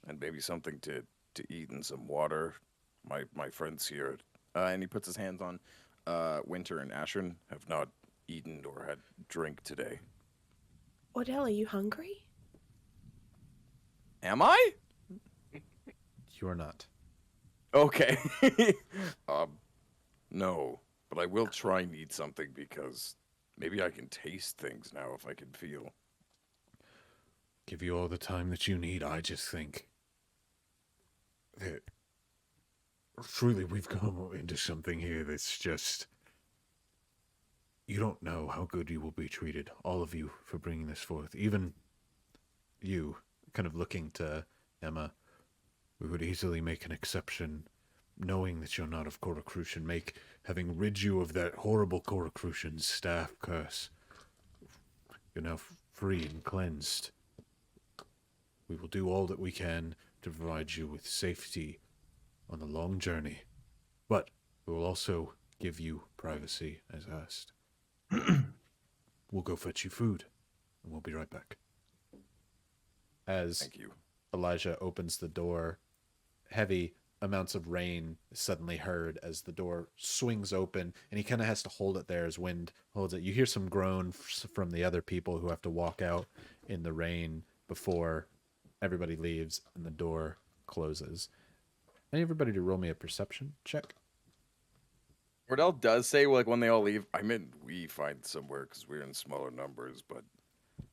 And maybe something to eat and some water. My friends here, and he puts his hands on Winter and Ashern, have not eaten or had drink today. Ordeal, are you hungry? Am I? You are not. Okay. No, but I will try and eat something because maybe I can taste things now if I can feel. Give you all the time that you need. I just think that truly we've come into something here that's just... You don't know how good you will be treated, all of you, for bringing this forth. Even you, kind of looking to Emma, we would easily make an exception, knowing that you're not of Coracrucian, having rid you of that horrible Coracrucian staff curse. You're now free and cleansed. We will do all that we can to provide you with safety on the long journey, but we will also give you privacy as asked. We'll go fetch you food, and we'll be right back. As Thank you. Elijah opens the door, heavy amounts of rain is suddenly heard as the door swings open, and he kind of has to hold it there as wind holds it. You hear some groan from the other people who have to walk out in the rain before everybody leaves and the door closes. I need everybody to roll me a perception check. Ordell does say, like, when they all leave, I meant we find somewhere because we're in smaller numbers, but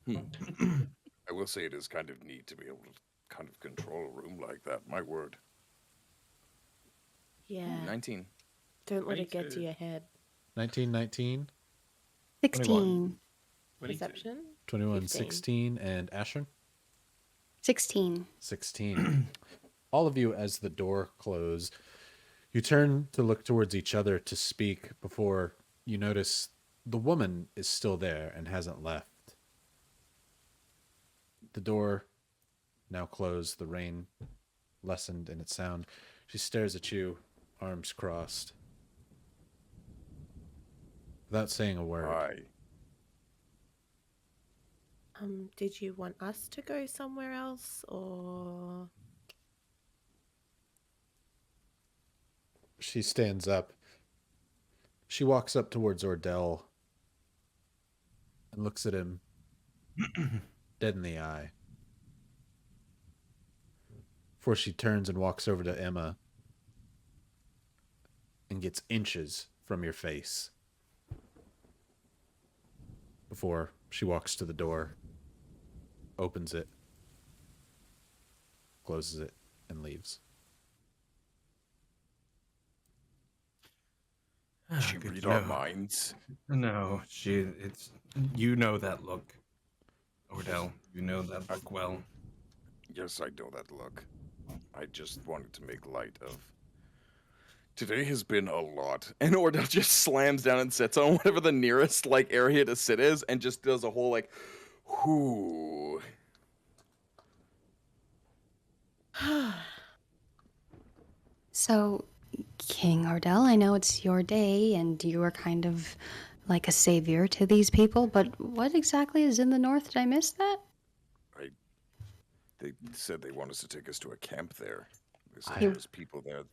I will say it is kind of neat to be able to kind of control a room like that. My word. Yeah. 19. Don't let it get to 22. your head. 19, 16. 22. Perception? 21, 15. 16, and Asher? 16. 16. All of you, as the door close, you turn to look towards each other to speak before you notice the woman is still there and hasn't left. The door now closed, the rain lessened in its sound. She stares at you, arms crossed, without saying a word. I Did you want us to go somewhere else, or? She stands up. She walks up towards Ordeal and looks at him dead in the eye. Before she turns and walks over to Emma and gets inches from your face. Before she walks to the door, opens it, closes it, and leaves. she Good read to our know. minds. No, it's you know that look. Odell, you know that look well. Yes, I know that look. I just wanted to make light of. Today has been a lot. And Ordell just slams down and sits on whatever the nearest area to sit is, and just does a whole whoo. So, King Ordell, I know it's your day and you are kind of like a savior to these people, but what exactly is in the north? Did I miss that? They said they want us to take us to a camp there. They said I- there was people there.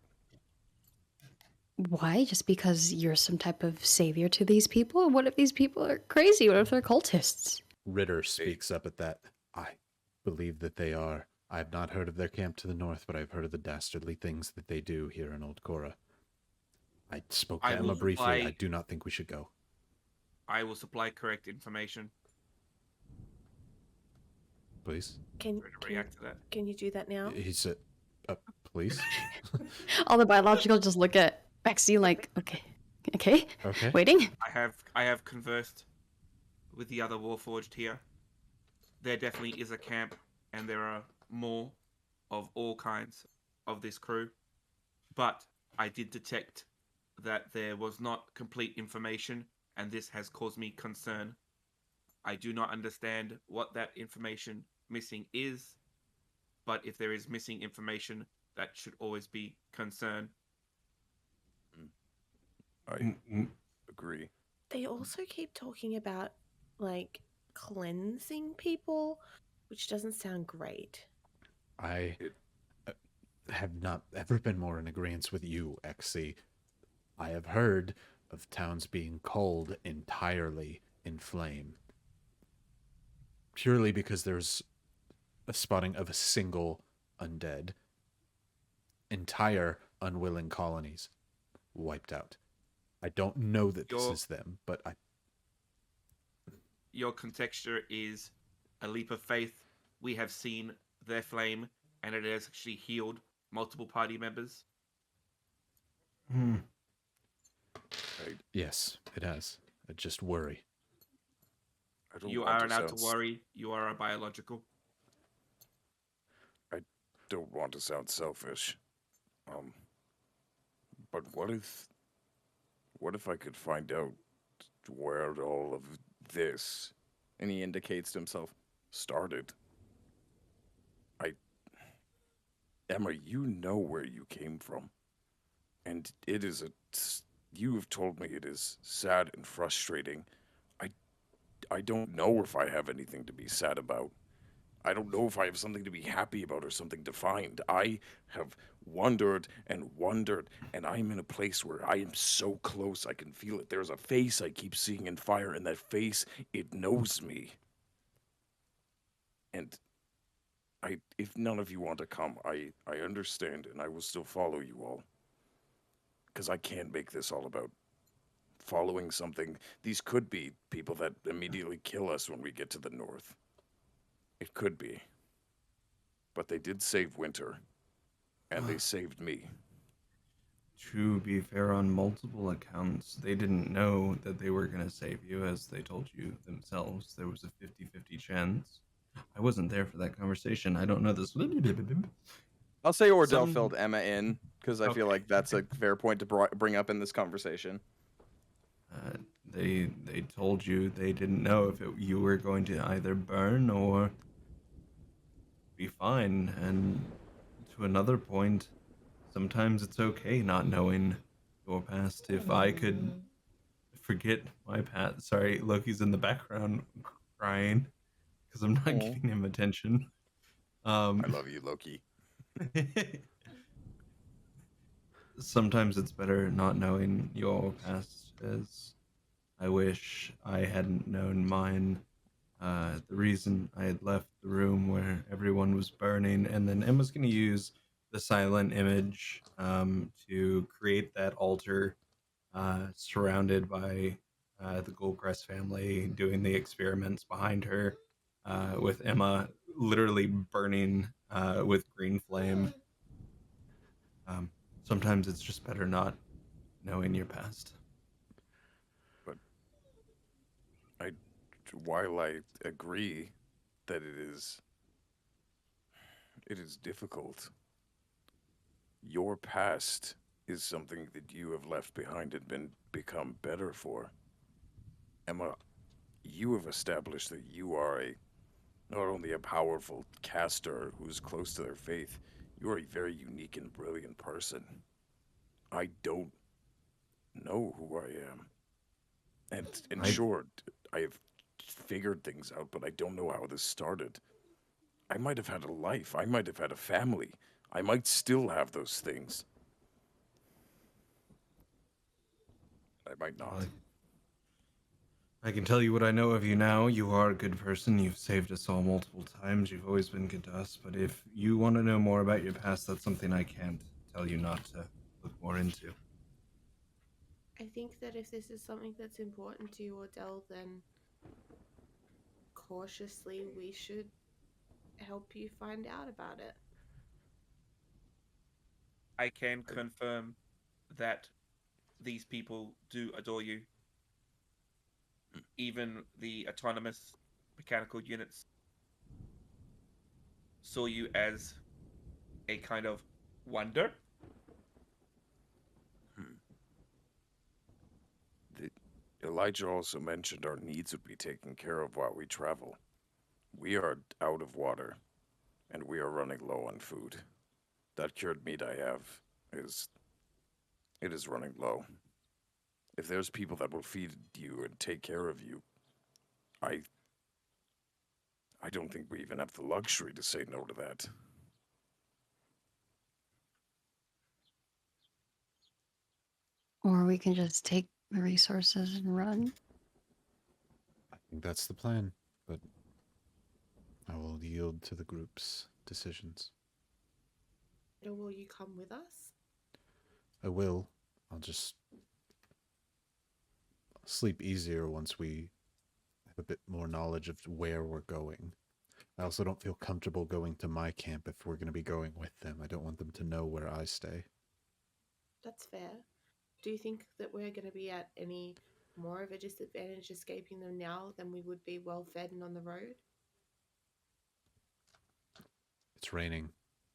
Why? Just because you're some type of savior to these people? What if these people are crazy? What if they're cultists? Ritter speaks up at that. I believe that they are. I have not heard of their camp to the north, but I've heard of the dastardly things that they do here in Old Cora. I spoke to I Emma will briefly. supply- I do not think we should go. I will supply correct information. Please? Can Ready to react to that. can you do that now? He said, please? All the biological just look at Bexy like, okay, okay, Okay. waiting. I have conversed with the other warforged here. There definitely is a camp, and there are more of all kinds of this crew. But I did detect that there was not complete information, and this has caused me concern. I do not understand what that information missing is, but if there is missing information, that should always be concern. I agree. They also keep talking about cleansing people, which doesn't sound great. I have not ever been more in agreement with you, XC. I have heard of towns being cold entirely in flame. Purely because there's a spotting of a single undead. Entire unwilling colonies wiped out. I don't know that this is them, but Your contexture is a leap of faith. We have seen their flame, and it has actually healed multiple party members. yes, it has. I just worry. I don't You want are allowed to sound worry. You are a biological. Don't want to sound selfish. But what if I could find out where all of this, And he indicates to himself. started? Emma, you know where you came from. And it is you have told me it is sad and frustrating. I don't know if I have anything to be sad about. I don't know if I have something to be happy about or something to find. I have wondered, and I'm in a place where I am so close I can feel it. There's a face I keep seeing in fire, and that face, it knows me. And if none of you want to come, I understand, and I will still follow you all. Because I can't make this all about following something. These could be people that immediately kill us when we get to the north. It could be. But they did save Winter. And they saved me. to be fair, on multiple accounts, they didn't know that they were going to save you, as they told you themselves. There was a 50-50 chance. I wasn't there for that conversation. I don't know this. I'll say Ordeal Some- filled Emma in because I feel Okay. like that's a fair point to bring up in this conversation. They told you they didn't know if you were going to either burn or be fine. And to another point, sometimes it's okay not knowing your past. If I could forget my past, sorry, Loki's in the background crying because I'm not Aw. giving him attention. I love you, Loki. Sometimes it's better not knowing your past, as I wish I hadn't known mine. The reason I had left the room where everyone was burning, and then Emma's going to use the silent image to create that altar surrounded by the Goldcrest family doing the experiments behind her, with Emma literally burning with green flame. Sometimes it's just better not knowing your past. While I agree that it is difficult, your past is something that you have left behind and become better for. Emma, you have established that you are not only a powerful caster who's close to their faith, you are a very unique and brilliant person. I don't know who I am. And sure, I have figured things out, but I don't know how this started. I might have had a life. I might have had a family. I might still have those things. I might not. I can tell you what I know of you now. You are a good person. You've saved us all multiple times. You've always been good to us. But if you want to know more about your past, that's something I can't tell you not to look more into. I think that if this is something that's important to you, Ordeal, then cautiously we should help you find out about it. I can confirm that these people do adore you. Even the autonomous mechanical units saw you as a kind of wonder. Elijah also mentioned our needs would be taken care of while we travel. We are out of water, and we are running low on food. That cured meat I have is running low. If there's people that will feed you and take care of you, I don't think we even have the luxury to say no to that. Or we can just take the resources and run. I think that's the plan, but I will yield to the group's decisions. Or will you come with us? I will. I'll just sleep easier once we have a bit more knowledge of where we're going. I also don't feel comfortable going to my camp if we're going to be going with them. I don't want them to know where I stay. That's fair. Do you think that we're going to be at any more of a disadvantage escaping them now than we would be well fed and on the road? It's raining.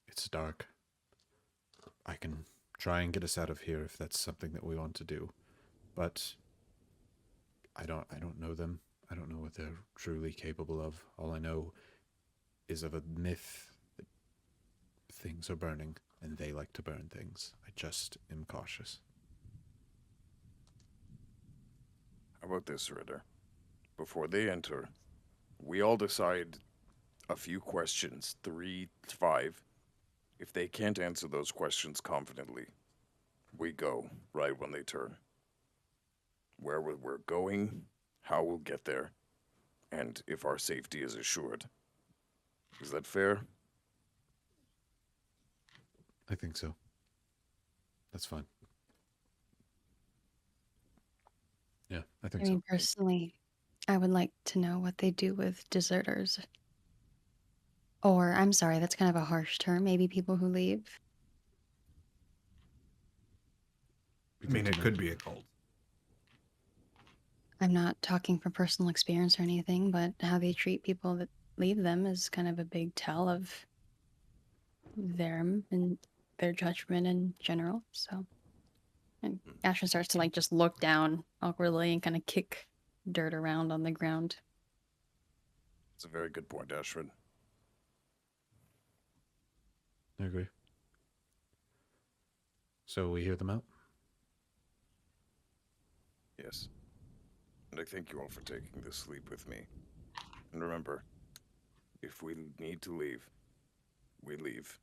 It's dark. I can try and get us out of here if that's something that we want to do. But I don't know them. I don't know what they're truly capable of. All I know is of a myth that things are burning and they like to burn things. I just am cautious. How about this, Ritter? Before they enter, we all decide a few questions, 3 to 5. If they can't answer those questions confidently, we go right when they turn. Where we're going, how we'll get there, and if our safety is assured. Is that fair? I think so. That's fine. Yeah, I think I mean, so. personally, I would like to know what they do with deserters. Or, I'm sorry, that's kind of a harsh term. Maybe people who leave. I mean, it could be a cult. I'm not talking from personal experience or anything, but how they treat people that leave them is kind of a big tell of them and their judgment in general. So, and Ashton starts to like just look down awkwardly and kind of kick dirt around on the ground. It's a very good point, Ashford. I agree. So we hear them out? Yes. And I thank you all for taking this leap with me. And remember, if we need to leave, we leave.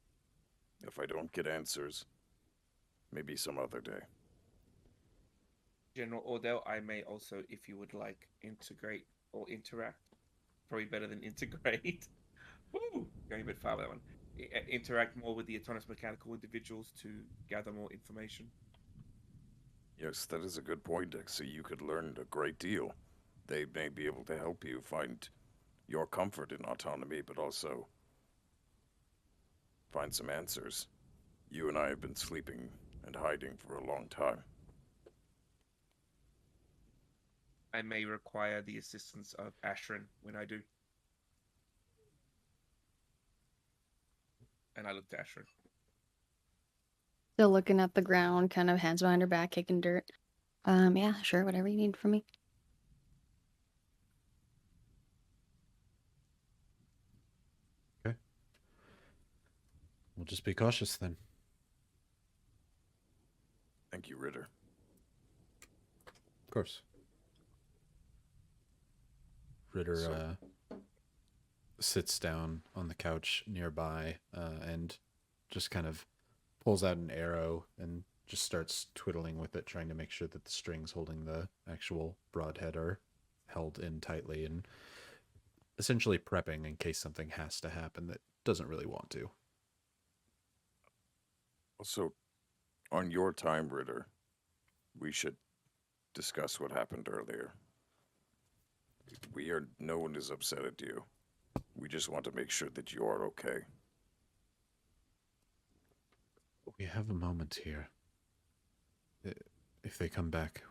If I don't get answers, maybe some other day. General Ordeal, I may also, if you would like, integrate or interact. Probably better than integrate. Woo! Going a bit far with that one. Interact more with the autonomous mechanical individuals to gather more information. Yes, that is a good point, Dexter. You could learn a great deal. They may be able to help you find your comfort in autonomy, but also find some answers. You and I have been sleeping and hiding for a long time. I may require the assistance of Ashrin when I do. And I look to Ashrin. Still looking at the ground, kind of hands behind her back, kicking dirt. Yeah, sure, whatever you need from me. Okay. We'll just be cautious then. Thank you, Ritter. Of course. Ritter sits down on the couch nearby and just kind of pulls out an arrow and just starts twiddling with it, trying to make sure that the strings holding the actual broadhead are held in tightly and essentially prepping in case something has to happen that doesn't really want to. Also, on your time, Ritter, we should discuss what happened earlier. No one is upset at you. We just want to make sure that you are okay. We have a moment here. If they come back,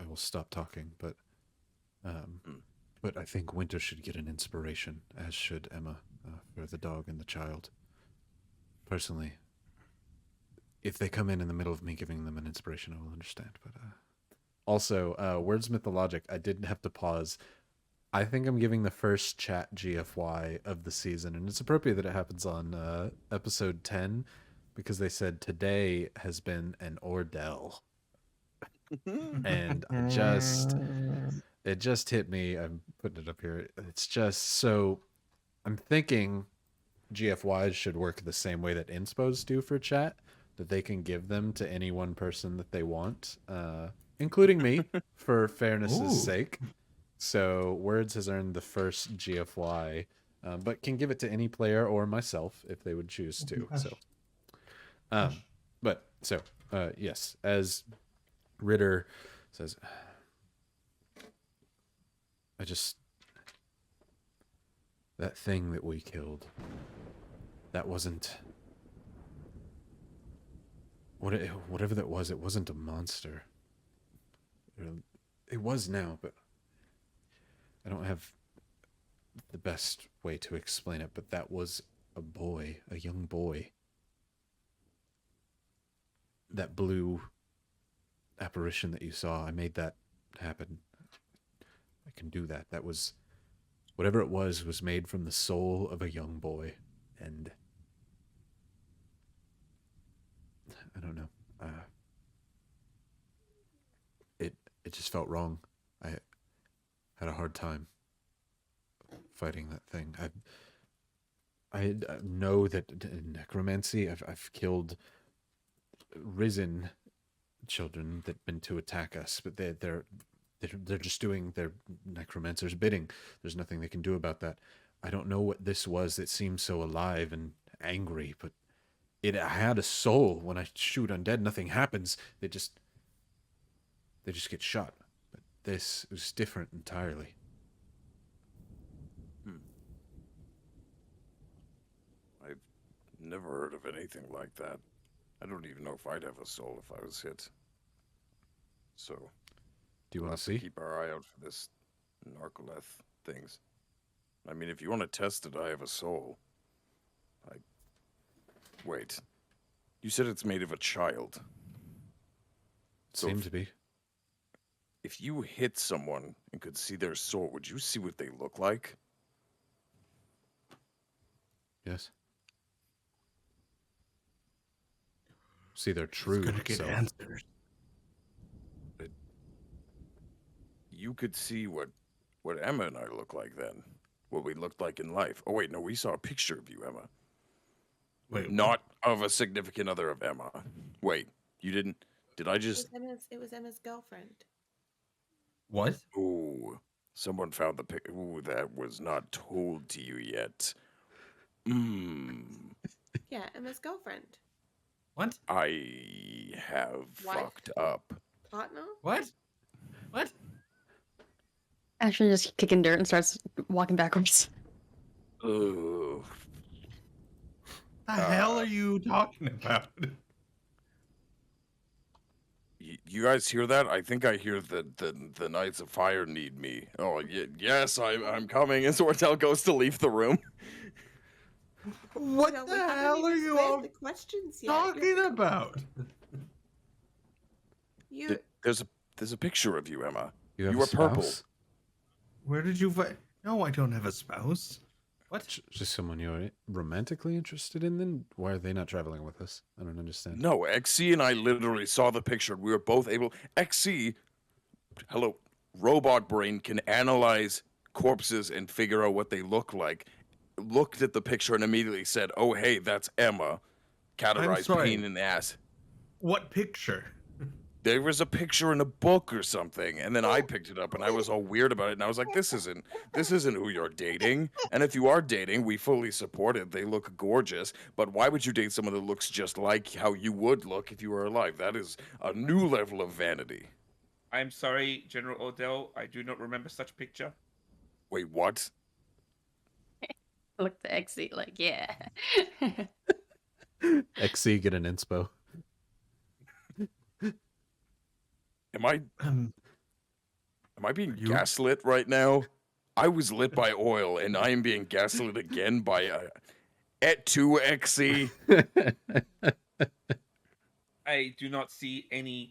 I will stop talking, but I think Winter should get an inspiration, as should Emma, for the dog and the child. Personally, if they come in the middle of me giving them an inspiration, I will understand, but also, Words Mythologic, I didn't have to pause. I think I'm giving the first chat GFY of the season, and it's appropriate that it happens on episode 10, because they said today has been an ordeal. And it just hit me. I'm putting it up here. It's just so, I'm thinking GFYs should work the same way that inspos do for chat, that they can give them to any one person that they want, including me, for fairness' sake. So Words has earned the first GFY, but can give it to any player or myself if they would choose to. Yes, as Ritter says, that thing that we killed, that wasn't, whatever that was, it wasn't a monster. It was now, but I don't have the best way to explain it, but that was a boy, a young boy. That blue apparition that you saw, I made that happen. I can do that. That was, whatever it was made from the soul of a young boy. And I don't know. It just felt wrong. I had a hard time fighting that thing. I know that in necromancy, I've killed risen children that been to attack us, but they're just doing their necromancer's bidding. There's nothing they can do about that. I don't know what this was that seemed so alive and angry, but it had a soul. When I shoot undead, nothing happens. They just get shot. But this was different entirely. I've never heard of anything like that. I don't even know if I'd have a soul if I was hit. So Do you we'll want to have see? keep our eye out for this narcoleth things. I mean, if you want to test it, I have a soul. Wait. You said it's made of a child. So Seem to be. if you hit someone and could see their soul, would you see what they look like? Yes. See their It's true gonna get self. answers. You could see what Emma and I look like then. What we looked like in life. Oh wait, no, we saw a picture of you, Emma. Wait, Not of a significant other of Emma. Wait, you didn't? Did I It just? was Emma's girlfriend. what? Ooh, someone found the pic. Ooh, that was not told to you yet. Yeah, Emma's girlfriend. What? I have Wife? fucked up. Partner? What? What? Ashley just kicking dirt and starts walking backwards. Ugh. The hell are you talking about? You guys hear that? I think I hear the Knights of Fire need me. Oh, yes, I'm coming. As Ordeal goes to leave the room. What No, we the haven't hell are even you squared all the questions yet. talking about? You There's a picture of you, Emma. You have You a are purple. spouse? Where did you find? No, I don't have a spouse. What? Just someone you're romantically interested in? Then why are they not traveling with us? I don't understand. No, XC and I literally saw the picture. We were both able. XC, hello, robot brain can analyze corpses and figure out what they look like. Looked at the picture and immediately said, "Oh, hey, that's Emma." Categorized sorry. pain in the ass. What picture? There was a picture in a book or something, and then I picked it up and I was all weird about it, and I was like, this isn't who you're dating. And if you are dating, we fully support it. They look gorgeous, but why would you date someone that looks just like how you would look if you were alive? That is a new level of vanity. I'm sorry, General Ordeal. I do not remember such picture. Wait, what? Look the exit like, yeah. XC get an inspo. Am I being you- gaslit right now? I was lit by oil, and I am being gaslit again by Et2XC. I do not see any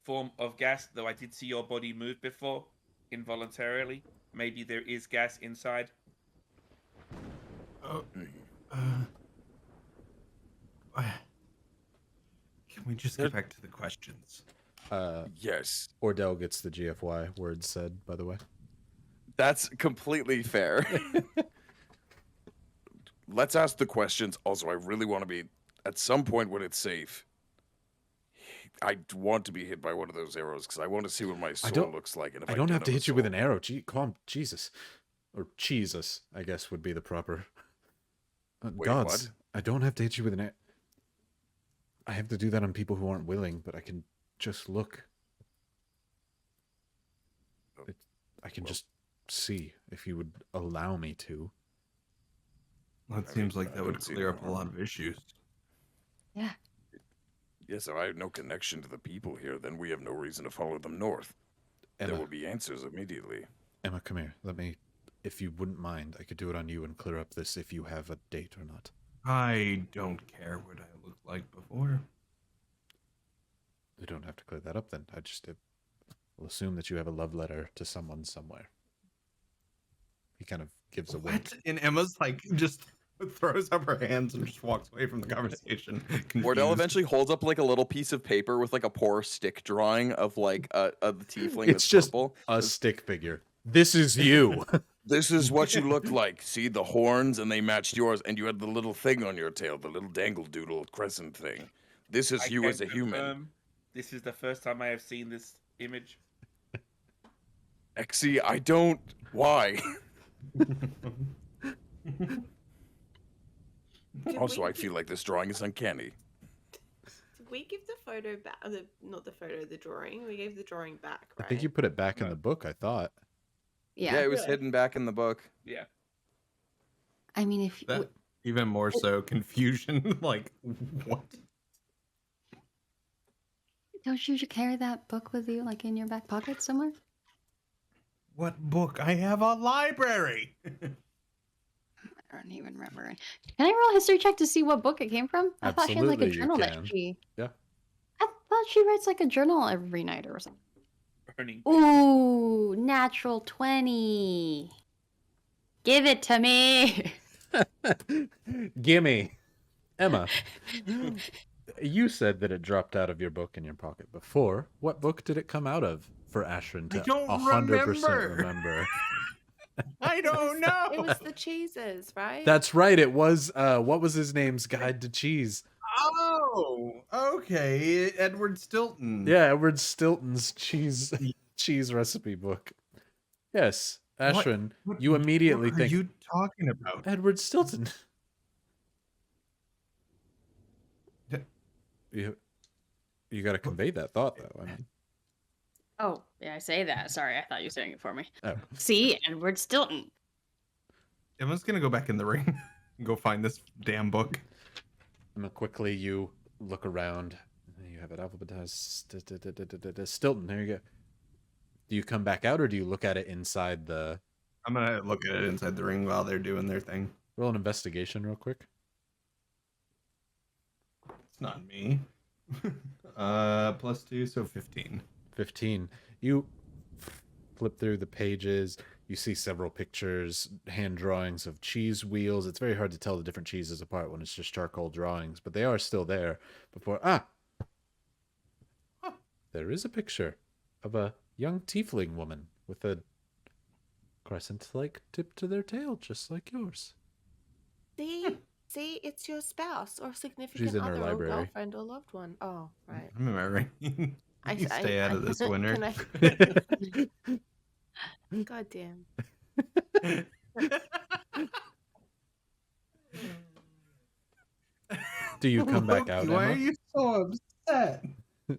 form of gas, though I did see your body move before, involuntarily. Maybe there is gas inside. Can we just get back to the questions? Yes, Ordeal gets the GFY words said, by the way. that's completely fair. Let's ask the questions. Also, I really want to be, at some point when it's safe, I want to be hit by one of those arrows because I want to see what my soul don't- looks like. And if I don't have to hit you with an soul- arrow. Calm, Jesus. Or Jesus, I guess would be the proper. Wait, Gods, what? I don't have to hit you with an arrow. I have to do that on people who aren't willing, but I can just look. I can just see if you would allow me to. That I seems mean, like I that would don't see clear no up a lot harm. of issues. Yeah. Yes, if I have no connection to the people here, then we have no reason to follow them north. Emma, There will be answers immediately. Emma, come here. Let me, if you wouldn't mind, I could do it on you and clear up this if you have a date or not. I don't care what I looked like before. We don't have to clear that up then. I just will assume that you have a love letter to someone somewhere. He kind of gives a wink. What? And Emma's like just throws up her hands and just walks away from the conversation. Ordell confused. eventually holds up like a little piece of paper with like a poor stick drawing of like the tiefling It's that's just purple. a stick figure. This is you. This is what you looked like. See the horns, and they matched yours, and you had the little thing on your tail, the little dangle doodle crescent thing. This is I you can as a human. confirm This is the first time I have seen this image. XC, I don't. Why? Did Also, we I feel like this drawing is uncanny. Did we give the photo back? Not the photo, the drawing. We gave the drawing back, I right? think you put it back in the book, I thought. Yeah. Yeah, it was hidden back in the book. Yeah. I mean, if That even more so confusion. Like what? Don't you carry that book with you, like in your back pocket somewhere? What book? I have a library. I don't even remember. Can I roll a history check to see what book it came from? I thought she had like a Absolutely, you journal that can. she. Yeah. I thought she writes like a journal every night or something. Burning. Ooh, natural 20. Give it to me. Gimme. Emma, you said that it dropped out of your book in your pocket before. What book did it come out of for Ashrin to I don't 100% remember? I don't know. It was the cheeses, right? That's right. It was, what was his name's Guide to Cheese? Oh, okay. Edward Stilton. Yeah, Edward Stilton's cheese recipe book. Yes, Ashrin, you immediately what think are you talking about? Edward Stilton. You got to convey that thought, though. I mean, Oh, yeah, I say that. Sorry, I thought you were saying it for me. oh. See, Edward Stilton. Emma's gonna go back in the ring and go find this damn book. Emma, quickly you look around. You have it alphabetized. Stilton. There you go. Do you come back out, or do you look at it inside the? I'm gonna look at it inside the ring while they're doing their thing. Roll an investigation, real quick. It's not me. +2, so 15. 15. You flip through the pages. You see several pictures, hand drawings of cheese wheels. It's very hard to tell the different cheeses apart when it's just charcoal drawings, but they are still there. There is a picture of a young tiefling woman with a crescent-like tip to their tail, just like yours. See, it's your spouse or significant She's in her other library. or girlfriend or loved one. Oh, right. I'm in my ring. You stay out of this, winner. God damn. Do you come back out, Why Emma? are you so upset?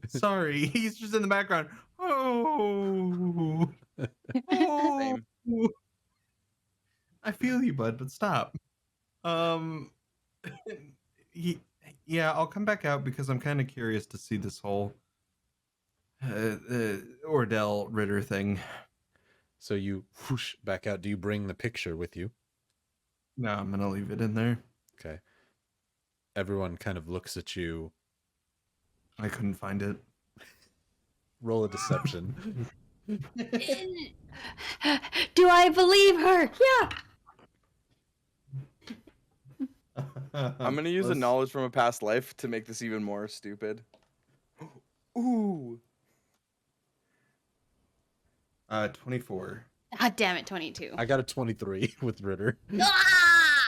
Sorry, he's just in the background. Oh. Same. I feel you, bud, but stop. Yeah, I'll come back out because I'm kind of curious to see this whole Ordeal Ritter thing. So you whoosh back out. Do you bring the picture with you? No, I'm gonna leave it in there. Okay. Everyone kind of looks at you. I couldn't find it. Roll a deception. Do I believe her? Yeah. I'm gonna use a Let's- knowledge from a past life to make this even more stupid. Ooh. 24. God damn it, 22. I got a 23 with Ritter. Ah!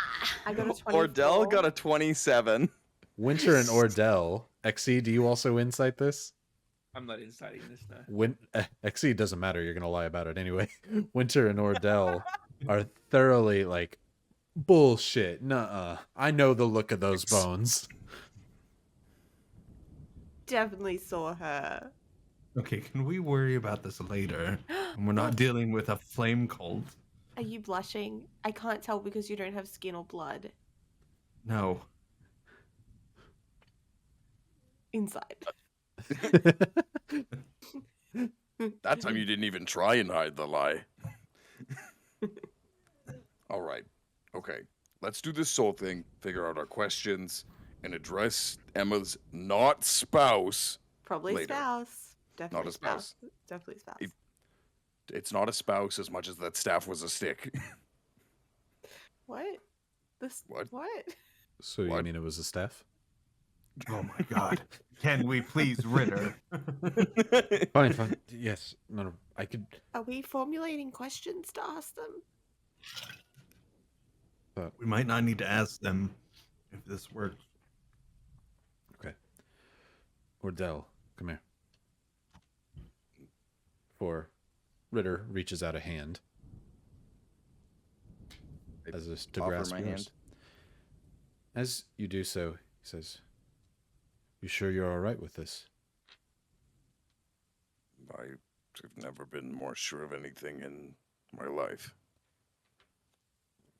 I got a 24. Ordell got a 27. Winter and Ordeal. Xe, do you also insight this? I'm not inciting this now. Xe doesn't matter. You're gonna lie about it anyway. Winter and Ordeal are thoroughly like bullshit. Nuh-uh. I know the look of those bones. Definitely saw her. Okay, can we worry about this later? And we're not dealing with a flame cult. Are you blushing? I can't tell because you don't have skin or blood No. inside. That time you didn't even try and hide the lie. All right. Okay. Let's do this soul thing, figure out our questions, and address Emma's not spouse. Probably Later. spouse. Definitely Not a spouse. Definitely spouse. It's not a spouse as much as that staff was a stick. What? This What? What? So you What? mean it was a staff? Oh my god. Can we please, Ritter? Fine. Yes. No, I could. Are we formulating questions to ask them? We might not need to ask them if this works. Okay. Ordell, come here. For Ritter reaches out a hand. As if to offer grasp my yours. hand. As you do so, he says, "You sure you're all right with this?" I've never been more sure of anything in my life.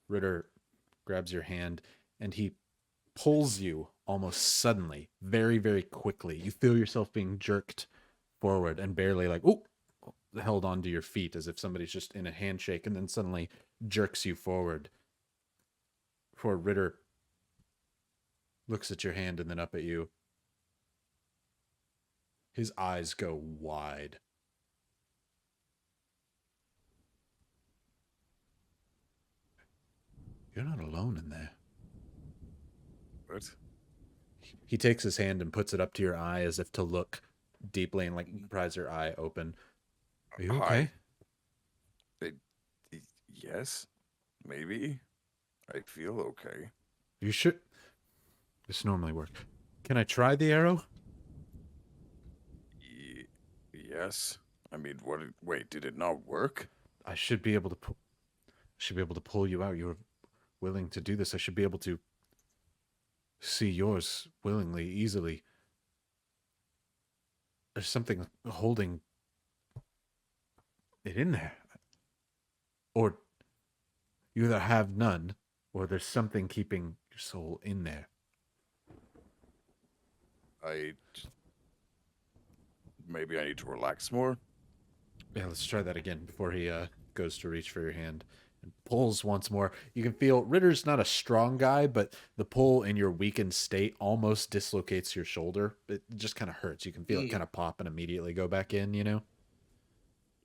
Ritter grabs your hand and he pulls you almost suddenly, very, very quickly, you feel yourself being jerked forward and barely like, oh, held onto your feet as if somebody's just in a handshake and then suddenly jerks you forward. Before Ritter looks at your hand and then up at you. His eyes go wide. You're not alone in there. What? He takes his hand and puts it up to your eye as if to look deeply and like pries your eye open. Are you okay? Yes, maybe. I feel okay. You sure? This normally works. Can I try the arrow? Yes. I mean, what? Wait, did it not work? I should be able to pull you out. You were willing to do this. I should be able to see yours willingly, easily. There's something holding it in there. Or you either have none, or there's something keeping your soul in there. Maybe I need to relax more. Yeah, let's try that again before he goes to reach for your hand and pulls once more. You can feel Ritter's not a strong guy, but the pull in your weakened state almost dislocates your shoulder. It just kind of hurts. You can feel it kind of pop and immediately go back in, you know?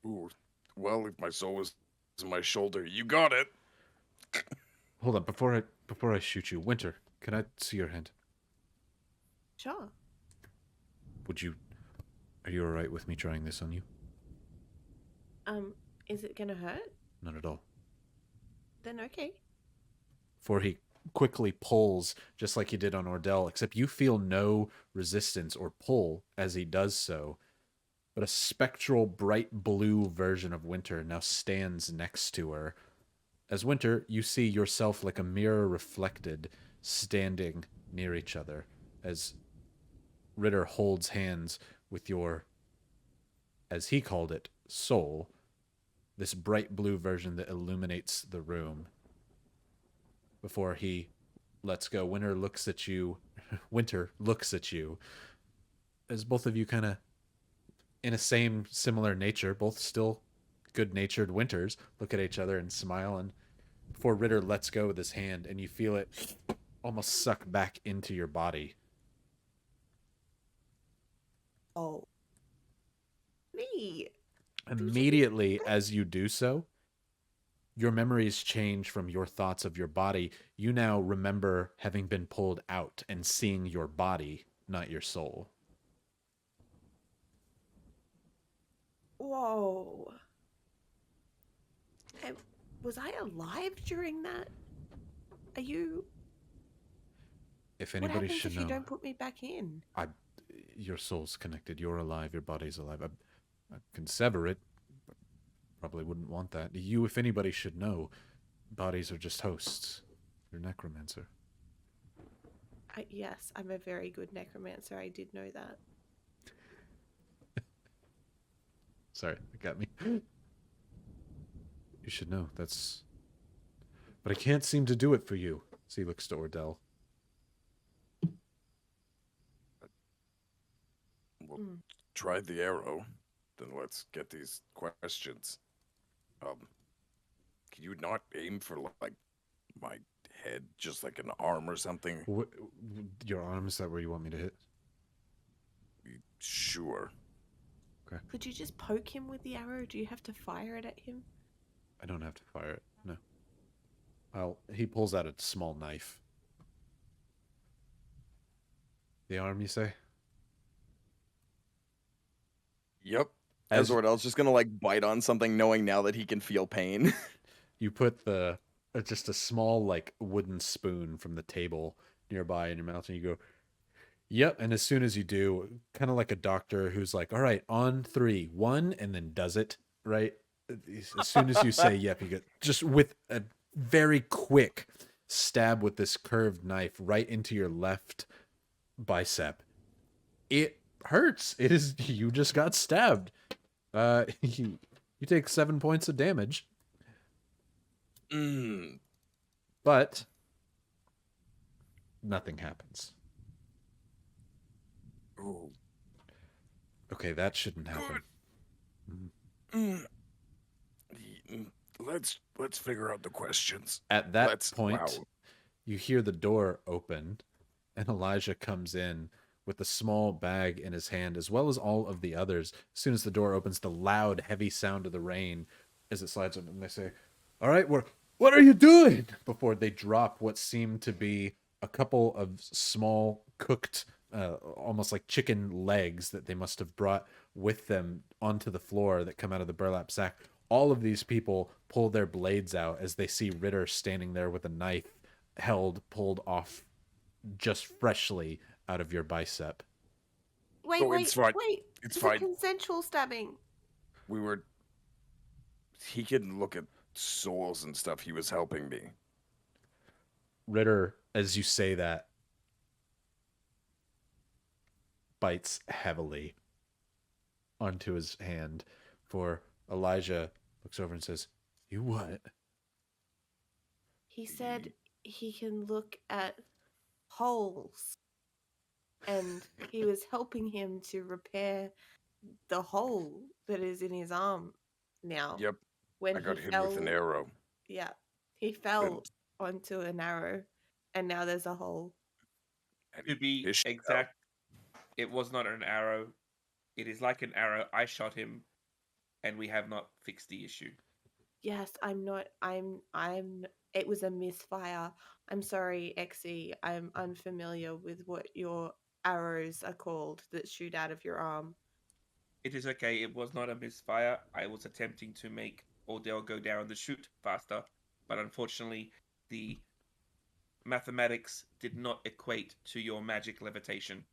Ooh. Well, if my soul was in my shoulder, you got it. Hold on, before I shoot you, Winter, can I see your hand? Sure. Are you alright with me trying this on you? Is it gonna hurt? Not at all. Then okay. For he quickly pulls, just like he did on Ordeal, except you feel no resistance or pull as he does so. But a spectral, bright blue version of Winter now stands next to her. As Winter, you see yourself like a mirror reflected, standing near each other, as Ritter holds hands with your, as he called it, soul, this bright blue version that illuminates the room. Before he lets go, Winter looks at you, as both of you kind of, in a similar nature, both still good-natured Winters, look at each other and smile, and before Ritter lets go with his hand, and you feel it almost suck back into your body. Oh. Me. Immediately as you do so, your memories change from your thoughts of your body. You now remember having been pulled out and seeing your body, not your soul. Whoa. Was I alive during that? Are you... If What anybody happens should if know, you don't put me back in? your soul's connected. You're alive. Your body's alive. I can sever it. But probably wouldn't want that. You, if anybody should know, bodies are just hosts. You're a necromancer. Yes, I'm a very good necromancer. I did know that. Sorry, that got me. You should know. That's... But I can't seem to do it for you. So he looks to Ordeal. Well, try the arrow. Then let's get these questions. Can you not aim for, like, my head, just like an arm or something? Your arm, is that where you want me to hit? Sure. Okay. Could you just poke him with the arrow? Do you have to fire it at him? I don't have to fire it, no. He pulls out a small knife. The arm, you say? Yep. As Ordeal's just gonna like bite on something, knowing now that he can feel pain. You put just a small like wooden spoon from the table nearby in your mouth, and you go, "Yep." And as soon as you do, kind of like a doctor who's like, "All right, on 3, 1," and then does it right. As soon as you say "yep," you get just with a very quick stab with this curved knife right into your left bicep. It hurts. It is, you just got stabbed. You take 7 points of damage. But nothing happens. Oh, Okay, that shouldn't happen. mm. Let's figure out the questions. At that Let's point, wow. you hear the door open, and Elijah comes in with a small bag in his hand, as well as all of the others. As soon as the door opens, the loud, heavy sound of the rain as it slides on, and they say, "All right, what are you doing?" Before they drop what seem to be a couple of small cooked, almost like chicken legs that they must have brought with them onto the floor that come out of the burlap sack. All of these people pull their blades out as they see Ritter standing there with a knife pulled off just freshly out of your bicep. Wait, Oh, it's fine. wait. It's a fine. consensual stabbing. He can look at souls and stuff. He was helping me. Ritter, as you say that, bites heavily onto his hand, for Elijah looks over and says, "You what?" He said he can look at holes. And he was helping him to repair the hole that is in his arm now. Yep. When I got he hit fell, with an arrow. Yeah. He fell onto an arrow and now there's a hole. To be Ish- exact, it was not an arrow. It is like an arrow. I shot him, and we have not fixed the issue. Yes, it was a misfire. I'm sorry, Exy. I'm unfamiliar with what your arrows are called that shoot out of your arm. It is okay. It was not a misfire. I was attempting to make Ordeal go down the chute faster, but unfortunately, the mathematics did not equate to your magic levitation.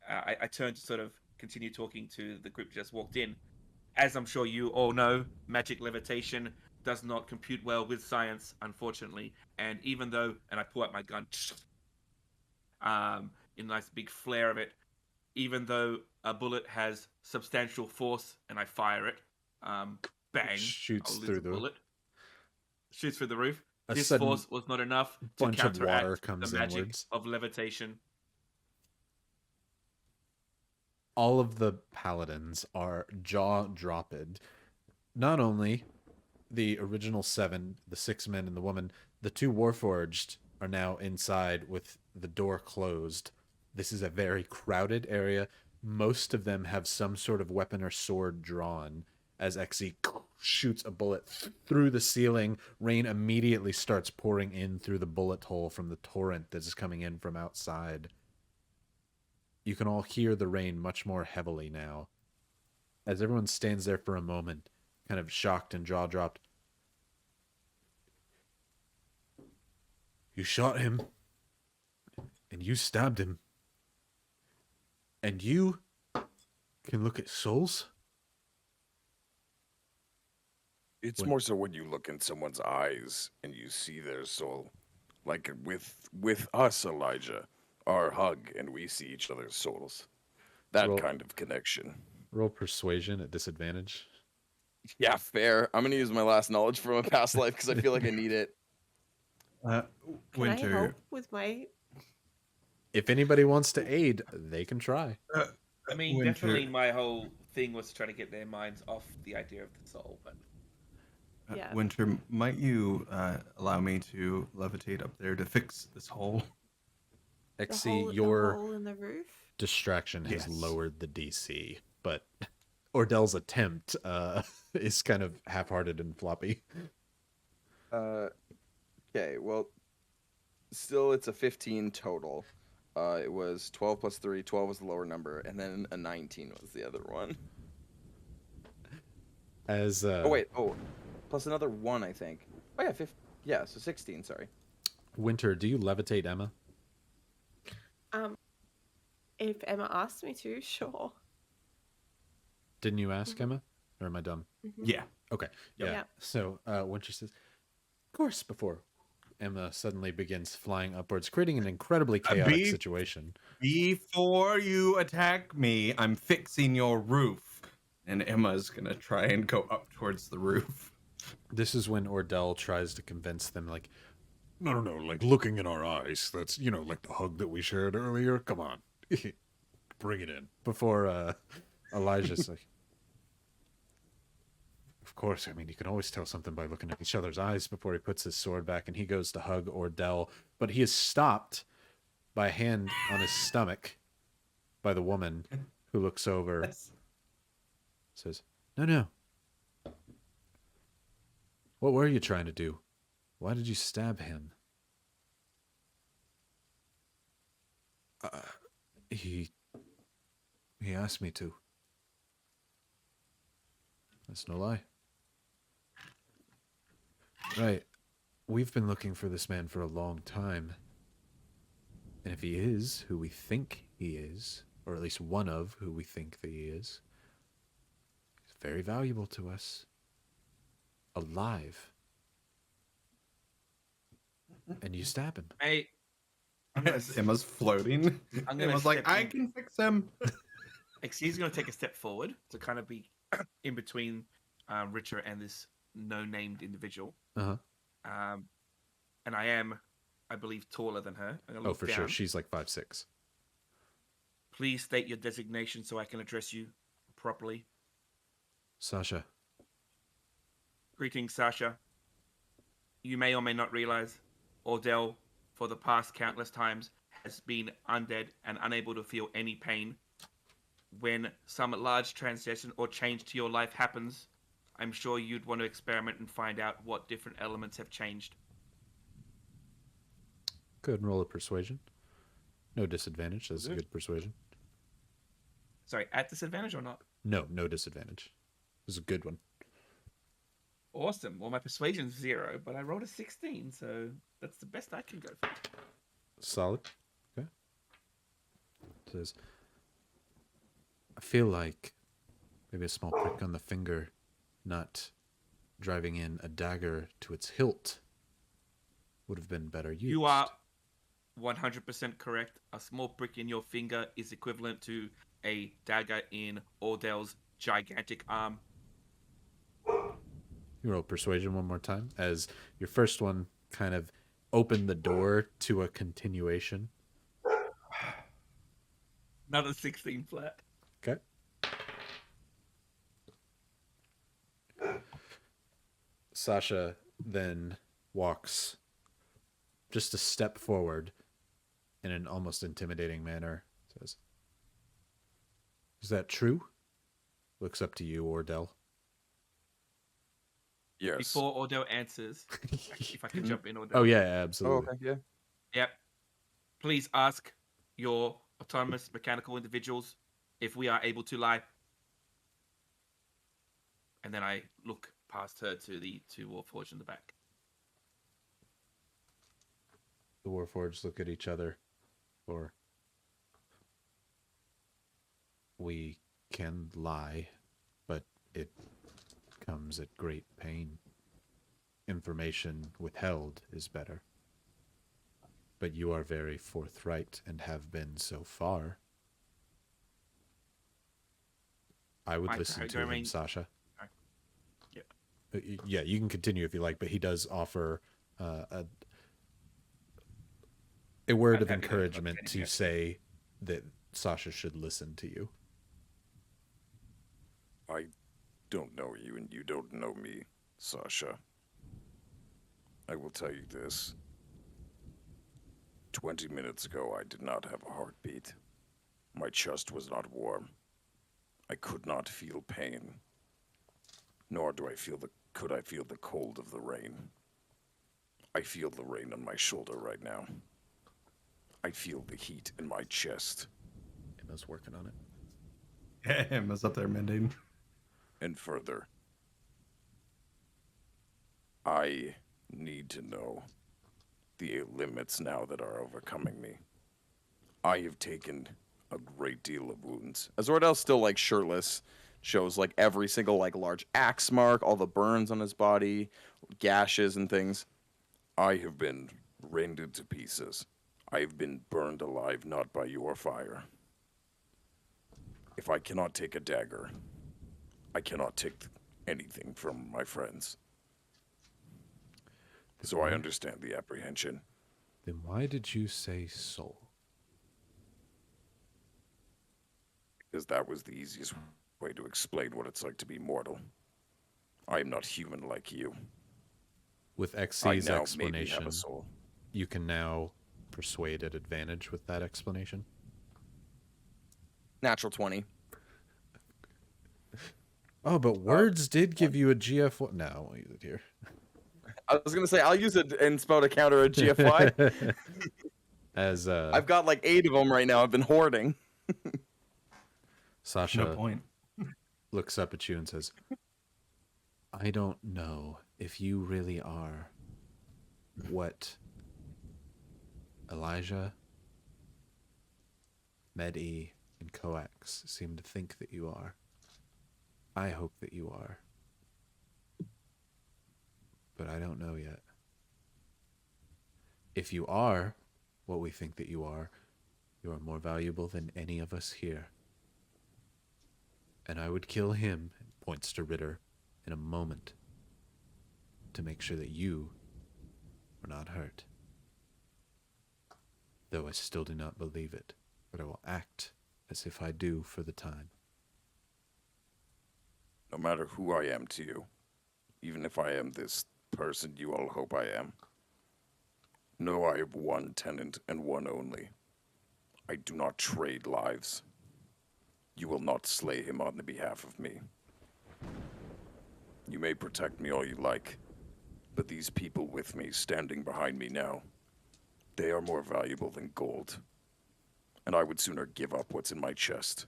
I turned to sort of continue talking to the group just walked in. As I'm sure you all know, magic levitation does not compute well with science, unfortunately. And even though, and I pull out my gun, in a nice big flare of it, even though a bullet has substantial force and I fire it, bang, Shoots I'll lose through a the bullet. Shoots through the roof. A This sudden force was not enough to bunch of counteract water comes the magic inwards. of levitation. All of the paladins are jaw-dropped. Not only the original 7, the 6 men and the woman, the 2 warforged are now inside with the door closed. This is a very crowded area. Most of them have some sort of weapon or sword drawn. As Exy shoots a bullet through the ceiling, rain immediately starts pouring in through the bullet hole from the torrent that is coming in from outside. You can all hear the rain much more heavily now. As everyone stands there for a moment, kind of shocked and jaw-dropped. You shot him. And you stabbed him. And you can look at souls? It's What? more so when you look in someone's eyes and you see their soul. Like with us, Elijah, our hug, and we see each other's souls. That Roll- kind of connection. Roll persuasion at disadvantage. Yeah, fair. I'm gonna use my last knowledge from a past life because I feel like I need it. Can I Winter. help with my... If anybody wants to aid, they can try. I mean, Winter. definitely my whole thing was to try to get their minds off the idea of the soul, but Yeah. Winter, might you allow me to levitate up there to fix this hole? the Exy, hole, your the hole in the roof? distraction has Yes. lowered the DC, but Ordel's attempt is kind of half-hearted and floppy. Okay, well, still it's a 15 total. It was 12 plus 3, 12 was the lower number, and then a 19 was the other one. As Plus another 1, I think. Oh yeah, yeah, so 16, sorry. Winter, do you levitate Emma? If Emma asked me to, sure. Didn't you ask Emma? Or am I dumb? Mhm. Yeah. Okay. Yeah. Yeah. So Winter says, of course, before Emma suddenly begins flying upwards, creating an incredibly chaotic Beep. situation. Before you attack me, I'm fixing your roof. And Emma's gonna try and go up towards the roof. This is when Ordel tries to convince them, like, no, like looking in our eyes. That's, like the hug that we shared earlier. Come on. bring it in. Before Elijah's like, of course, I mean, you can always tell something by looking at each other's eyes before he puts his sword back, and he goes to hug Ordeal, but he is stopped by a hand on his stomach by the woman who looks over, says, No. What were you trying to do? Why did you stab him? He asked me to. That's no lie. Right. We've been looking for this man for a long time. And if he is who we think he is, or at least one of who we think that he is, he's very valuable to us. Alive. And you stab him. Hey, I'm gonna, Emma's floating. I'm gonna Emma's like, step I in. can fix him. He's going to take a step forward to kind of be in between Ritter and this no-named individual. Uh-huh. And I am, I believe, taller than her. I'm gonna Oh, look for down. sure. She's like 5'6". Please state your designation so I can address you properly. Sasha. Greetings, Sasha. You may or may not realize, Ordeal, for the past countless times, has been undead and unable to feel any pain. When some large transition or change to your life happens, I'm sure you'd want to experiment and find out what different elements have changed. Go ahead and roll a persuasion. No disadvantage. That's a good persuasion. Sorry, at disadvantage or not? No disadvantage. It was a good one. Awesome. Well, my persuasion's 0, but I rolled a 16, so that's the best I can go for. Solid. Okay. It says, I feel like maybe a small prick on the finger, not driving in a dagger to its hilt, would have been better used. You are 100% correct. A small prick in your finger is equivalent to a dagger in Ordeal's gigantic arm. You roll persuasion one more time, as your first one kind of opened the door to a continuation. Another 16 flat. Okay. Sasha then walks just a step forward in an almost intimidating manner. Says, "Is that true?" Looks up to you, Ordeal. Yes. Before Ordeal answers, if I can jump in, Ordeal. Oh yeah, Oh, absolutely. okay, yeah. Yep. Please ask your autonomous mechanical individuals if we are able to lie. And then I look past her to the two warforged in the back. The warforged look at each other, or we can lie, but it comes at great pain. Information withheld is better. But you are very forthright and have been so far. I would Fine, listen sorry, to him, Sasha. Yeah. Yeah, you can continue if you like, but he does offer a word of I'd be encouragement getting to it. say that Sasha should listen to you. I don't know you and you don't know me, Sasha. I will tell you this. 20 minutes ago, I did not have a heartbeat. My chest was not warm. I could not feel pain. Nor could I feel the cold of the rain. I feel the rain on my shoulder right now. I feel the heat in my chest. Emma's working on it. Emma's up there mending. And further, I need to know the limits now that are overcoming me. I have taken a great deal of wounds. As Ordeal's still like shirtless, shows like every single like large axe mark, all the burns on his body, gashes and things. I have been rended to pieces. I have been burned alive not by your fire. If I cannot take a dagger, I cannot take anything from my friends. So I understand the apprehension. Then why did you say soul? as that was the easiest way to explain what it's like to be mortal. I am not human like you. With I XC's now maybe have explanation, a soul. you can now persuade at advantage with that explanation. Natural 20. Oh, but words did give you a GF1. No, I won't use it here. I was gonna say I'll use it in spell to counter a GFY. As I've got like 8 of them right now. I've been hoarding. Sasha No point. looks up at you and says, I don't know if you really are what Elijah, Medi, and Coax seem to think that you are. I hope that you are. But I don't know yet. If you are what we think that you are more valuable than any of us here. And I would kill him, points to Ritter, in a moment to make sure that you were not hurt. Though I still do not believe it, but I will act as if I do for the time. No matter who I am to you, even if I am this person you all hope I am, know I have one tenant and one only. I do not trade lives. You will not slay him on the behalf of me. You may protect me all you like, but these people with me, standing behind me now, they are more valuable than gold. And I would sooner give up what's in my chest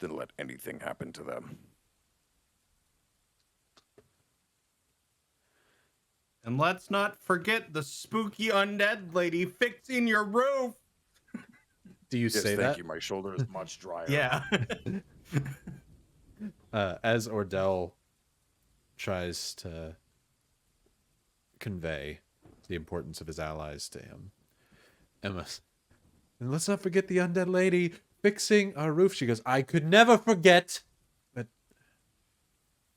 than let anything happen to them. And let's not forget the spooky undead lady fixing your roof. Do you Yes, say thank that? you. My shoulder is much drier. Yeah. As Ordeal tries to convey the importance of his allies to him, Emma, and let's not forget the undead lady fixing our roof. She goes, I could never forget. But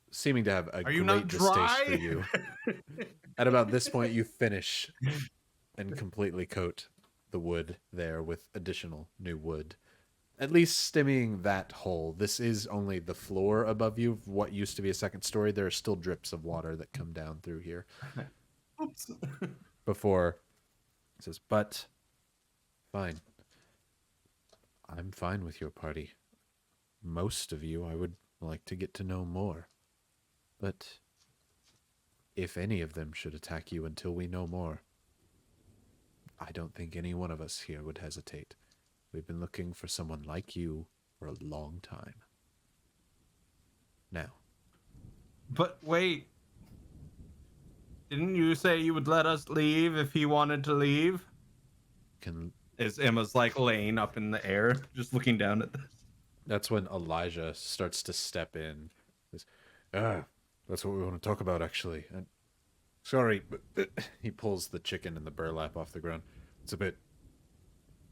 seeming to have a Are you great not distaste dry? for you. At about this point, you finish and completely coat the wood there with additional new wood. At least stemming that hole. This is only the floor above you of what used to be a second story. There are still drips of water that come down through here. Oops. Before it says, but fine. I'm fine with your party. Most of you I would like to get to know more. But if any of them should attack you until we know more, I don't think any one of us here would hesitate. We've been looking for someone like you for a long time. Now, But wait. Didn't you say you would let us leave if he wanted to leave? can As Emma's like laying up in the air, just looking down at this. that's when Elijah starts to step in. Says, that's what we want to talk about, actually. Sorry, but he pulls the chicken and the burlap off the ground. It's a bit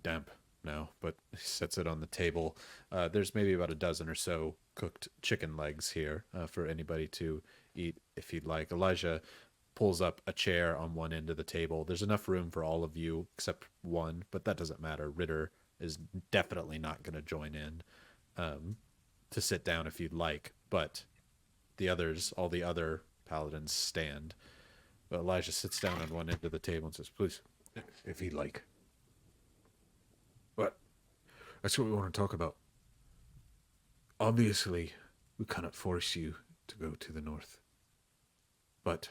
damp now, but he sets it on the table. There's maybe about a dozen or so cooked chicken legs here for anybody to eat if you'd like. Elijah pulls up a chair on one end of the table. There's enough room for all of you except one, but that doesn't matter. Ritter is definitely not going to join in to sit down if you'd like, but the others, all the other paladins stand. But Elijah sits down on one end of the table and says, please, if you'd like. But that's what we want to talk about. Obviously, we cannot force you to go to the north. But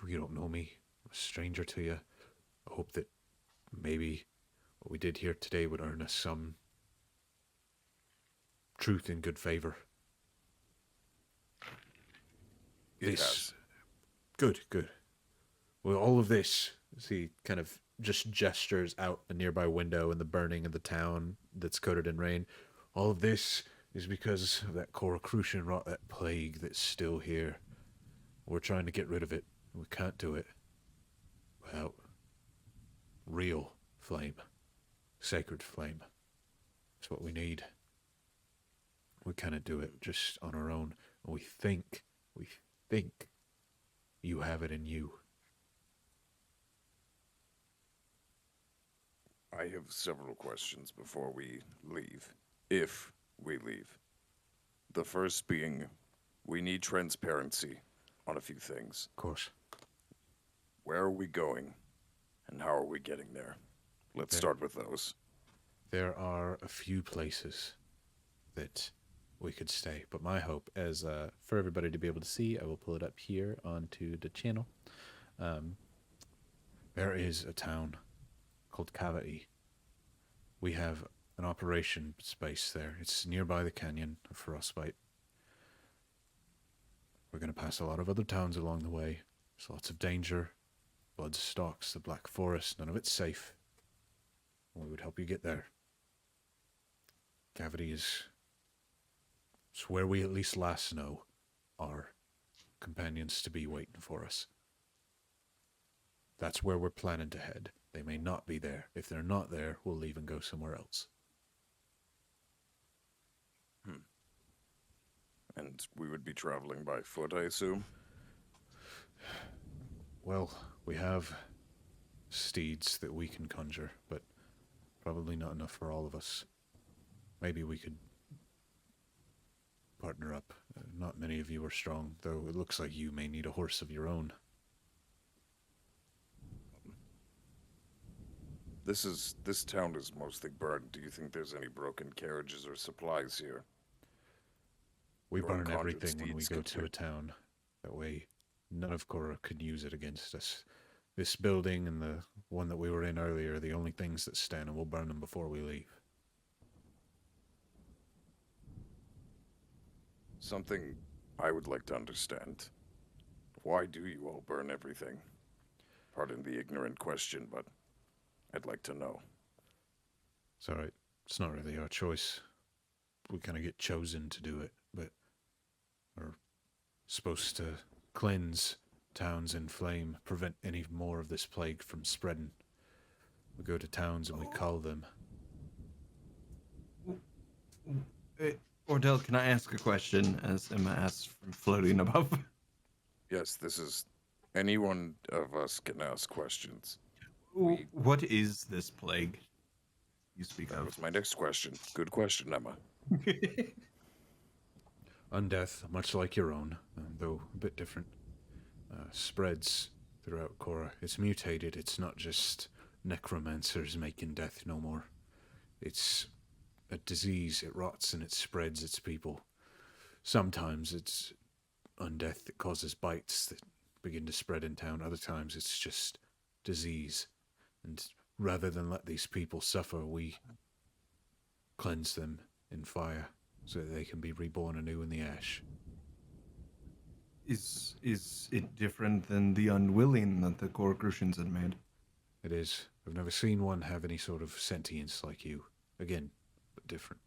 you don't know me. I'm a stranger to you. I hope that maybe what we did here today would earn us some truth and good favor. It has. Good. Well, all of this, as he kind of just gestures out a nearby window and the burning of the town that's coated in rain, all of this is because of that Coracrucian rot, that plague that's still here. We're trying to get rid of it. We can't do it without real flame, sacred flame. That's what we need. We cannot do it just on our own. We think you have it in you. I have several questions before we leave. If we leave. The first being, we need transparency on a few things. Of course. Where are we going, and how are we getting there? Let's start with those. There are a few places that we could stay, but my hope is for everybody to be able to see, I will pull it up here onto the channel. There is a town called Cavity. We have an operation space there. It's nearby the canyon of Frostbite. We're going to pass a lot of other towns along the way. There's lots of danger. Blood stalks the Black Forest. None of it's safe. We would help you get there. Cavity is... it's where we at least last know our companions to be waiting for us. That's where we're planning to head. They may not be there. If they're not there, we'll leave and go somewhere else. And we would be traveling by foot, I assume? Well, we have steeds that we can conjure, but probably not enough for all of us. Maybe we could partner up. Not many of you are strong, though it looks like you may need a horse of your own. This town is mostly burned. Do you think there's any broken carriages or supplies here? We Your burn conjured everything when we steeds go could to a fit. town. That way, none of Korra could use it against us. This building and the one that we were in earlier are the only things that stand, and we'll burn them before we leave. Something I would like to understand. Why do you all burn everything? Pardon the ignorant question, but I'd like to know. It's alright. It's not really our choice. We kind of get chosen to do it, but we're supposed to cleanse towns in flame, prevent any more of this plague from spreading. We go to towns and we cull them. Ordeal, can I ask a question as Emma asks from floating above? Yes, this is... anyone of us can ask questions. What is this plague you speak That of? was my next question. Good question, Emma. Undeath, much like your own, though a bit different, spreads throughout Korra. It's mutated. It's not just necromancers making death no more. It's a disease. It rots and it spreads its people. Sometimes it's undeath that causes bites that begin to spread in town. Other times it's just disease. And rather than let these people suffer, we cleanse them in fire so that they can be reborn anew in the ash. Is it different than the unwilling that the Korra had made? It is. I've never seen one have any sort of sentience like you. Again, but different.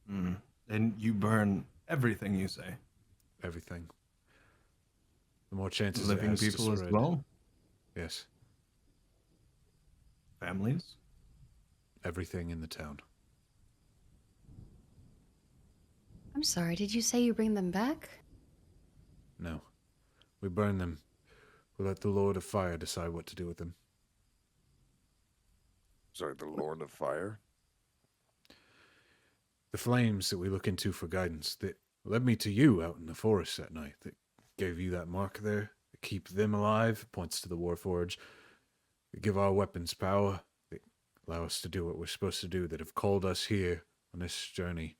And you burn everything, you say? Everything. The more chances Living it has people to as spread. well? Yes. Families? Everything in the town. I'm sorry, did you say you bring them back? No. We burn them. We let the Lord of Fire decide what to do with them. Sorry, the Lord of Fire? The flames that we look into for guidance that led me to you out in the forest that night, that gave you that mark there, that keep them alive, points to the warforged, that give our weapons power, that allow us to do what we're supposed to do, that have called us here on this journey.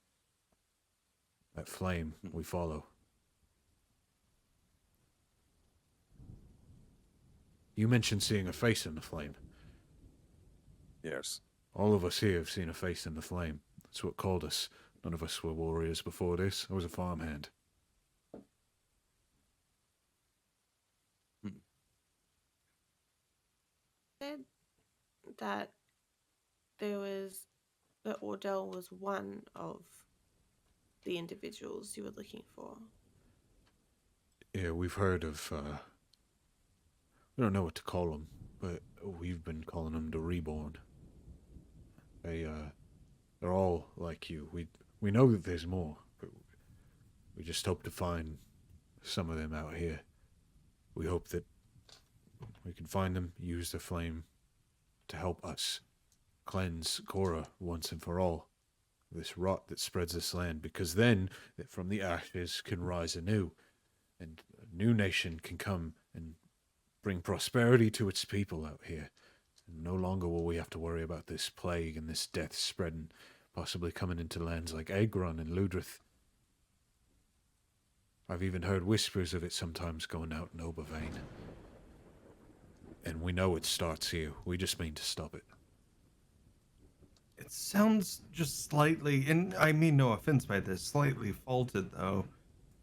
That flame we follow. You mentioned seeing a face in the flame. Yes. All of us here have seen a face in the flame. That's what called us. None of us were warriors before this. I was a farmhand. Said that that Ordeal was one of the individuals you were looking for. Yeah, we've heard of, we don't know what to call them, but we've been calling them the Reborn. They're all like you. We know that there's more, but we just hope to find some of them out here. We hope that We can find them, use the flame to help us cleanse Cora once and for all. This rot that spreads this land, because then from the ashes can rise anew, and a new nation can come and bring prosperity to its people out here. No longer will we have to worry about this plague and this death spreading, possibly coming into lands like Agron and Ludrith. I've even heard whispers of it sometimes going out in Obervane. And we know it starts here. We just mean to stop it. It sounds just slightly, and I mean no offense by this, slightly faulted though,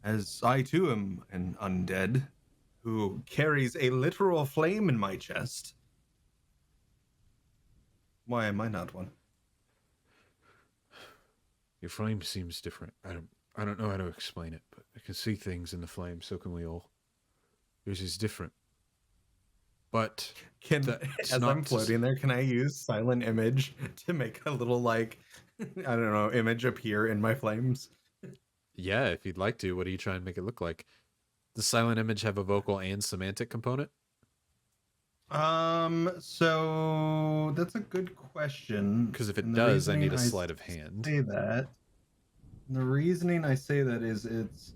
as I too am an undead who carries a literal flame in my chest. Why am I not one? Your flame seems different. I don't know how to explain it, but I can see things in the flame, so can we all. Yours is different. But As I'm floating there, can I use silent image to make a little, like, I don't know, image appear in my flames? Yeah, if you'd like to. What do you try and make it look like? Does silent image have a vocal and semantic component? So that's a good question. Because if it And the does, I reasoning need a sleight of hand. Say that. And the reasoning I say that is it's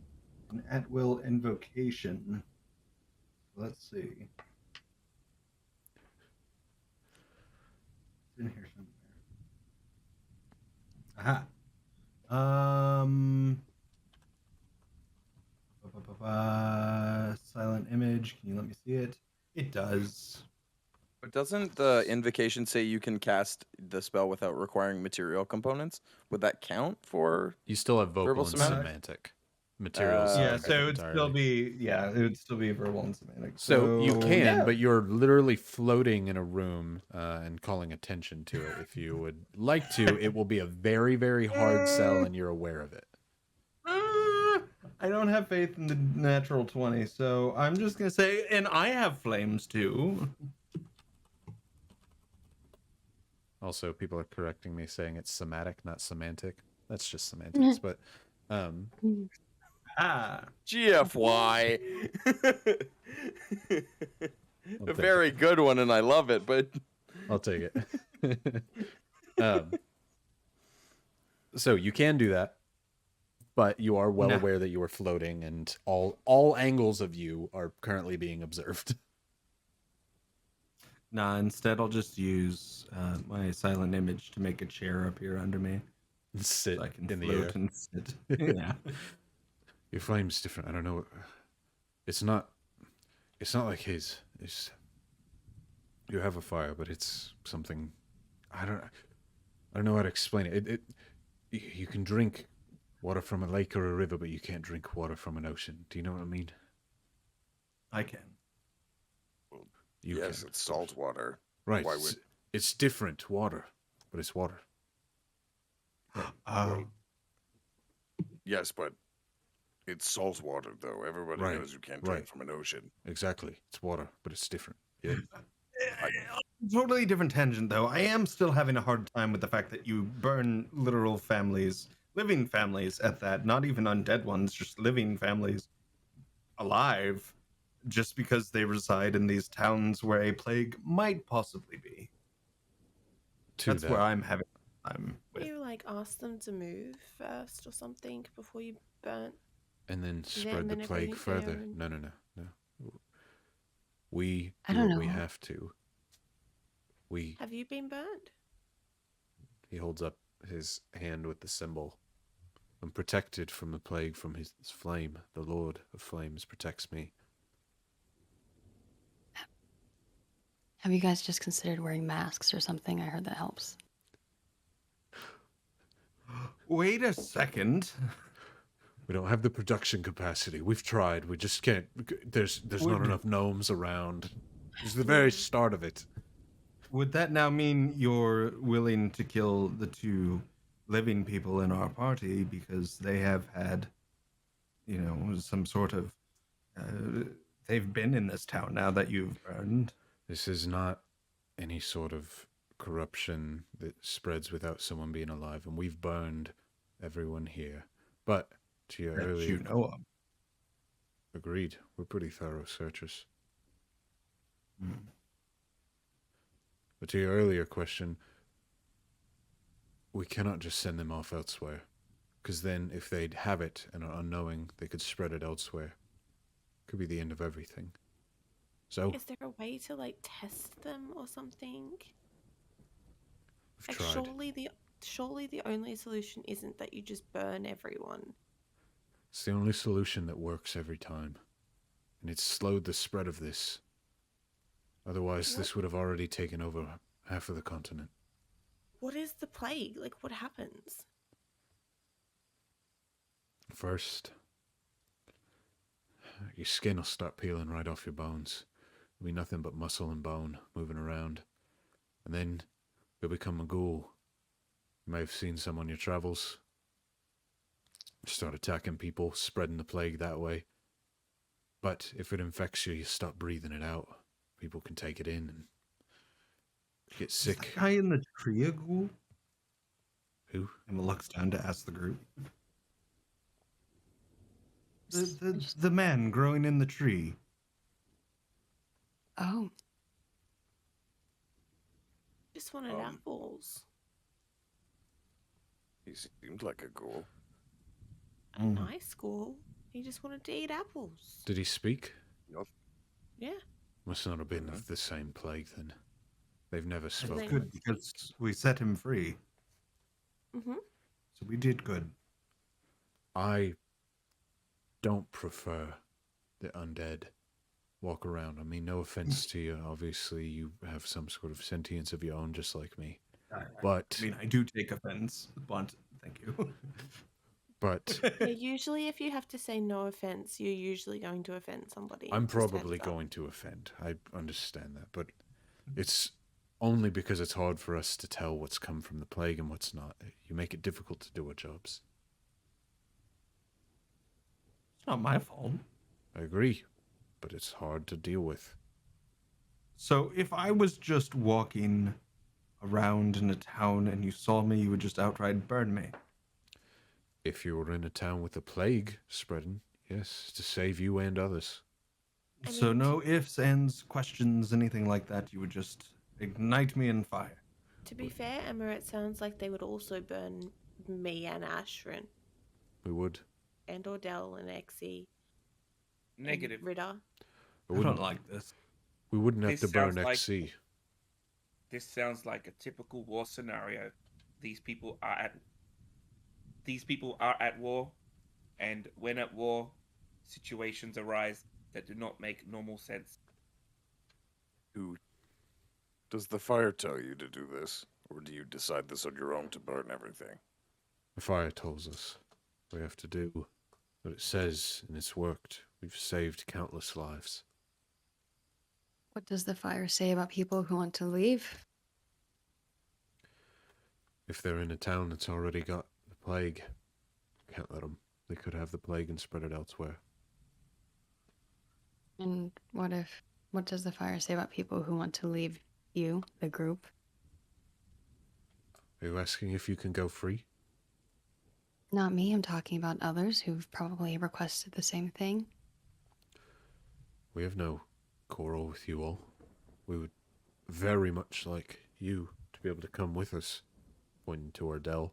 an at-will invocation. Let's see. It's in here somewhere. Aha. Silent image. Can you let me see it? It does. But doesn't the invocation say you can cast the spell without requiring material components? Would that count for? You still have vocal Verbal and semantic? semantic. Materials. Yeah, okay. so it would still be it would still be verbal and semantic. So you can, yeah. but you're literally floating in a room and calling attention to it. If you would like to, it will be a very, very hard sell, and you're aware of it. I don't have faith in the natural 20, so I'm just gonna say, and I have flames too. Also, people are correcting me, saying it's somatic, not semantic. That's just semantics, but GFY. I'll A take very good one, and I love it, but I'll take it. So you can do that, but you are well No. aware that you are floating, and all angles of you are currently being observed. Nah, instead I'll just use my silent image to make a chair appear under me, Sit so I can in the float air. and sit. Yeah. Your flame's different. I don't know. It's not like his. You have a fire, but it's something. I don't know how to explain it. You can drink water from a lake or a river, but you can't drink water from an ocean. Do you know what I mean? I can. You yes, can. it's salt water. Right. Why would? It's different water, but it's water. Oh. Yes, but it's salt water, though. Everybody Right, knows you can't drink right. from an ocean. Exactly. It's water, but it's different. Yeah. Totally different tangent, though. I am still having a hard time with the fact that you burn literal families, living families at that, not even undead ones, just living families alive, just because they reside in these towns where a plague might possibly be. That's that. where I'm having time with. You like ask them to move first or something before you burnt. And then them spread the and plague everything further. there and- No. We I do don't what we know. have to. Have you been burnt? He holds up his hand with the symbol. I'm protected from the plague from his flame. The Lord of Flames protects me. Have you guys just considered wearing masks or something? I heard that helps. Wait a second. We don't have the production capacity. We've tried. We just can't. There's not Would- enough gnomes around. It's the very start of it. Would that now mean you're willing to kill the two living people in our party because they have had, some sort of, they've been in this town now that you've burned? This is not any sort of corruption that spreads without someone being alive, and we've burned everyone here. But to your That earlier you know of. agreed, we're pretty thorough searchers. But to your earlier question, we cannot just send them off elsewhere. Because then, if they'd have it and are unknowing, they could spread it elsewhere. Could be the end of everything. So, Is there a way to like test them or something? we've Like tried. surely the only solution isn't that you just burn everyone. It's the only solution that works every time. And it's slowed the spread of this. Otherwise, this would have already taken over half of the continent. What is the plague? Like, what happens? First, your skin will start peeling right off your bones. There'll be nothing but muscle and bone moving around. And then you'll become a ghoul. You may have seen some on your travels. Start attacking people, spreading the plague that way. But if it infects you, you stop breathing it out. People can take it in and get Is sick. that guy in the tree a ghoul? Who? Emma looks down to ask the group. The man growing in the tree. Oh, Just wanted apples. He seemed like a ghoul. A nice ghoul. He just wanted to eat apples. Did he speak? Yeah. Must not have been of the same plague then. They've never That's spoken. good because we set him free. Mm-hmm. So we did good. I don't prefer the undead walk around. I mean, no offense to you. Obviously, you have some sort of sentience of your own, just like me. But, I mean, I do take offense, but thank you. but Yeah, usually if you have to say no offense, you're usually going to offend somebody. I'm Just heads probably up. going to offend. I understand that. But it's only because it's hard for us to tell what's come from the plague and what's not. You make it difficult to do our jobs. It's not my fault. I agree. But it's hard to deal with. So if I was just walking around in a town and you saw me, you would just outright burn me. If you were in a town with a plague spreading, yes, to save you and others. I So mean, no ifs, ands, questions, anything like that. You would just ignite me in fire. To be fair, Emma, it sounds like they would also burn me and Ashrin We would. and Ordeal and Exie. Negative. And Ritter. We I wouldn't, don't like this. we wouldn't have This to burn sounds like- XC. This sounds like a typical war scenario. These people are at war, and when at war, situations arise that do not make normal sense. Who does the fire tell you to do this, or do you decide this on your own to burn everything? The fire tells us we have to do what it says, and it's worked. We've saved countless lives. what does the fire say about people who want to leave? If they're in a town that's already got the plague, can't let them. They could have the plague and spread it elsewhere. And what does the fire say about people who want to leave you, the group? Are you asking if you can go free? Not me, I'm talking about others who've probably requested the same thing. We have no quarrel with you all. We would very much like you to be able to come with us, pointing to Ordeal.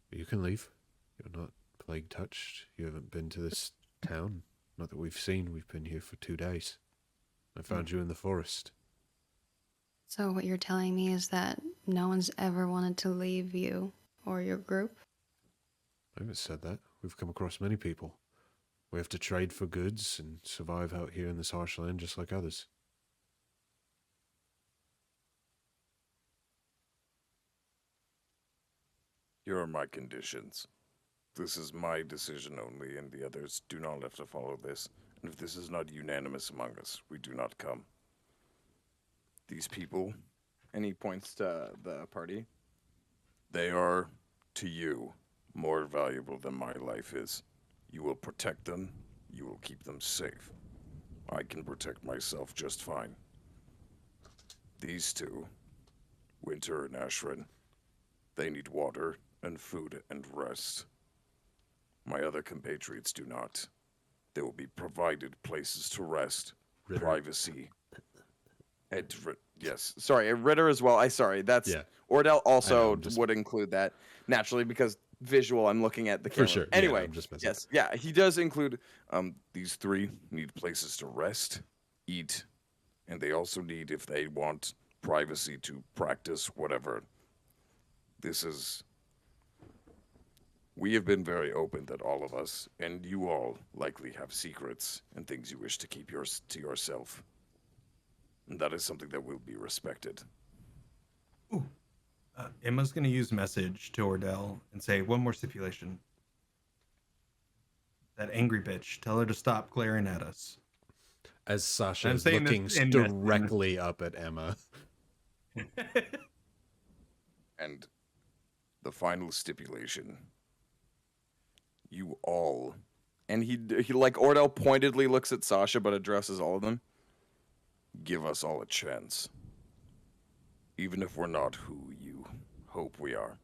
But you can leave. You're not plague touched. You haven't been to this town. Not that we've seen. We've been here for 2 days. I found you in the forest. So what you're telling me is that no one's ever wanted to leave you or your group? I haven't said that. We've come across many people. We have to trade for goods and survive out here in this harsh land just like others. Here are my conditions. This is my decision only, and the others do not have to follow this. And if this is not unanimous among us, we do not come. These people, And he points to the party. they are, to you, more valuable than my life is. You will protect them. You will keep them safe. I can protect myself just fine. These two, Winter and Ashrin, they need water and food and rest. My other compatriots do not. They will be provided places to rest, Ritter. privacy, Yes, sorry, Ritter as well. That's Yeah. Ordeal also I'm just- would include that naturally because visual. I'm looking at the For camera. sure. Yeah, Anyway, I'm just messing. yes, yeah, he does include. These three need places to rest, eat, and they also need, if they want, privacy to practice whatever. We have been very open that all of us, and you all, likely have secrets and things you wish to keep to yourself. And that is something that will be respected. Ooh. Emma's going to use message to Ordeal and say, one more stipulation. That angry bitch, tell her to stop glaring at us. As Sasha I'm is saying looking this in directly up at Emma. And the final stipulation. You all, And he like Ordeal pointedly looks at Sasha but addresses all of them. give us all a chance. Even if we're not who you hope we are.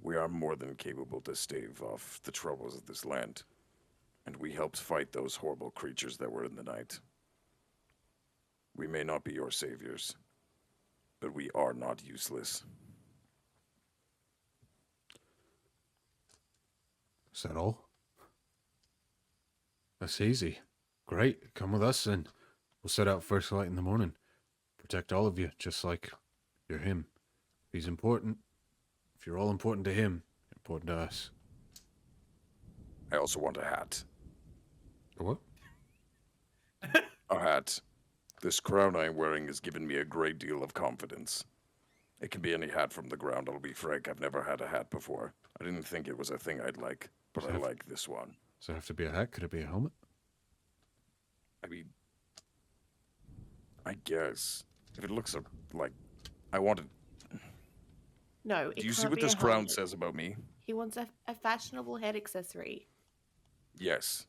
We are more than capable to stave off the troubles of this land. And we helped fight those horrible creatures that were in the night. We may not be your saviors, but we are not useless. Is that all? That's easy. Great. Come with us and we'll set out first light in the morning. Protect all of you, just like you're him. If he's important, if you're all important to him, you're important to us. I also want a hat. A what? A hat. This crown I'm wearing has given me a great deal of confidence. It can be any hat from the ground, I'll be frank. I've never had a hat before. I didn't think it was a thing I'd like, but I like this one. Does it have to be a hat? Could it be a helmet? I mean, I guess. If it looks like... I want it... No, it Do you see can't what be a this crown helmet. says about me? He wants a fashionable head accessory. Yes.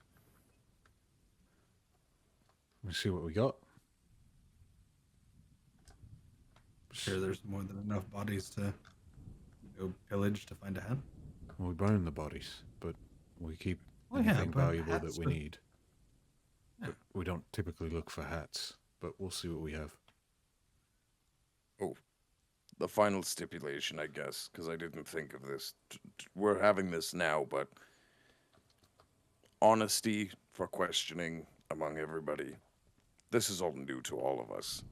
Let's see what we got. Sure, there's more than enough bodies to go pillage to find a hat. Well, we burn the bodies, but we keep Oh, yeah, anything but valuable that hats we are- need. But we don't typically look for hats, but we'll see what we have. The final stipulation, I guess, because I didn't think of this. We're having this now, but honesty for questioning among everybody. This is all new to all of us,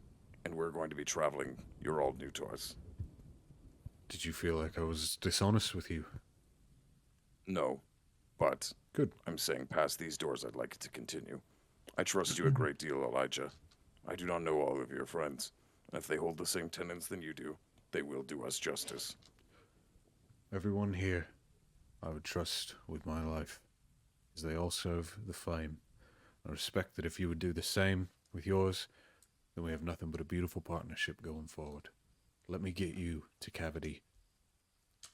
and we're going to be traveling. You're all new to us. Did you feel like I was dishonest with you? No, but Good. I'm saying past these doors, I'd like it to continue. I trust you a great deal, Elijah. I do not know all of your friends, and if they hold the same tenets than you do, they will do us justice. Everyone here, I would trust with my life, as they all serve the flame. I respect that if you would do the same with yours, then we have nothing but a beautiful partnership going forward. Let me get you to Cavity.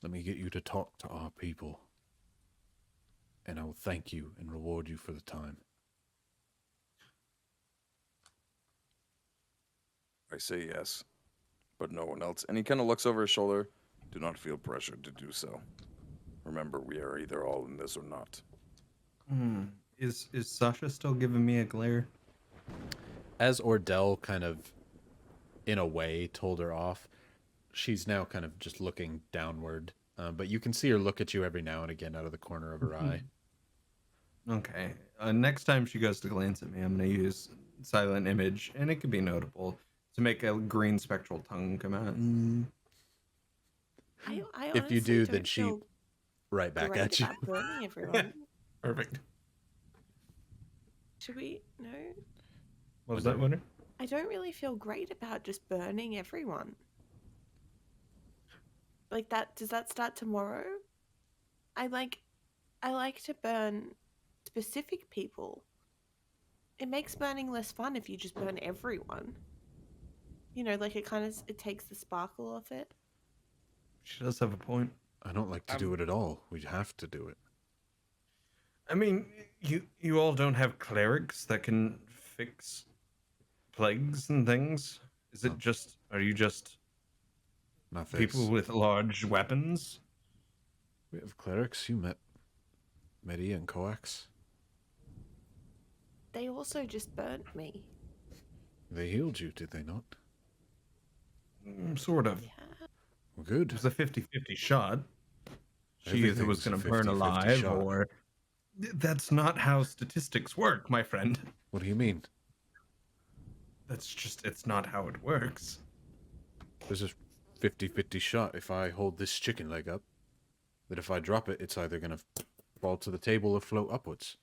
Let me get you to talk to our people. And I will thank you and reward you for the time. I say yes, but no one else. And he kind of looks over his shoulder. Do not feel pressured to do so. Remember, we are either all in this or not. Is Sasha still giving me a glare? As Ordeal kind of, in a way, told her off, she's now kind of just looking downward. But you can see her look at you every now and again out of the corner of her eye. Okay. Next time she goes to glance at me, I'm going to use silent image, and it could be notable, to make a green spectral tongue come out. I If you honestly do, don't then she feel right back great at you. about burning everyone. Perfect. Should we? No. What was that, Winter? I don't really feel great about just burning everyone. Like that, does that start tomorrow? I like to burn specific people. It makes burning less fun if you just burn everyone. You know, like it takes the sparkle off it. She does have a point. I don't like to do it at all. We have to do it. I mean, you all don't have clerics that can fix plagues and things? Is it just, are you just Not this. people with large weapons? We have clerics. You met Medi and Coax. They also just burnt me. They healed you, did they not? Sort of. Yeah. Well, good. It was a 50-50 shot. She either was Everything's a going to burn 50-50 alive shot. or... That's not how statistics work, my friend. What do you mean? It's not how it works. There's a 50-50 shot if I hold this chicken leg up, that if I drop it, it's either going to fall to the table or float upwards.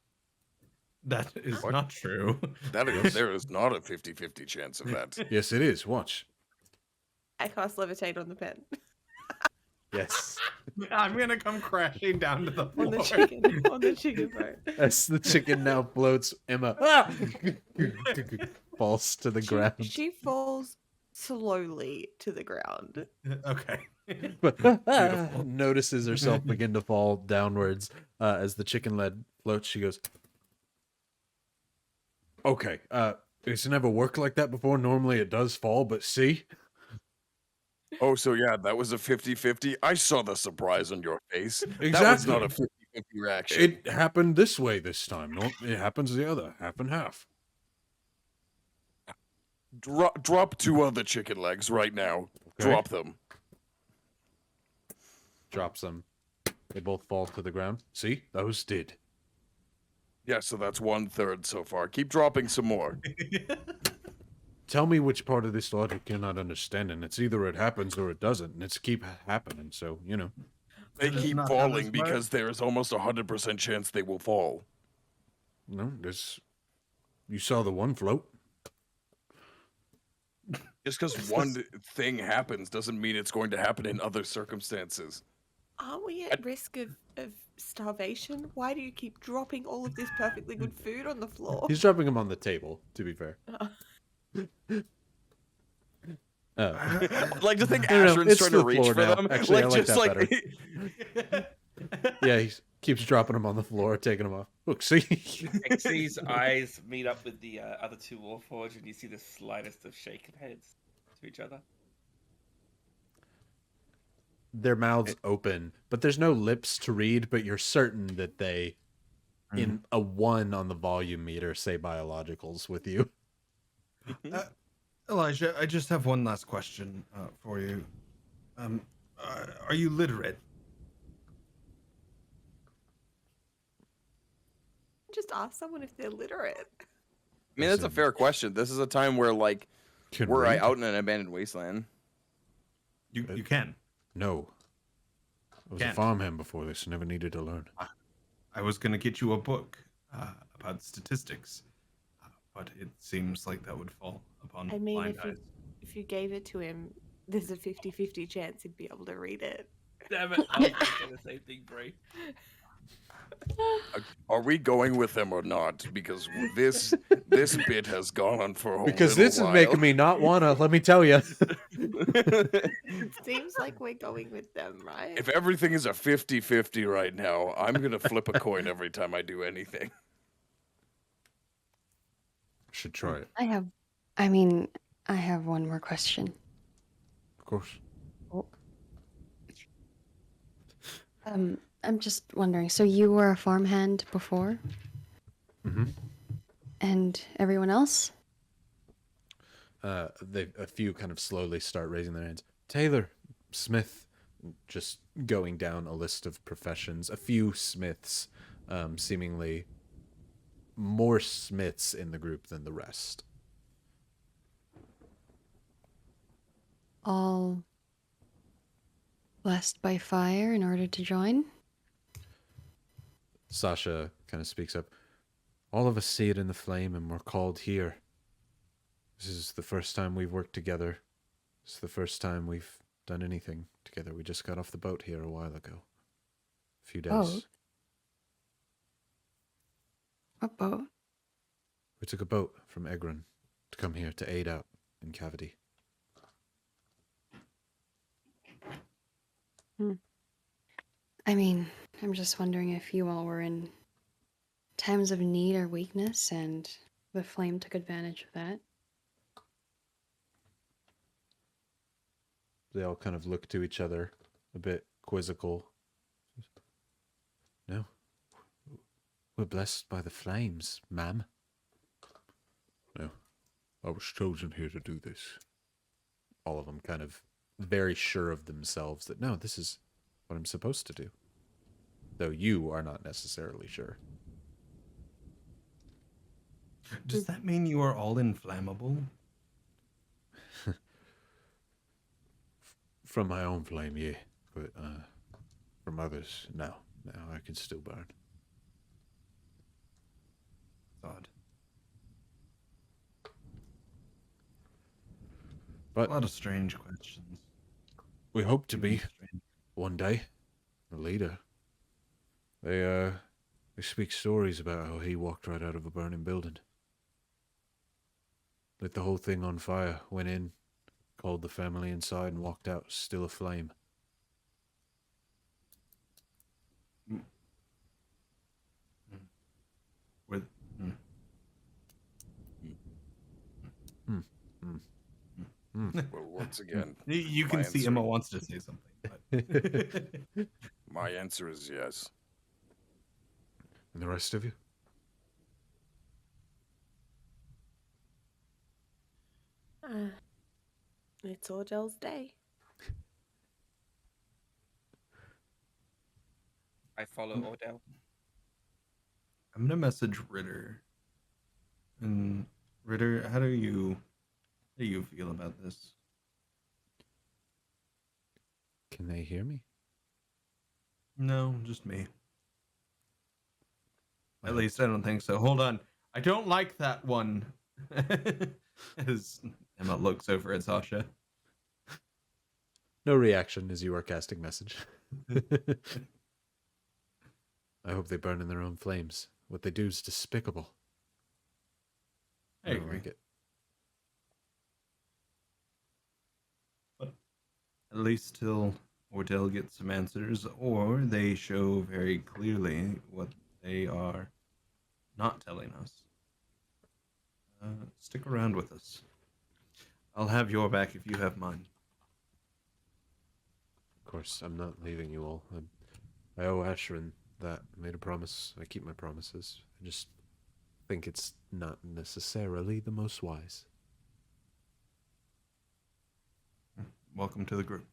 That is What? not true. There is not a 50-50 chance of that. Yes, it is. Watch. I cast levitate on the pen. Yes. I'm going to come crashing down to the floor. On the chicken. On the chicken part. As the chicken now floats, Emma ah! falls to the ground. She falls slowly to the ground. Okay. But notices herself begin to fall downwards as the chicken leg floats. She goes, "Okay, it's never worked like that before. Normally it does fall, but see." Oh, so yeah, that was a 50-50. I saw the surprise on your face. That was Exactly. not a 50-50 reaction. It happened this way this time. No, it happens the other, half and half. Drop 2 other chicken legs right now. Okay. Drop them. Drops them. They both fall to the ground. See, those did. Yeah, so that's 1/3 so far. Keep dropping some more. Tell me which part of this logic you're not understanding. It's either it happens or it doesn't, and it's keep happening. So you know. They That is keep not how this falling because there is almost 100% chance they will fall. No, there's. You saw the one float. Just because one thing happens doesn't mean it's going to happen in other circumstances. Are we at risk of starvation? Why do you keep dropping all of this perfectly good food on the floor? He's dropping them on the table. To be fair. Like to think No, no, Ashrin's it's trying the to reach floor for now. them. Actually, I like just that Yeah, he keeps dropping them on the floor, taking them off. Look, see. Xy's eyes meet up with the other 2 warforged, and you see the slightest of shaken heads to each other. Their mouths open, but there's no lips to read. But you're certain that they, in a 1 on the volume meter, say biologicals with you. Elijah, I just have one last question for you. Are you literate? Just ask someone if they're literate. I mean, that's a fair question. This is a time where, like, Can we're read? out in an abandoned wasteland. You can. No. I was a Can't. farmhand before this. Never needed to learn. I was going to get you a book about statistics, but it seems like that would fall upon I mean, blind eyes. if you gave it to him, there's a 50-50 chance he'd be able to read it. Damn it! I was thinking the same thing, Brie. Are we going with them or not? Because this bit has gone on for a Because little this is while. making me not wanna. Let me tell you. It seems like we're going with them, right? If everything is a 50-50 right now, I'm gonna flip a coin every time I do anything. Should try it, I have one more question. of course. I'm just wondering, so you were a farmhand before? Mm-hmm. And everyone else? A few kind of slowly start raising their hands. Taylor, Smith, just going down a list of professions. A few Smiths, seemingly more Smiths in the group than the rest. All blessed by fire in order to join? Sasha kind of speaks up. All of us see it in the flame and we're called here. This is the first time we've worked together. It's the first time we've done anything together. We just got off the boat here a while ago. A few days. Oh. What boat? We took a boat from Egron to come here to aid out in Cavity. I mean, I'm just wondering if you all were in times of need or weakness and the flame took advantage of that. They all kind of look to each other, a bit quizzical. No. We're blessed by the flames, ma'am. No. I was chosen here to do this. All of them kind of very sure of themselves that, no, this is what I'm supposed to do. Though you are not necessarily sure. Does that mean you are all inflammable? From my own flame, yeah. But from others, no. No, I can still burn. Odd. But A lot of strange questions. we hope to be Strange. one day a leader. They speak stories about how he walked right out of a burning building. Lit the whole thing on fire, went in, called the family inside, and walked out still aflame. With Well, once again, you my can see answer- Emma wants to say something. But... my answer is yes. And the rest of you? It's Ordeal's day. I follow Ordeal. I'm gonna message Ritter. And Ritter, how do you feel about this? Can they hear me? No, just me. At least I don't think so. Hold on. I don't like that one. As Emma looks over at Sasha. No reaction as you are casting message. I hope they burn in their own flames. What they do is despicable. I don't agree. like it. At least till Ordeal gets some answers, or they show very clearly what they are not telling us. Stick around with us. I'll have your back if you have mine. Of course, I'm not leaving you all. I owe Asherin that. I made a promise. I keep my promises. I just think it's not necessarily the most wise. Welcome to the group.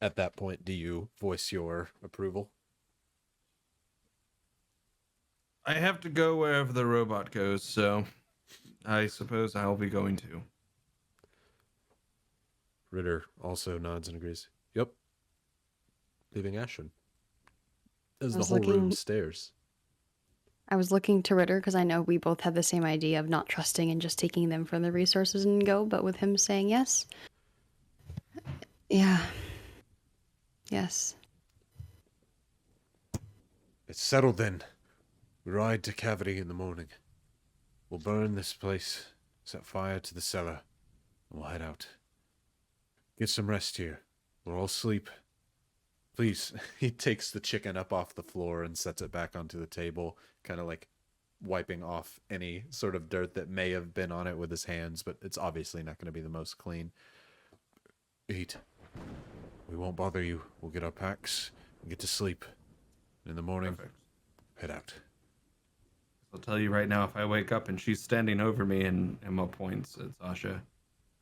At that point, do you voice your approval? I have to go wherever the robot goes, so I suppose I'll be going to. Ritter also nods and agrees. Yep. Leaving Asherin. As the was whole room looking- stares. I was looking to Ritter because I know we both have the same idea of not trusting and just taking them for the resources and go, but with him saying yes. Yeah. Yes. It's settled then. We ride to Cavity in the morning. We'll burn this place, set fire to the cellar, and we'll head out. Get some rest here. We'll all sleep. Please. He takes the chicken up off the floor and sets it back onto the table, kind of like wiping off any sort of dirt that may have been on it with his hands, but it's obviously not going to be the most clean. Eat. We won't bother you. We'll get our packs and get to sleep. In the morning, Perfect. head out. I'll tell you right now, if I wake up and she's standing over me and Emma points at Sasha,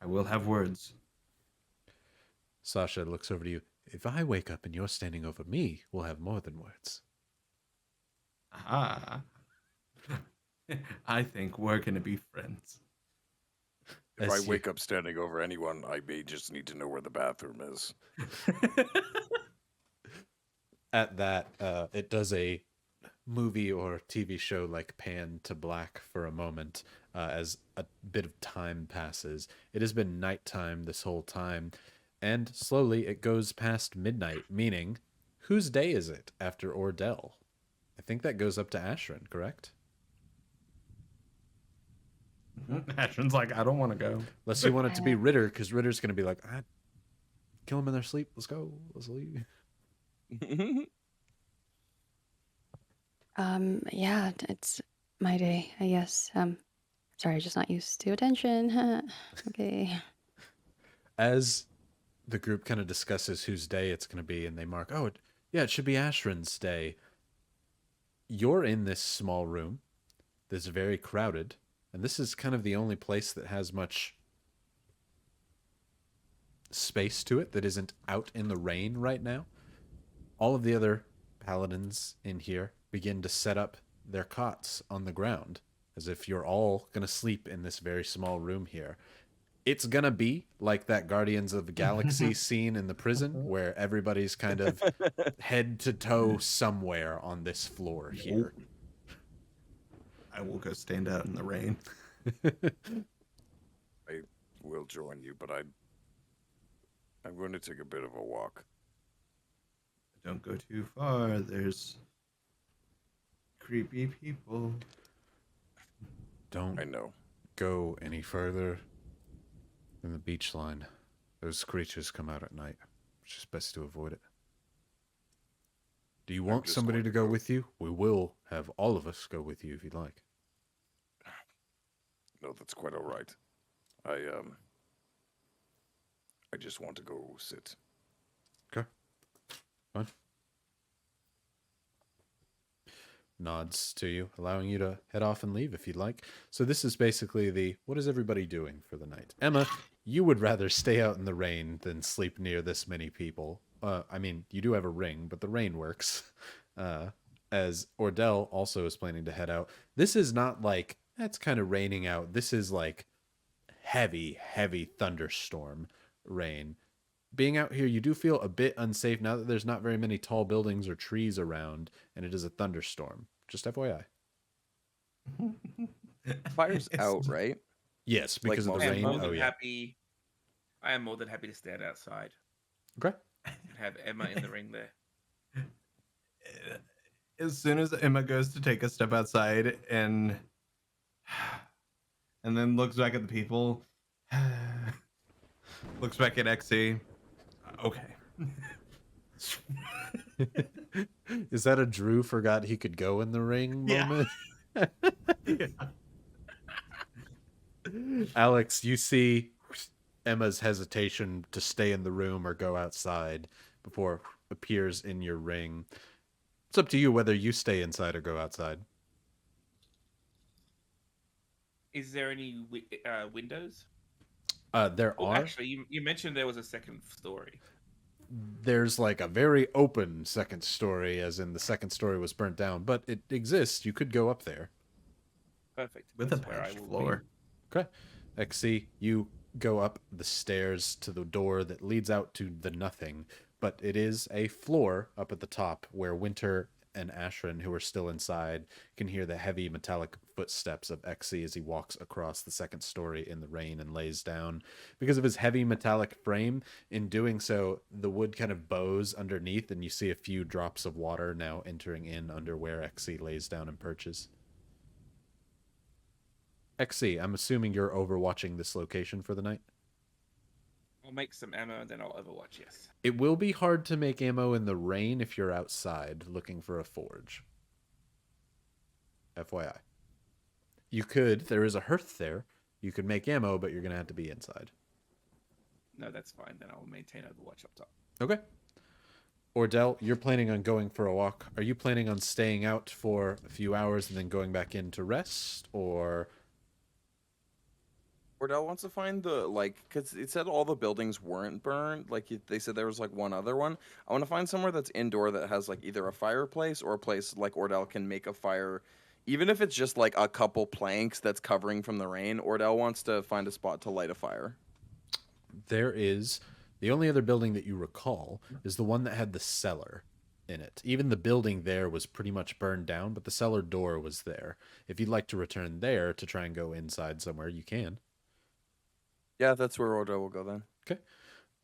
I will have words. Sasha looks over to you. If I wake up and you're standing over me, we'll have more than words. Aha. I think we're going to be friends. If As I you- wake up standing over anyone, I may just need to know where the bathroom is. At that, it does a movie or TV show like pan to black for a moment as a bit of time passes. It has been nighttime this whole time, and slowly it goes past midnight, meaning, whose day is it after Ordeal? I think that goes up to Asherin, correct? Ashton's like, I don't want to go. Unless you want it to be Ritter, because Ritter's going to be like, kill him in their sleep. Let's go. Let's leave. Yeah, it's my day, I guess. Sorry, just not used to attention. Okay. As the group kind of discusses whose day it's going to be, and they mark, it should be Asherin's day. You're in this small room that's very crowded. And this is kind of the only place that has much space to it that isn't out in the rain right now. All of the other paladins in here begin to set up their cots on the ground, as if you're all going to sleep in this very small room here. It's going to be like that Guardians of the Galaxy scene in the prison, where everybody's kind of head to toe somewhere on this floor here. I will go stand out in the rain. I will join you, but I'm going to take a bit of a walk. Don't go too far. There's creepy people. Don't I know. go any further than the beach line. Those creatures come out at night. It's just best to avoid it. Do you want just somebody going to to go go. with you? We will have all of us go with you if you'd like. No, that's quite all right. I just want to go sit. Okay. Fine. Nods to you, allowing you to head off and leave if you'd like. So this is basically the, what is everybody doing for the night? Emma, you would rather stay out in the rain than sleep near this many people. I mean, you do have a ring, but the rain works. As Ordeal also is planning to head out. This is not like, it's kind of raining out. This is like heavy, heavy thunderstorm rain. Being out here, you do feel a bit unsafe now that there's not very many tall buildings or trees around, and it is a thunderstorm. Just FYI. Fire's out, right? Yes, because Like of the I am rain. more Oh, than yeah. happy. I am more than happy to stand outside Okay. and have Emma in the ring there. As soon as Emma goes to take a step outside and then looks back at the people, looks back at Exy. Okay. Is that a Drew forgot he could go in the ring Yeah. moment? Yeah. Alex, you see Emma's hesitation to stay in the room or go outside before appears in your ring. It's up to you whether you stay inside or go outside. Is there any windows? There Oh, are. actually, you mentioned there was a second story. There's like a very open second story, as in the second story was burnt down, but it exists. You could go up there. Perfect. With a That's where I patched will be. floor. Okay. XC, you go up the stairs to the door that leads out to the nothing, but it is a floor up at the top where Winter and Ashrin, who are still inside, can hear the heavy metallic footsteps of XC as he walks across the second story in the rain and lays down. Because of his heavy metallic frame, in doing so, the wood kind of bows underneath, and you see a few drops of water now entering in under where XC lays down and perches. XC, I'm assuming you're overwatching this location for the night? I'll make some ammo and then I'll overwatch, yes. It will be hard to make ammo in the rain if you're outside looking for a forge. FYI. You could, there is a hearth there. You could make ammo, but you're going to have to be inside. No, that's fine. Then I'll maintain overwatch up top. Okay. Ordeal, you're planning on going for a walk. Are you planning on staying out for a few hours and then going back in to rest, or... Ordell wants to find the, like, because it said all the buildings weren't burned. Like, they said there was, like, one other one. I want to find somewhere that's indoor that has, like, either a fireplace or a place, like, Ordell can make a fire. Even if it's just, like, a couple planks that's covering from the rain, Ordell wants to find a spot to light a fire. There is... The only other building that you recall is the one that had the cellar in it. Even the building there was pretty much burned down, but the cellar door was there. If you'd like to return there to try and go inside somewhere, you can. Yeah, that's where Ordell will go then. Okay.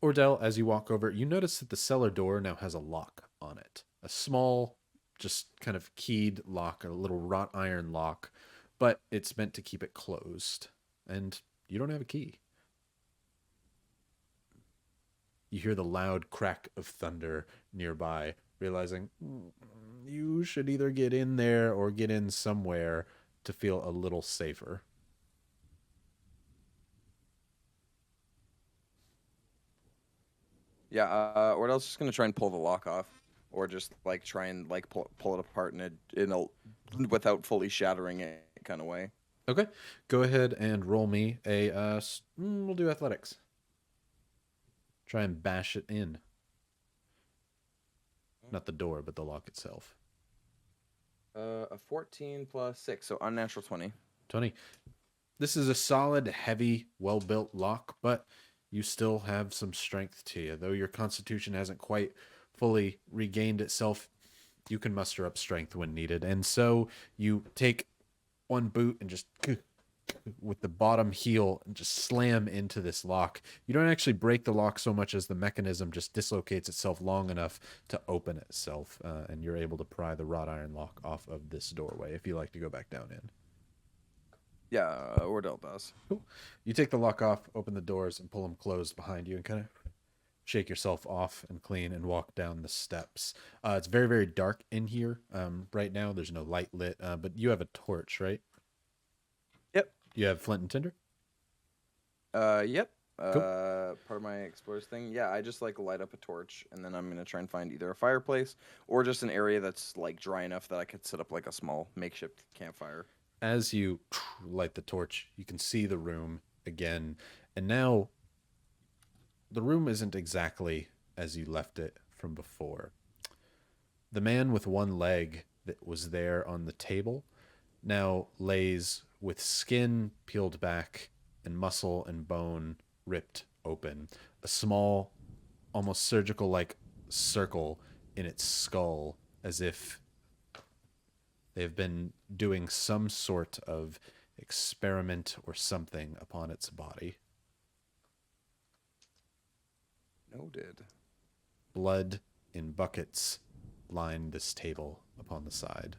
Ordeal, as you walk over, you notice that the cellar door now has a lock on it. A small, just kind of keyed lock, a little wrought iron lock, but it's meant to keep it closed. And you don't have a key. You hear the loud crack of thunder nearby, realizing you should either get in there or get in somewhere to feel a little safer. Yeah, Ordell's just gonna try and pull the lock off, or just like try and like pull it apart in a without fully shattering it kind of way. Okay, go ahead and roll me a. We'll do athletics. Try and bash it in. Not the door, but the lock itself. A 14 plus 6, so unnatural 20. 20. This is a solid, heavy, well-built lock, but you still have some strength to you. Though your constitution hasn't quite fully regained itself, you can muster up strength when needed. And so you take one boot and just with the bottom heel and just slam into this lock. You don't actually break the lock so much as the mechanism just dislocates itself long enough to open itself, and you're able to pry the wrought iron lock off of this doorway if you like to go back down in. Yeah, Ordeal does. Cool. You take the lock off, open the doors, and pull them closed behind you, and kind of shake yourself off and clean and walk down the steps. It's very, very dark in here right now. There's no light lit, but you have a torch, right? Yep. You have flint and tinder? Yep. Cool. Part of my explorers thing. Yeah, I just like light up a torch, and then I'm gonna try and find either a fireplace or just an area that's like dry enough that I could set up like a small makeshift campfire. As you light the torch, you can see the room again, and now the room isn't exactly as you left it from before. The man with one leg that was there on the table now lays with skin peeled back and muscle and bone ripped open, a small, almost surgical-like circle in its skull, as if they've been doing some sort of experiment or something upon its body. Noted. Blood in buckets line this table upon the side.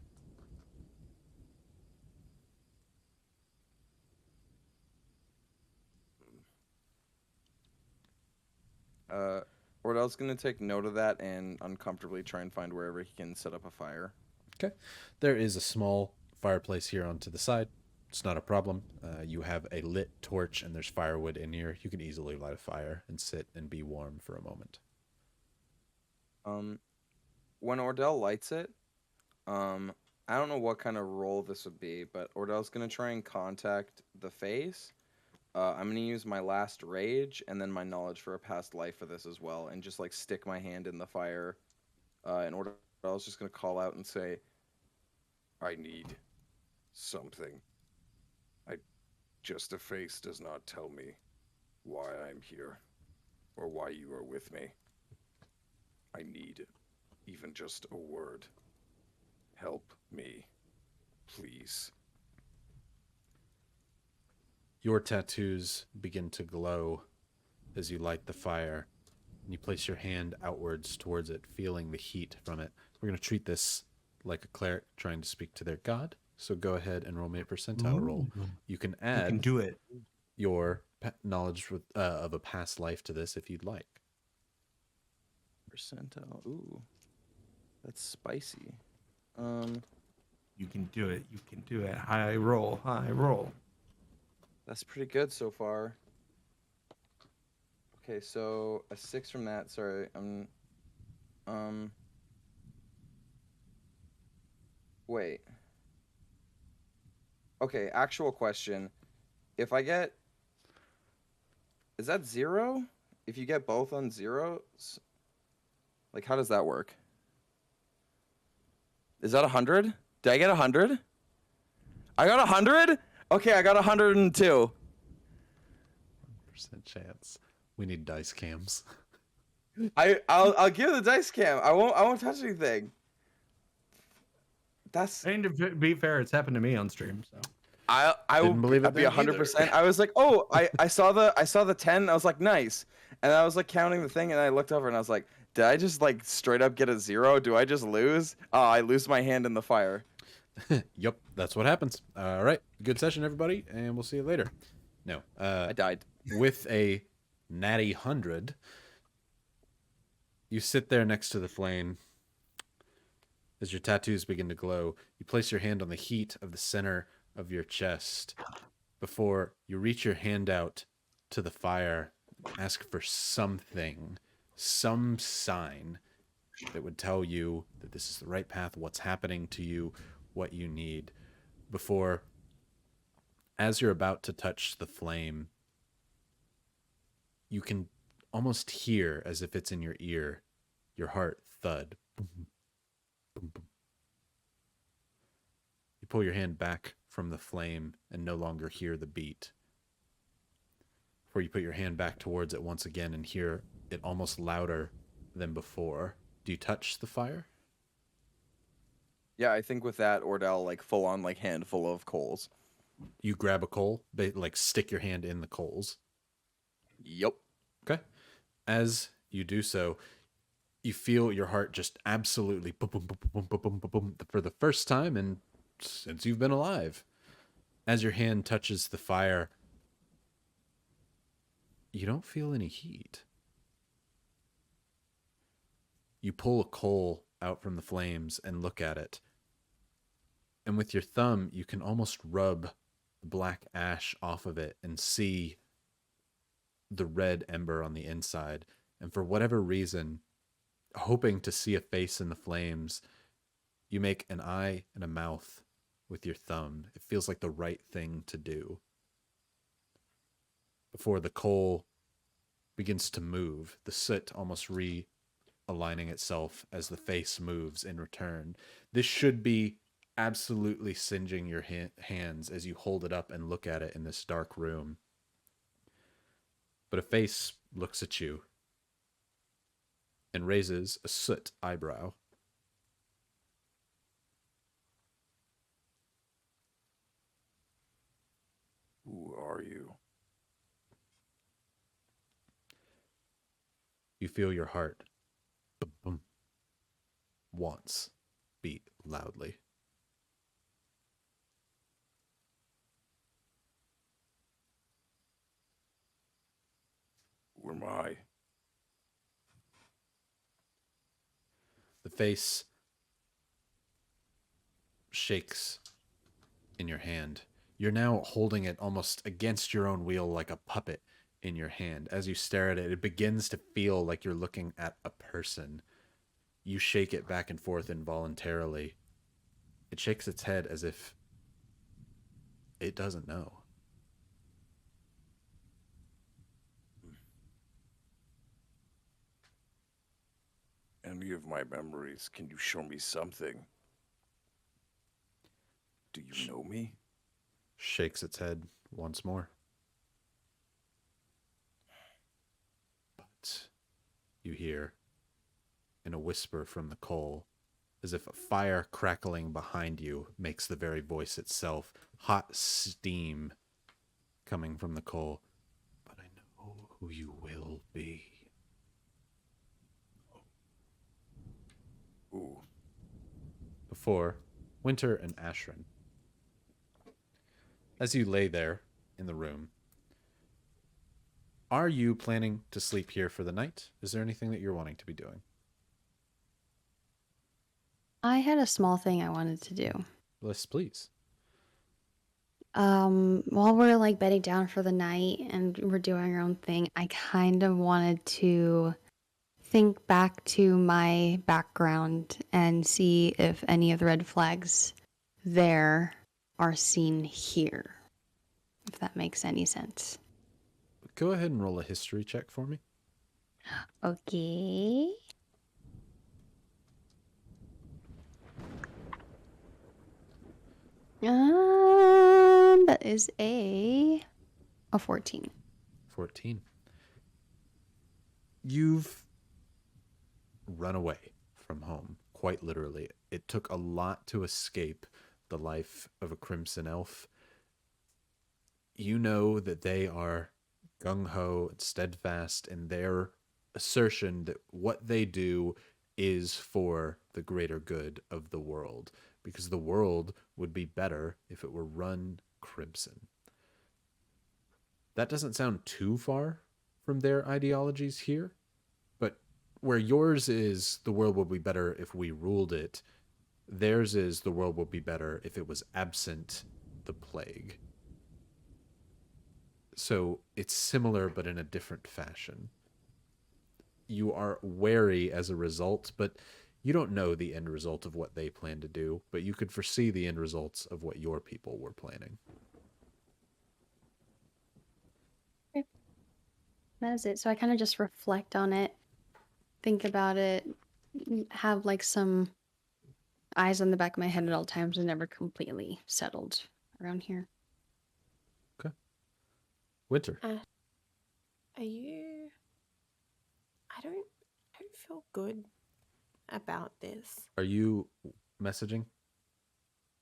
Ordeal's gonna take note of that and uncomfortably try and find wherever he can set up a fire. Okay. There is a small fireplace here onto the side. It's not a problem. You have a lit torch and there's firewood in here. You can easily light a fire and sit and be warm for a moment. When Ordeal lights it, I don't know what kind of role this would be, but Ordeal's gonna try and contact the face. I'm gonna use my last rage and then my knowledge for a past life for this as well, and just like stick my hand in the fire. And Ordeal's just gonna call out and say, I need something. Just a face does not tell me why I'm here or why you are with me. I need even just a word. Help me, please. Your tattoos begin to glow as you light the fire, and you place your hand outwards towards it, feeling the heat from it. We're going to treat this like a cleric trying to speak to their god, so go ahead and roll me a percentile roll. You can You add can do it. your knowledge of a past life to this if you'd like. percentile. Ooh, that's spicy. You can do it. You can do it. High roll. High roll. That's pretty good so far. Okay, so a 6 from that. Sorry, wait. Okay, actual question. If I get, is that 0? If you get both on zeros, like how does that work? Is that 100? Did I get 100? I got 100? Okay, I got 102. 1% chance. We need dice cams. I'll give the dice cam. I won't touch anything. That's I mean, to be fair, it's happened to me on stream. So I Didn't would believe it I'd be then 100%. I was like, oh, I saw the 10. I was like, nice. And I was like counting the thing, and I looked over and I was like, did I just like straight up get a 0? Do I just lose? Oh, I lose my hand in the fire. Yep, that's what happens. All right, good session, everybody, and we'll see you later. No, I died. with a natty 100, you sit there next to the flame. As your tattoos begin to glow, you place your hand on the heat of the center of your chest before you reach your hand out to the fire, ask for something, some sign that would tell you that this is the right path, what's happening to you, what you need, before As you're about to touch the flame, you can almost hear, as if it's in your ear, your heart thud. Boom, boom, boom. You pull your hand back from the flame and no longer hear the beat. Before you put your hand back towards it once again and hear it almost louder than before. Do you touch the fire? Yeah, I think with that, Ordeal, like, full on, like, handful of coals. You grab a coal, like stick your hand in the coals. Yup. Okay. As you do so, you feel your heart just absolutely boom, boom, boom, boom, boom, boom, boom, boom, for the first time and since you've been alive. As your hand touches the fire, you don't feel any heat. You pull a coal out from the flames and look at it. And with your thumb, you can almost rub the black ash off of it and see the red ember on the inside. And for whatever reason, hoping to see a face in the flames, you make an eye and a mouth with your thumb. It feels like the right thing to do. Before the coal begins to move, the soot almost realigning itself as the face moves in return. This should be absolutely singeing your hands as you hold it up and look at it in this dark room. But a face looks at you and raises a soot eyebrow. Who are you? You feel your heart boom, boom, once beat loudly. Who am I? The face shakes in your hand. You're now holding it almost against your own will like a puppet in your hand. As you stare at it, it begins to feel like you're looking at a person. You shake it back and forth involuntarily. It shakes its head as if it doesn't know. Any of my memories, can you show me something? Do you know me? Shakes its head once more. But you hear, in a whisper from the coal, as if a fire crackling behind you makes the very voice itself, hot steam coming from the coal. But I know who you will be. Ooh. Before, Winter and Ashrin. As you lay there in the room, are you planning to sleep here for the night? Is there anything that you're wanting to be doing? I had a small thing I wanted to do. Yes, please. While we're like bedding down for the night and we're doing our own thing, I kind of wanted to think back to my background and see if any of the red flags there are seen here. If that makes any sense. Go ahead and roll a history check for me. Okay. That is a 14. 14. You've run away from home, quite literally. It took a lot to escape the life of a Crimson Elf. You know that they are gung-ho and steadfast in their assertion that what they do is for the greater good of the world, because the world would be better if it were run crimson. That doesn't sound too far from their ideologies here, but where yours is the world will be better if we ruled it, theirs is the world will be better if it was absent the plague. So it's similar, but in a different fashion. You are wary as a result, but you don't know the end result of what they plan to do, but you could foresee the end results of what your people were planning. That's it. So I kind of just reflect on it, think about it, have like some eyes on the back of my head at all times, and never completely settled around here. Winter. Are you? I don't feel good about this. Are you messaging?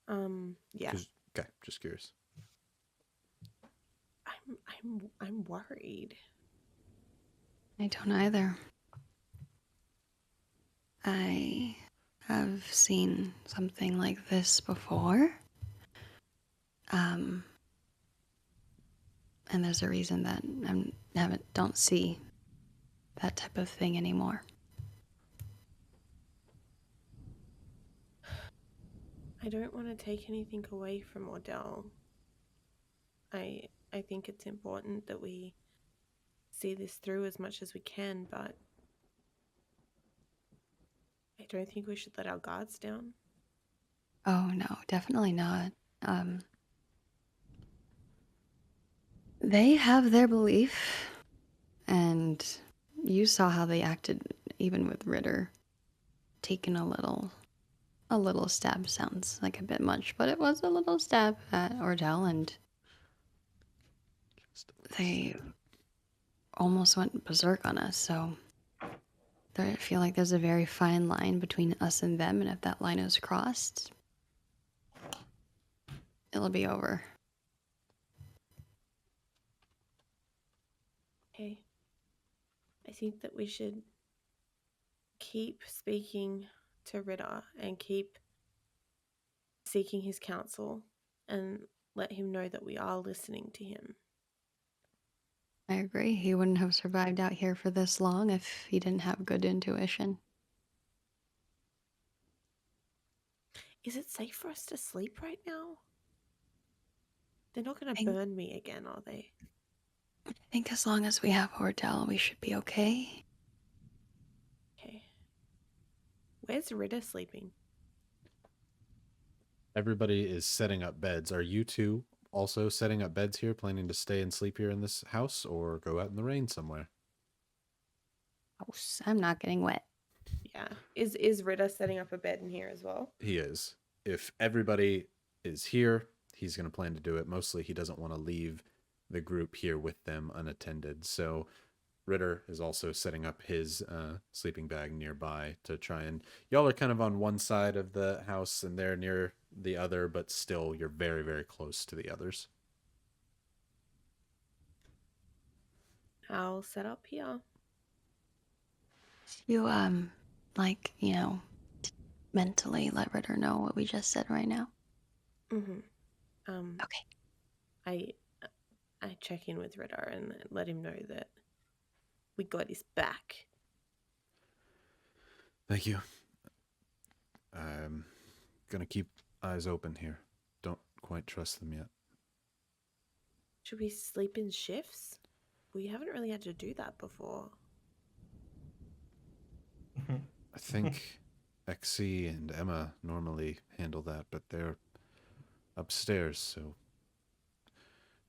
Yeah. Okay, just curious. I'm worried. I don't either. I have seen something like this before. And there's a reason that don't see that type of thing anymore. I don't want to take anything away from Ordeal. I think it's important that we see this through as much as we can, but I don't think we should let our guards down. Oh no, definitely not. They have their belief, and you saw how they acted even with Ritter. Taking a little stab sounds like a bit much, but it was a little stab at Ordeal, and they almost went berserk on us, so I feel like there's a very fine line between us and them, and if that line is crossed, it'll be over. Okay. I think that we should keep speaking to Ritter and keep seeking his counsel and let him know that we are listening to him. I agree. He wouldn't have survived out here for this long if he didn't have good intuition. Is it safe for us to sleep right now? They're not going to I- burn me again, are they? I think as long as we have Ordeal, we should be okay. Okay. Where's Ritter sleeping? Everybody is setting up beds. Are you two also setting up beds here, planning to stay and sleep here in this house, or go out in the rain somewhere? Oh, I'm not getting wet. Yeah. Is Ritter setting up a bed in here as well? He is. If everybody is here, he's going to plan to do it. Mostly he doesn't want to leave the group here with them unattended. So Ritter is also setting up his sleeping bag nearby to try and... Y'all are kind of on one side of the house and they're near the other, but still you're very, very close to the others. I'll set up here. You, mentally let Ritter know what we just said right now. Mm-hmm. Okay. I check in with Ritter and let him know that we got his back. Thank you. I'm gonna keep eyes open here. Don't quite trust them yet. Should we sleep in shifts? We haven't really had to do that before. I think XC and Emma normally handle that, but they're upstairs, so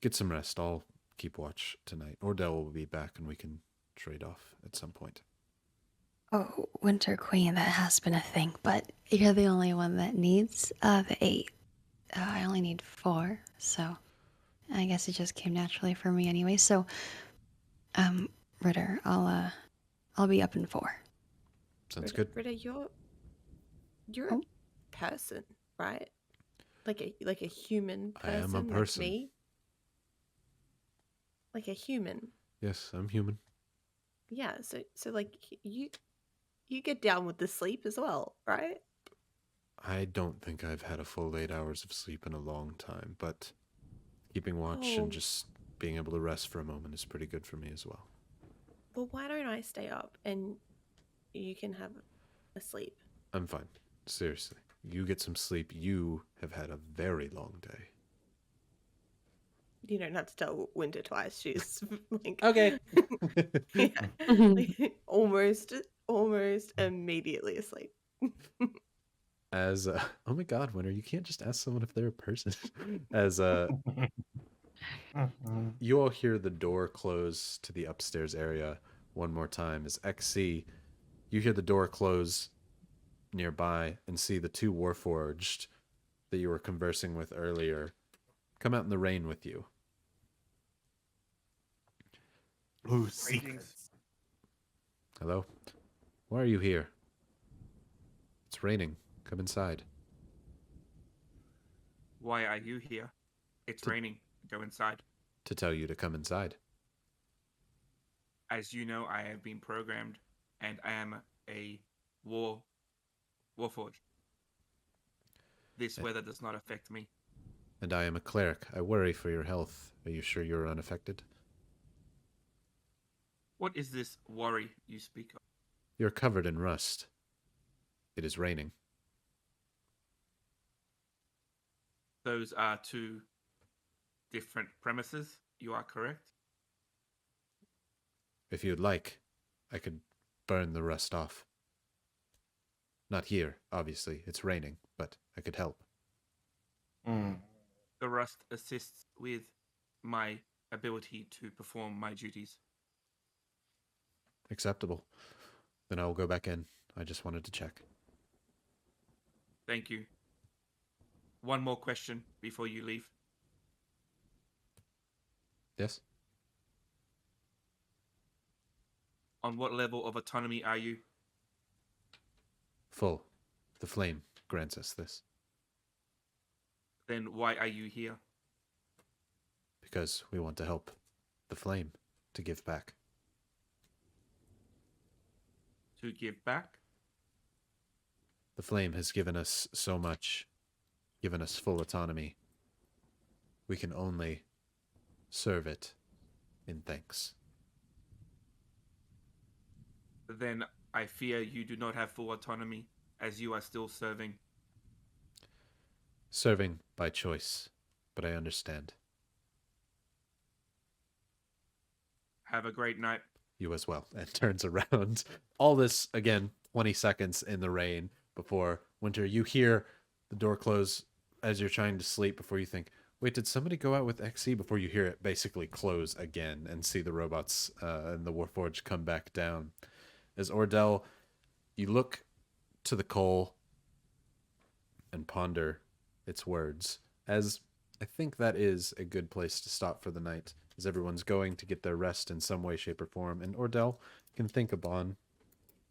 get some rest. I'll keep watch tonight. Ordeal will be back and we can trade off at some point. Oh, Winter Queen, that has been a thing, but you're the only one that needs the 8. I only need 4, so I guess it just came naturally for me anyway. So, Ritter, I'll be up in 4. Sounds good. Ritter, you're Oh. a person, right? Like a human person. I am a person. Like me. Like a human. Yes, I'm human. Yeah. So like you get down with the sleep as well, right? I don't think I've had a full 8 hours of sleep in a long time, but keeping watch Oh. and just being able to rest for a moment is pretty good for me as well. Well, why don't I stay up and you can have a sleep? I'm fine. Seriously. You get some sleep. You have had a very long day. You don't have to tell Winter twice. She's like Okay. yeah, like, almost immediately asleep. As oh my god, Winter, you can't just ask someone if they're a person. As You all hear the door close to the upstairs area one more time as XC, you hear the door close nearby and see the two warforged that you were conversing with earlier come out in the rain with you. Blue secrets. Hello? Why are you here? It's raining. Come inside. Why are you here? It's raining. Go inside. To tell you to come inside. As you know, I have been programmed, and I am a warforged. This weather does not affect me. And I am a cleric. I worry for your health. Are you sure you're unaffected? What is this worry you speak of? You're covered in rust. It is raining. Those are two different premises. You are correct. If you'd like, I could burn the rust off. Not here, obviously. It's raining, but I could help. The rust assists with my ability to perform my duties. Acceptable. Then I will go back in. I just wanted to check. Thank you. One more question before you leave. Yes? On what level of autonomy are you? Full. The flame grants us this. Then why are you here? Because we want to help the flame to give back. To give back? The flame has given us so much, given us full autonomy. We can only serve it in thanks. Then I fear you do not have full autonomy, as you are still serving. Serving by choice, but I understand. Have a great night. You as well. And turns around. All this, again, 20 seconds in the rain before Winter. You hear the door close as you're trying to sleep before you think, wait, did somebody go out with XC? Before you hear it basically close again and see the robots and the Warforged come back down. As Ordeal, you look to the coal and ponder its words, as I think that is a good place to stop for the night, as everyone's going to get their rest in some way, shape, or form, and Ordeal can think upon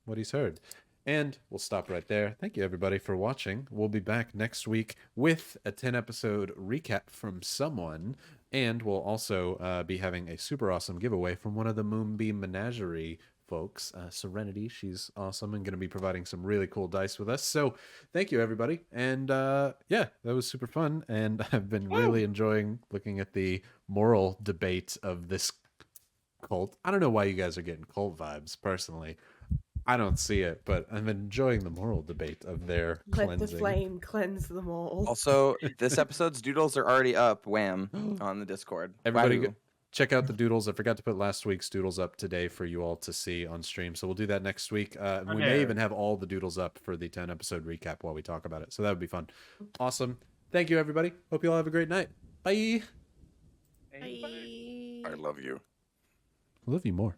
what he's heard. And we'll stop right there. Thank you, everybody, for watching. We'll be back next week with a 10-episode recap from someone, and we'll also be having a super awesome giveaway from one of the Moonbeam Menagerie folks, Serenity. She's awesome and going to be providing some really cool dice with us. So thank you, everybody. And yeah, that was super fun. And I've been really enjoying looking at the moral debate of this cult. I don't know why you guys are getting cult vibes, personally. I don't see it, but I'm enjoying the moral debate of their Let cleansing. the flame cleanse them all. Also, this episode's doodles are already up, wham, on the Discord. Everybody Wahoo. check out the doodles. I forgot to put last week's doodles up today for you all to see on stream, so we'll do that next week. We may even have all the doodles up for the 10-episode recap while we talk about it, so that would be fun. Awesome. Thank you, everybody. Hope you all have a great night. Bye. Bye. I love you. I love you more.